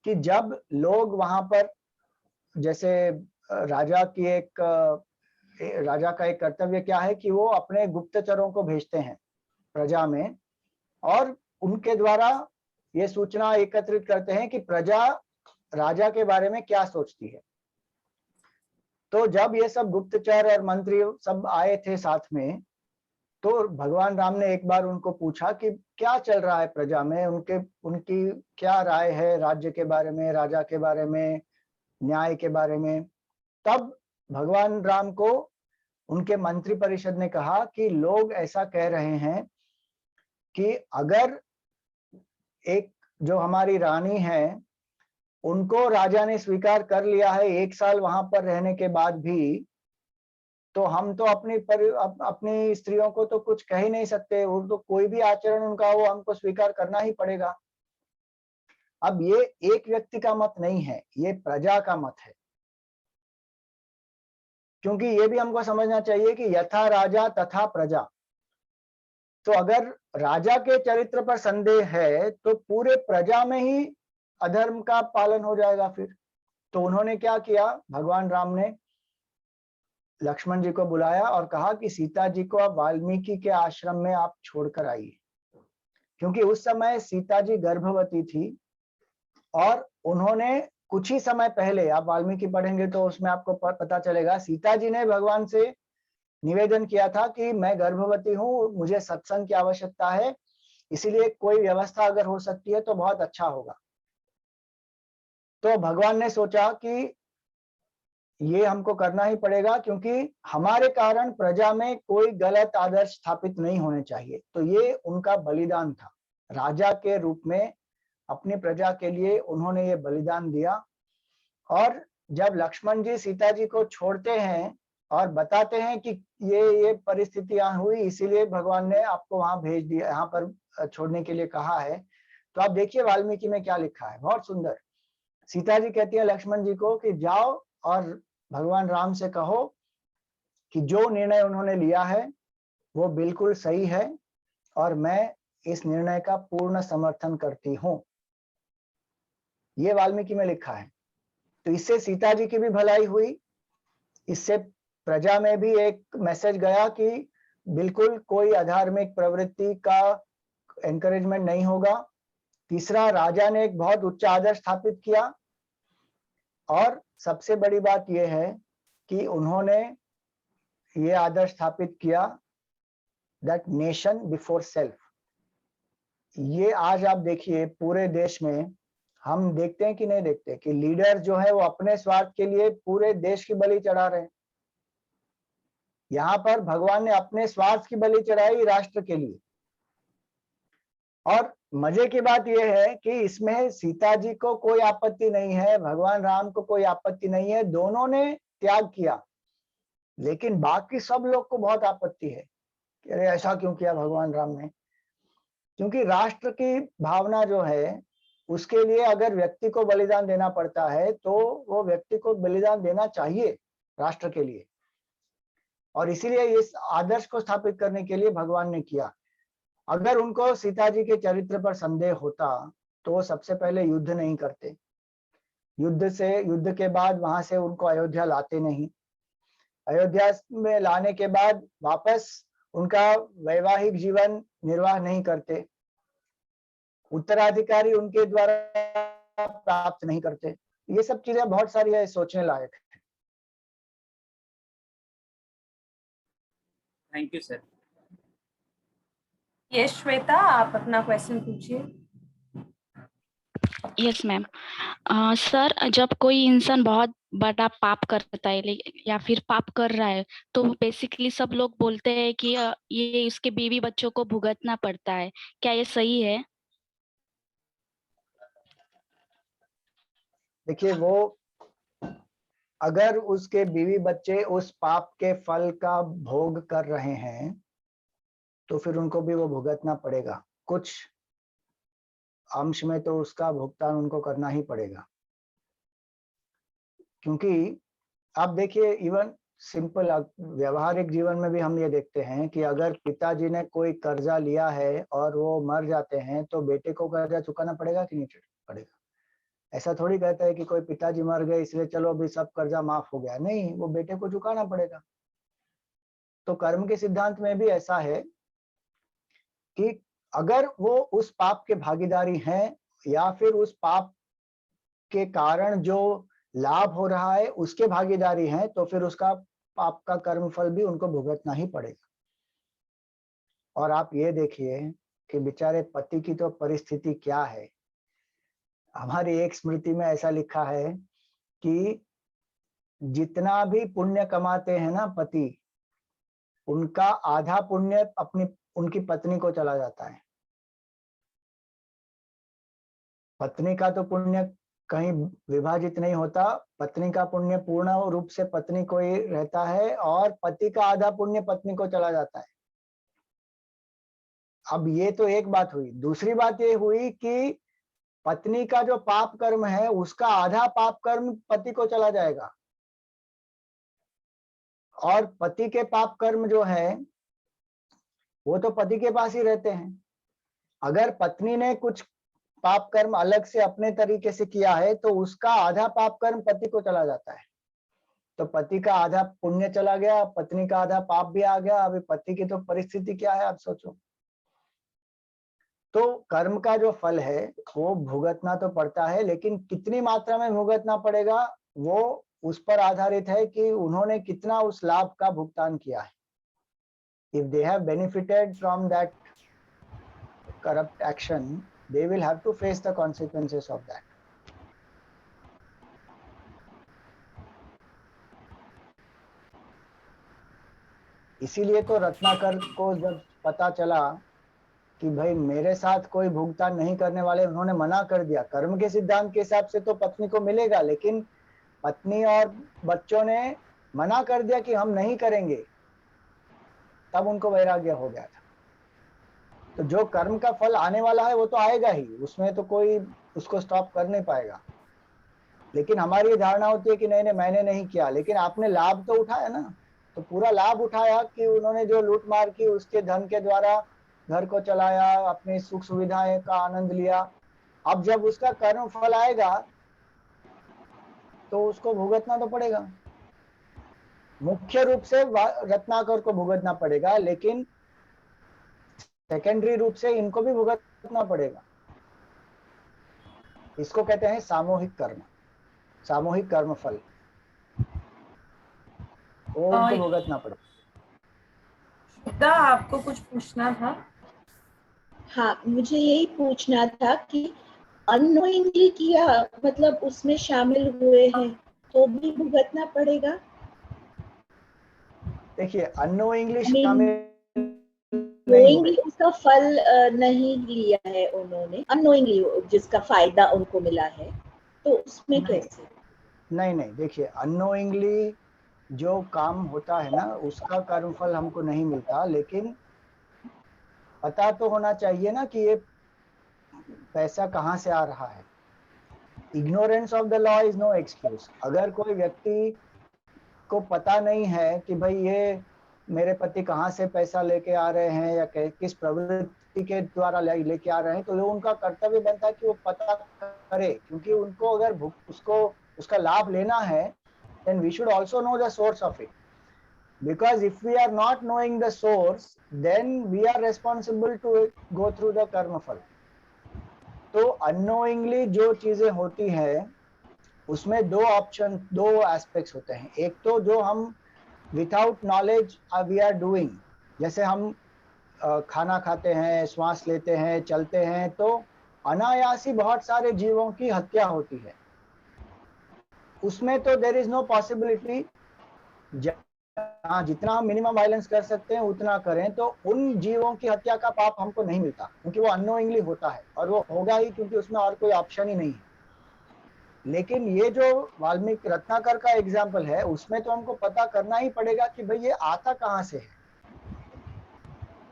कि जब लोग वहां पर, जैसे राजा का एक कर्तव्य क्या है कि वो अपने गुप्तचरों को भेजते हैं प्रजा में, और उनके द्वारा ये सूचना एकत्रित करते हैं कि प्रजा राजा के बारे में क्या सोचती है। तो जब ये सब गुप्तचर और मंत्री सब आए थे साथ में, तो भगवान राम ने एक बार उनको पूछा कि क्या चल रहा है प्रजा में, उनकी क्या राय है राज्य के बारे में, राजा के बारे में, न्याय के बारे में। तब भगवान राम को उनके मंत्री परिषद ने कहा कि लोग ऐसा कह रहे हैं कि अगर एक जो हमारी रानी है उनको राजा ने स्वीकार कर लिया है 1 साल वहां पर रहने के बाद भी, तो हम तो अपनी स्त्रियों को तो कुछ कह ही नहीं सकते, वो तो कोई भी आचरण उनका वो हमको स्वीकार करना ही पड़ेगा। अब ये एक व्यक्ति का मत नहीं है, ये प्रजा का मत है। क्योंकि ये भी हमको समझना चाहिए कि यथा राजा तथा प्रजा। तो अगर राजा के चरित्र पर संदेह है तो पूरे प्रजा में ही अधर्म का पालन हो जाएगा फिर। तो उन्होंने क्या किया, भगवान राम ने लक्ष्मण जी को बुलाया और कहा कि सीता जी को आप वाल्मीकि के आश्रम में आप छोड़कर आइए। क्योंकि उस समय सीता जी गर्भवती थी, और उन्होंने कुछ ही समय पहले, आप वाल्मीकि पढ़ेंगे तो उसमें आपको पता चलेगा, सीता जी ने भगवान से निवेदन किया था कि मैं गर्भवती हूँ, मुझे सत्संग की आवश्यकता है, इसीलिए कोई व्यवस्था अगर हो सकती है तो बहुत अच्छा होगा। तो भगवान ने सोचा कि ये हमको करना ही पड़ेगा, क्योंकि हमारे कारण प्रजा में कोई गलत आदर्श स्थापित नहीं होने चाहिए। तो ये उनका बलिदान था, राजा के रूप में अपनी प्रजा के लिए उन्होंने ये बलिदान दिया। और जब लक्ष्मण जी सीता जी को छोड़ते हैं और बताते हैं कि ये परिस्थितियां हुई, इसीलिए भगवान ने आपको वहां भेज दिया, यहाँ पर छोड़ने के लिए कहा है। तो आप देखिए वाल्मीकि में क्या लिखा है, बहुत सुंदर। सीता जी कहती है लक्ष्मण जी को कि जाओ और भगवान राम से कहो कि जो निर्णय उन्होंने लिया है वो बिल्कुल सही है, और मैं इस निर्णय का पूर्ण समर्थन करती हूँ। ये वाल्मीकि में लिखा है। तो इससे सीता जी की भी भलाई हुई, इससे प्रजा में भी एक मैसेज गया कि बिल्कुल कोई अधार्मिक प्रवृत्ति का एनकरेजमेंट नहीं होगा। तीसरा, राजा ने एक बहुत उच्च आदर्श स्थापित किया, और सबसे बड़ी बात यह है कि उन्होंने ये आदर्श स्थापित किया, दैट नेशन बिफोर सेल्फ। ये आज आप देखिए पूरे देश में हम देखते हैं कि नहीं देखते कि लीडर जो है वो अपने स्वार्थ के लिए पूरे देश की बलि चढ़ा रहे हैं। यहाँ पर भगवान ने अपने स्वार्थ की बलि चढ़ाई राष्ट्र के लिए, और मजे की बात यह है कि इसमें सीता जी को कोई आपत्ति नहीं है, भगवान राम को कोई आपत्ति नहीं है, दोनों ने त्याग किया, लेकिन बाकी सब लोग को बहुत आपत्ति है कि अरे ऐसा क्यों किया भगवान राम ने। क्योंकि राष्ट्र की भावना जो है उसके लिए अगर व्यक्ति को बलिदान देना पड़ता है तो वो व्यक्ति को बलिदान देना चाहिए राष्ट्र के लिए, और इसीलिए इस आदर्श को स्थापित करने के लिए भगवान ने किया। अगर उनको सीता जी के चरित्र पर संदेह होता तो वो सबसे पहले युद्ध नहीं करते, युद्ध के बाद वहां से उनको अयोध्या लाते नहीं, अयोध्या में लाने के बाद वापस उनका वैवाहिक जीवन निर्वाह नहीं करते, उत्तराधिकारी उनके द्वारा प्राप्त नहीं करते। ये सब चीजें बहुत सारी है, सोचने लायक है। Thank you sir. Yes Shweta, आप अपना क्वेश्चन पूछिए। Yes ma'am. सर, जब कोई इंसान बहुत बड़ा पाप करता है या फिर पाप कर रहा है तो बेसिकली सब लोग बोलते हैं कि ये उसके बीवी बच्चों को भुगतना पड़ता है, क्या ये सही है? देखिए, वो अगर उसके बीवी बच्चे उस पाप के फल का भोग कर रहे हैं तो फिर उनको भी वो भुगतना पड़ेगा, कुछ अंश में तो उसका भुगतान उनको करना ही पड़ेगा। क्योंकि आप देखिए, इवन सिंपल व्यवहारिक जीवन में भी हम ये देखते हैं कि अगर पिताजी ने कोई कर्जा लिया है और वो मर जाते हैं तो बेटे को कर्जा चुकाना पड़ेगा कि नहीं पड़ेगा? ऐसा थोड़ी कहता है कि कोई पिताजी मर गए इसलिए चलो अभी सब कर्जा माफ हो गया, नहीं, वो बेटे को चुकाना पड़ेगा। तो कर्म के सिद्धांत में भी ऐसा है कि अगर वो उस पाप के भागीदारी हैं या फिर उस पाप के कारण जो लाभ हो रहा है उसके भागीदारी हैं तो फिर उसका पाप का कर्म फल भी उनको भुगतना ही पड़ेगा। और आप ये देखिए कि बेचारे पति की तो परिस्थिति क्या है। हमारी एक स्मृति में ऐसा लिखा है कि जितना भी पुण्य कमाते हैं ना पति, उनका आधा पुण्य उनकी पत्नी को चला जाता है। पत्नी का तो पुण्य कहीं विभाजित नहीं होता, पत्नी का पुण्य पूर्ण रूप से पत्नी को ही रहता है और पति का आधा पुण्य पत्नी को चला जाता है। अब ये तो एक बात हुई। दूसरी बात ये हुई कि पत्नी का जो पाप कर्म है उसका आधा पाप कर्म पति को चला जाएगा, और पति के पाप कर्म जो है वो तो पति के पास ही रहते हैं। अगर पत्नी ने कुछ पाप कर्म अलग से अपने तरीके से किया है तो उसका आधा पाप कर्म पति को चला जाता है। तो पति का आधा पुण्य चला गया, पत्नी का आधा पाप भी आ गया। अभी पति की तो परिस्थिति क्या है आप सोचो। तो कर्म का जो फल है वो भुगतना तो पड़ता है, लेकिन कितनी मात्रा में भुगतना पड़ेगा वो उस पर आधारित है कि उन्होंने कितना उस लाभ का भुगतान किया है। If they have benefited from that corrupt action, they will have to face the consequences of that. इसीलिए तो रत्नाकर को जब पता चला कि भाई मेरे साथ कोई भुगतान नहीं करने वाले, उन्होंने मना कर दिया। कर्म के सिद्धांत के हिसाब से तो पत्नी को मिलेगा, लेकिन पत्नी और बच्चों ने मना कर दिया कि हम नहीं करेंगे, तब उनको वैराग्य हो गया था। तो जो कर्म का फल आने वाला है वो तो आएगा ही, उसमें तो कोई उसको स्टॉप कर नहीं पाएगा। लेकिन हमारी ये धारणा होती है कि नहीं मैंने नहीं किया, लेकिन आपने लाभ तो उठाया ना, तो पूरा लाभ उठाया कि उन्होंने जो लूट मार की उसके धन के द्वारा घर को चलाया, अपनी सुख सुविधाएं का आनंद लिया। अब जब उसका कर्म फल आएगा तो उसको भुगतना तो पड़ेगा। मुख्य रूप से रत्नाकर को भुगतना पड़ेगा, लेकिन सेकेंडरी रूप से इनको भी भुगतना पड़ेगा। इसको कहते हैं सामूहिक कर्म, सामूहिक कर्म फल, वो उनको भुगतना पड़ेगा। श्वेता, आपको कुछ पूछना था? हाँ, मुझे यही पूछना था कि अननोइंगली किया, मतलब उसमें शामिल हुए हैं तो भी भुगतना पड़ेगा? देखिए, अननोइंगली शामिल नहीं नोइंगली बोले। उसका फल नहीं लिया है उन्होंने, अननोइंगली जिसका फायदा उनको मिला है, तो उसमें नहीं कैसे? नहीं, देखिए अननोइंगली जो काम होता है ना उसका कर्मफल हमको नहीं मिलता, लेकिन पता तो होना चाहिए ना कि ये पैसा कहाँ से आ रहा है। Ignorance of the law is no excuse. अगर कोई व्यक्ति को पता नहीं है कि भाई ये मेरे पति कहाँ से पैसा लेके आ रहे हैं या किस प्रवृत्ति के द्वारा लेके आ रहे हैं, तो ये उनका कर्तव्य बनता है कि वो पता करे, क्योंकि उनको अगर उसको उसका लाभ लेना है, then we should also know the source of it, because if we are not knowing the source, then we are responsible to go through the karma फल। तो अननोइंगली जो चीजें होती है उसमें दो ऑप्शन, दो एस्पेक्ट्स होते हैं। एक तो जो हम without knowledge we are doing, जैसे हम खाना खाते हैं, श्वास लेते हैं, चलते हैं, तो अनायासी बहुत सारे जीवों की हत्या होती है। उसमें तो देयर इज नो पॉसिबिलिटी, जितना हम मिनिमम वायलेंस कर सकते हैं उतना करें, तो उन जीवों की हत्या का पाप हमको नहीं मिलता, क्योंकि वो अननोइंगली होता है और वो होगा ही, क्योंकि उसमें और कोई ऑप्शन ही नहीं है। लेकिन ये जो वाल्मीकि रत्नाकर का एग्जाम्पल है, उसमें तो हमको पता करना ही पड़ेगा कि भाई ये आता कहाँ से है।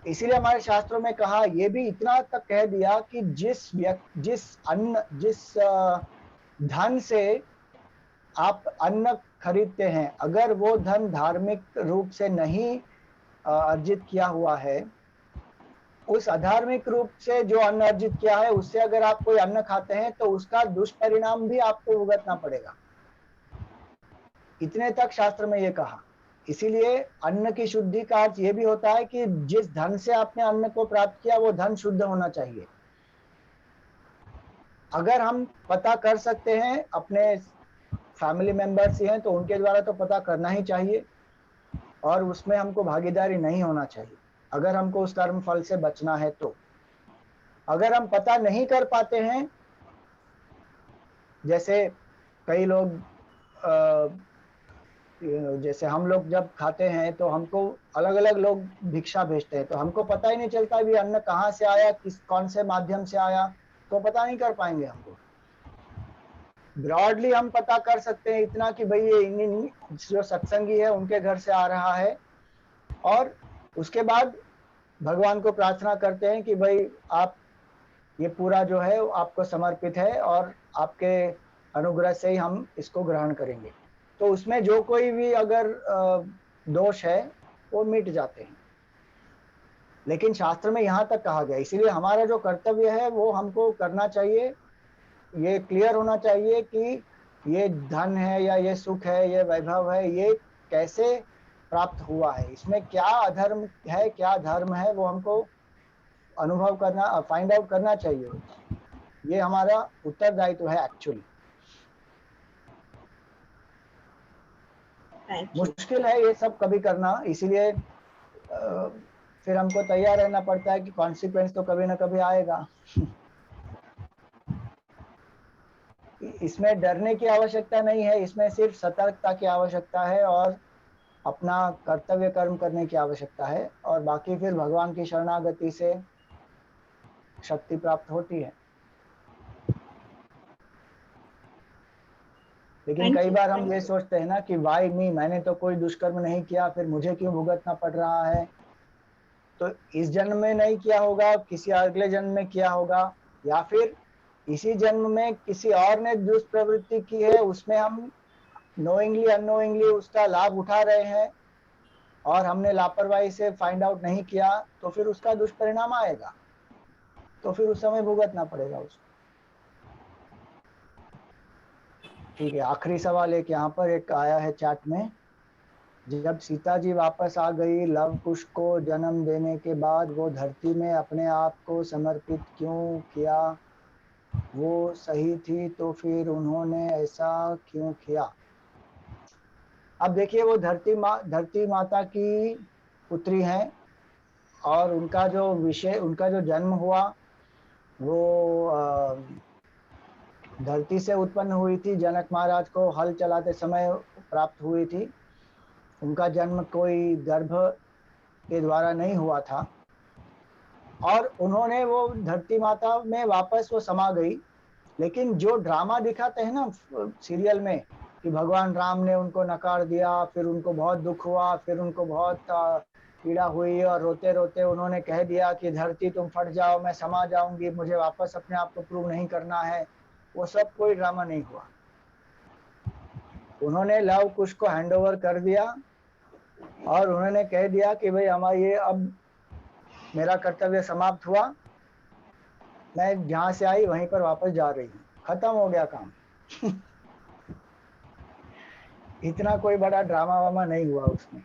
इसीलिए हमारे शास्त्रों में कहा, ये भी इतना तक कह दिया कि जिस धन से आप अन्न खरीदते हैं, अगर वो धन धार्मिक रूप से नहीं अर्जित किया हुआ है, उस अधार्मिक रूप से जो अन्न अर्जित किया है उससे अगर आप कोई अन्न खाते हैं तो उसका दुष्परिणाम भी आपको भुगतना पड़ेगा। इतने तक शास्त्र में ये कहा। इसीलिए अन्न की शुद्धि का अर्थ ये भी होता है कि जिस धन से आपने अन्न को प्राप्त किया वो धन शुद्ध होना चाहिए। अगर हम पता कर सकते हैं, अपने फैमिली मेंबर्स ही हैं तो उनके द्वारा तो पता करना ही चाहिए, और उसमें हमको भागीदारी नहीं होना चाहिए अगर हमको उस कर्म फल से बचना है। तो अगर हम पता नहीं कर पाते हैं, जैसे कई लोग जैसे हम लोग जब खाते हैं तो हमको अलग अलग लोग भिक्षा भेजते हैं, तो हमको पता ही नहीं चलता भी अन्न कहाँ से आया, कौन से माध्यम से आया, तो पता नहीं कर पाएंगे हमको। ब्रॉडली हम पता कर सकते हैं इतना कि भाई ये इन जो सत्संगी है उनके घर से आ रहा है, और उसके बाद भगवान को प्रार्थना करते हैं कि भाई आप ये पूरा जो है आपको समर्पित है और आपके अनुग्रह से ही हम इसको ग्रहण करेंगे। तो उसमें जो कोई भी अगर दोष है वो मिट जाते हैं। लेकिन शास्त्र में यहाँ तक कहा गया, इसीलिए हमारा जो कर्तव्य है वो हमको करना चाहिए, ये क्लियर होना चाहिए कि ये धन है या ये सुख है, ये वैभव है, ये कैसे प्राप्त हुआ है, इसमें क्या अधर्म है क्या धर्म है, वो हमको अनुभव करना, फाइंड आउट करना चाहिए। ये हमारा उत्तरदायित्व है एक्चुअली। मुश्किल है ये सब कभी करना, इसीलिए फिर हमको तैयार रहना पड़ता है कि कॉन्सिक्वेंस तो कभी ना कभी आएगा। इसमें डरने की आवश्यकता नहीं है, इसमें सिर्फ सतर्कता की आवश्यकता है और अपना कर्तव्य कर्म करने की आवश्यकता है, और बाकी फिर भगवान की शरणागति से शक्ति प्राप्त होती है। लेकिन कई बार हम ये सोचते हैं ना कि वाई मी, मैंने तो कोई दुष्कर्म नहीं किया, फिर मुझे क्यों भुगतना पड़ रहा है। तो इस जन्म में नहीं किया होगा, किसी अगले जन्म में किया होगा, या फिर इसी जन्म में किसी और ने दुष्प्रवृत्ति की है, उसमें हम नोइंगली अननोइंगली उसका लाभ उठा रहे हैं और हमने लापरवाही से फाइंड आउट नहीं किया, तो फिर उसका दुष्परिणाम आएगा, तो फिर उस समय भुगतना पड़ेगा उसको। ठीक है, आखिरी सवाल एक यहाँ पर एक आया है चैट में। जब सीता जी वापस आ गई लव कुश को जन्म देने के बाद, वो धरती में अपने आप को समर्पित क्यों किया? वो सही थी तो फिर उन्होंने ऐसा क्यों किया? अब देखिए, वो धरती माता की पुत्री हैं, और उनका जो जन्म हुआ वो धरती से उत्पन्न हुई थी। जनक महाराज को हल चलाते समय प्राप्त हुई थी। उनका जन्म कोई गर्भ के द्वारा नहीं हुआ था। और उन्होंने वो धरती माता में वापस वो समा गई। लेकिन जो ड्रामा दिखाते हैं ना सीरियल में कि भगवान राम ने उनको नकार दिया, फिर उनको बहुत दुख हुआ, फिर उनको बहुत पीड़ा हुई और रोते रोते उन्होंने कह दिया कि धरती तुम फट जाओ, मैं समा जाऊंगी, मुझे वापस अपने आप को प्रूव नहीं करना है, वो सब कोई ड्रामा नहीं हुआ। उन्होंने लव कुश को हैंडओवर कर दिया और उन्होंने कह दिया कि भाई हमारा ये अब मेरा कर्तव्य समाप्त हुआ, मैं जहां से आई वहीं पर वापस जा रही हूँ, खत्म हो गया काम। इतना कोई बड़ा ड्रामा वामा नहीं हुआ उसमें,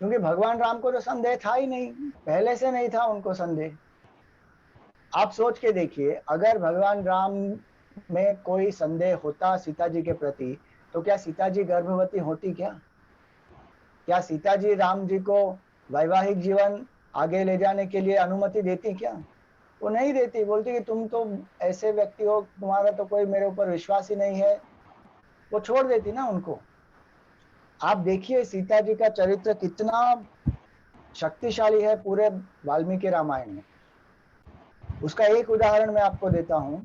क्योंकि भगवान राम को तो संदेह था ही नहीं, पहले से नहीं था उनको संदेह। आप सोच के देखिए, अगर भगवान राम में कोई संदेह होता सीता जी के प्रति, तो क्या सीता जी गर्भवती होती? क्या सीता जी राम जी को वैवाहिक जीवन आगे ले जाने के लिए अनुमति देती? क्या वो नहीं देती, बोलती कि तुम तो ऐसे व्यक्ति हो, तुम्हारा तो कोई मेरे ऊपर विश्वास ही नहीं है, वो छोड़ देती ना उनको। आप देखिए सीता जी का चरित्र कितना शक्तिशाली है पूरे वाल्मीकि रामायण में। उसका एक उदाहरण मैं आपको देता हूं।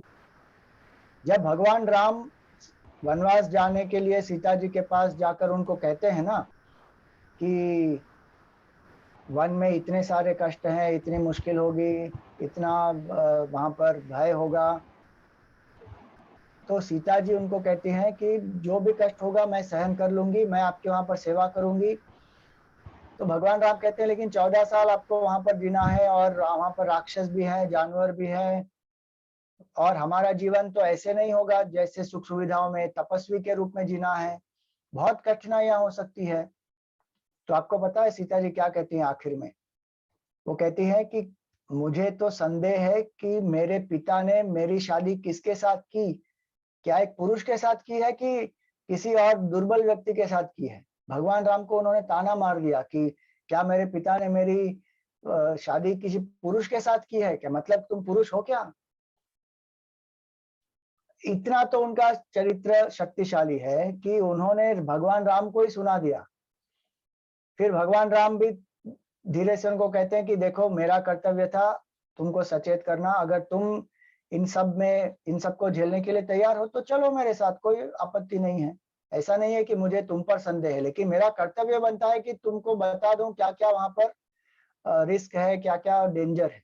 जब भगवान राम वनवास जाने के लिए सीता जी के पास जाकर उनको कहते हैं ना कि वन में इतने सारे कष्ट हैं, इतनी मुश्किल होगी, इतना वहां पर भय होगा, तो सीता जी उनको कहती हैं कि जो भी कष्ट होगा मैं सहन कर लूंगी, मैं आपके वहां पर सेवा करूंगी। तो भगवान राम कहते हैं लेकिन 14 साल आपको वहां पर जीना है और वहां पर राक्षस भी हैं, जानवर भी हैं, और हमारा जीवन तो ऐसे नहीं होगा जैसे सुख सुविधाओं में, तपस्वी के रूप में जीना है, बहुत कठिनाइयां हो सकती है। तो आपको पता है सीता जी क्या कहती हैं आखिर में? वो कहती है कि मुझे तो संदेह है कि मेरे पिता ने मेरी शादी किसके साथ की, क्या एक पुरुष के साथ की है कि किसी और दुर्बल व्यक्ति के साथ की है। भगवान राम को उन्होंने ताना मार दिया कि क्या मेरे पिता ने मेरी शादी किसी पुरुष के साथ की है क्या, मतलब तुम पुरुष हो क्या? इतना तो उनका चरित्र शक्तिशाली है कि उन्होंने भगवान राम को ही सुना दिया। फिर भगवान राम भी धीरे से उनको कहते हैं कि देखो मेरा कर्तव्य था तुमको सचेत करना, अगर तुम इन सबको झेलने के लिए तैयार हो तो चलो मेरे साथ, कोई आपत्ति नहीं है। ऐसा नहीं है कि मुझे तुम पर संदेह है, लेकिन मेरा कर्तव्य बनता है कि तुमको बता दूं क्या क्या वहां पर रिस्क है, क्या क्या डेंजर है।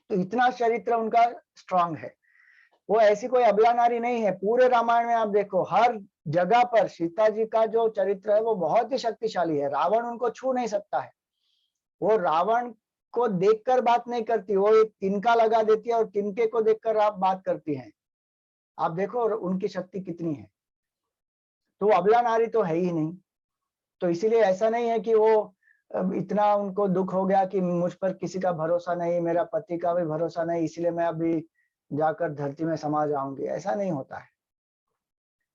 तो इतना चरित्र उनका स्ट्रांग है। वो ऐसी कोई अबला नारी नहीं है। पूरे रामायण में आप देखो हर जगह पर सीता जी का जो चरित्र है वो बहुत ही शक्तिशाली है। रावण उनको छू नहीं सकता है। वो रावण को देखकर बात नहीं करती, वो एक तिनका लगा देती है और तिनके को देखकर आप बात करती हैं। आप देखो उनकी शक्ति कितनी है। तो अबला नारी तो है ही नहीं। तो इसीलिए ऐसा नहीं है कि वो इतना उनको दुख हो गया कि मुझ पर किसी का भरोसा नहीं, मेरा पति का भी भरोसा नहीं, इसलिए मैं अभी जाकर धरती में समा जाऊंगी, ऐसा नहीं होता है।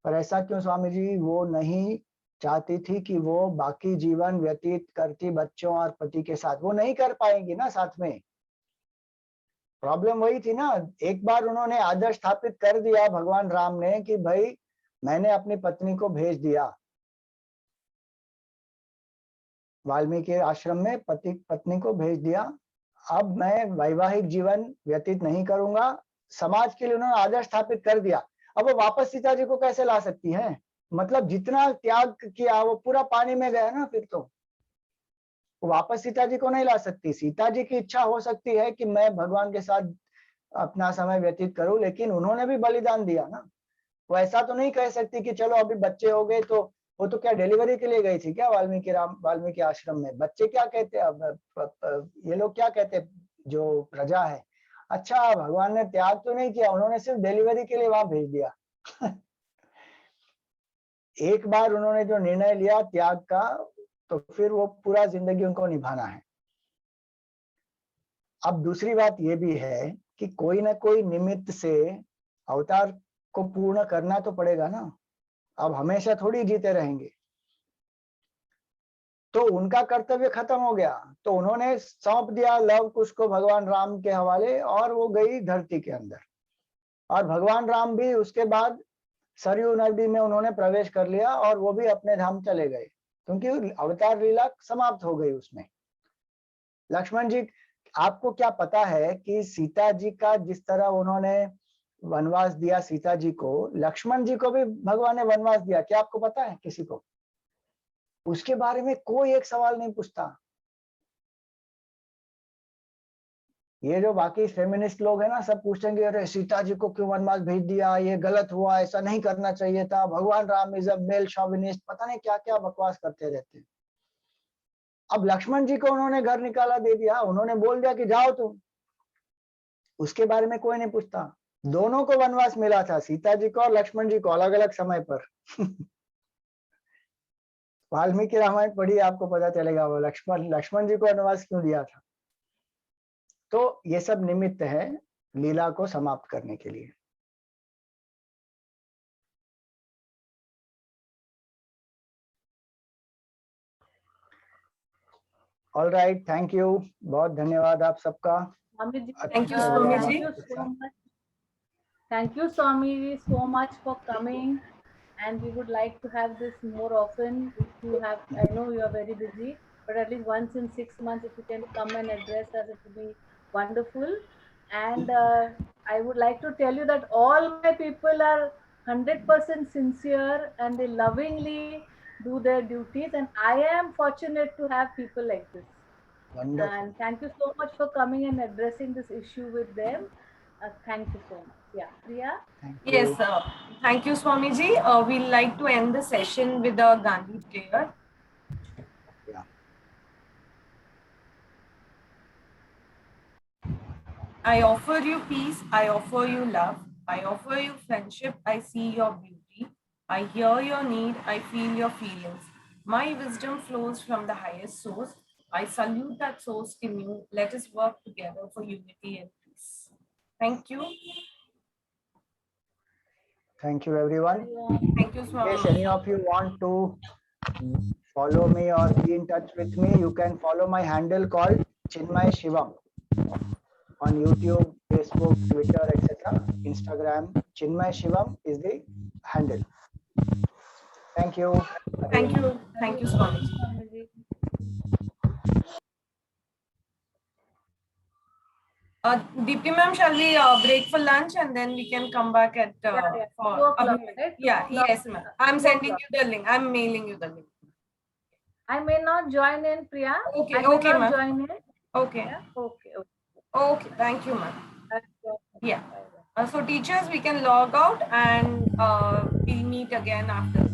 पर ऐसा क्यों स्वामी जी? वो नहीं चाहती थी कि वो बाकी जीवन व्यतीत करती बच्चों और पति के साथ, वो नहीं कर पाएंगी ना साथ में। प्रॉब्लम वही थी ना। एक बार उन्होंने आदर्श स्थापित कर दिया भगवान राम ने कि भाई मैंने अपनी पत्नी को भेज दिया वाल्मीकि आश्रम में, पति पत्नी को भेज दिया, अब मैं वैवाहिक जीवन व्यतीत नहीं करूंगा। समाज के लिए उन्होंने आदर्श स्थापित कर दिया। अब वो वापस सीता जी को कैसे ला सकती है? मतलब जितना त्याग किया वो पूरा पानी में गया ना। फिर तो वापस सीता जी को नहीं ला सकती। सीता जी की इच्छा हो सकती है कि मैं भगवान के साथ अपना समय व्यतीत करूं, लेकिन उन्होंने भी बलिदान दिया ना। वो ऐसा तो नहीं कह सकती कि चलो अभी बच्चे हो गए तो, वो तो क्या डिलीवरी के लिए गई थी क्या वाल्मीकि आश्रम में? बच्चे क्या कहते ये लोग क्या कहते जो प्रजा है? अच्छा भगवान ने त्याग तो नहीं किया, उन्होंने सिर्फ डिलीवरी के लिए वहां भेज दिया। एक बार उन्होंने जो निर्णय लिया त्याग का, तो फिर वो पूरा जिंदगी उनको निभाना है। अब दूसरी बात ये भी है कि कोई ना कोई निमित्त से अवतार को पूर्ण करना तो पड़ेगा ना। अब हमेशा थोड़ी जीते रहेंगे। तो उनका कर्तव्य खत्म हो गया, तो उन्होंने सौंप दिया लव कुश को भगवान राम के हवाले, और वो गई धरती के अंदर। और भगवान राम भी उसके बाद सरयू नदी में उन्होंने प्रवेश कर लिया और वो भी अपने धाम चले गए, क्योंकि अवतार लीला समाप्त हो गई उसमें। लक्ष्मण जी आपको क्या पता है कि सीता जी का जिस तरह उन्होंने वनवास दिया सीता जी को, लक्ष्मण जी को भी भगवान ने वनवास दिया? क्या आपको पता है किसी को? उसके बारे में कोई एक सवाल नहीं पूछता। ये जो बाकी फेमिनिस्ट लोग हैं ना, सब पूछेंगे अरे सीता जी को क्यों वनवास भेज दिया, ये गलत हुआ, ऐसा नहीं करना चाहिए था, भगवान Ram is a male chauvinist, पता नहीं क्या क्या बकवास करते रहते हैं। अब लक्ष्मण जी को उन्होंने घर निकाला दे दिया, उन्होंने बोल दिया कि जाओ तुम, उसके बारे में कोई नहीं पूछता। दोनों को वनवास मिला था, सीता जी को और लक्ष्मण जी को, अलग अलग समय पर। वाल्मीकि रामायण पढ़िए, आपको पता चलेगा वो लक्ष्मण जी को वनवास क्यों दिया था। तो ये सब निमित्त है लीला को समाप्त करने के लिए। ऑल राइट, थैंक यू, बहुत धन्यवाद आप सबका। Thank you, Swami ji. Thank you, Swami, so much for coming, and we would like to have this more often. If you have, I know you are very busy, but at least once in 6 months, if you can come and address us, it would be wonderful. And I would like to tell you that all my people are 100% sincere, and they lovingly do their duties, and I am fortunate to have people like this. Wonderful. And thank you so much for coming and addressing this issue with them. Thank you so much. Yeah, Priya? Yes, thank you, Swamiji. We'd like to end the session with a Gandhi prayer. Yeah. I offer you peace, I offer you love, I offer you friendship, I see your beauty, I hear your need, I feel your feelings. My wisdom flows from the highest source. I salute that source in you. Let us work together for unity and peace. Thank you. Thank you, everyone. Thank you, In Swami. case any of you want to follow me or be in touch with me, you can follow my handle called Chinmay Shivam on YouTube, Facebook, Twitter, etc. Instagram, Chinmay Shivam is the handle. Thank you. Thank you. Thank you, Swami. Deepti ma'am, shall we break for lunch and then we can come back at Yeah. 2 o'clock, right? Yeah, 2 o'clock. yes, ma'am. I'm sending you the link. I'm mailing you the link. I may not join in, Priya. Okay, I may okay, not ma'am. join in. Okay. Yeah? Okay. Okay, thank you, ma'am. Okay. Yeah. So teachers, we can log out and we'll meet again after.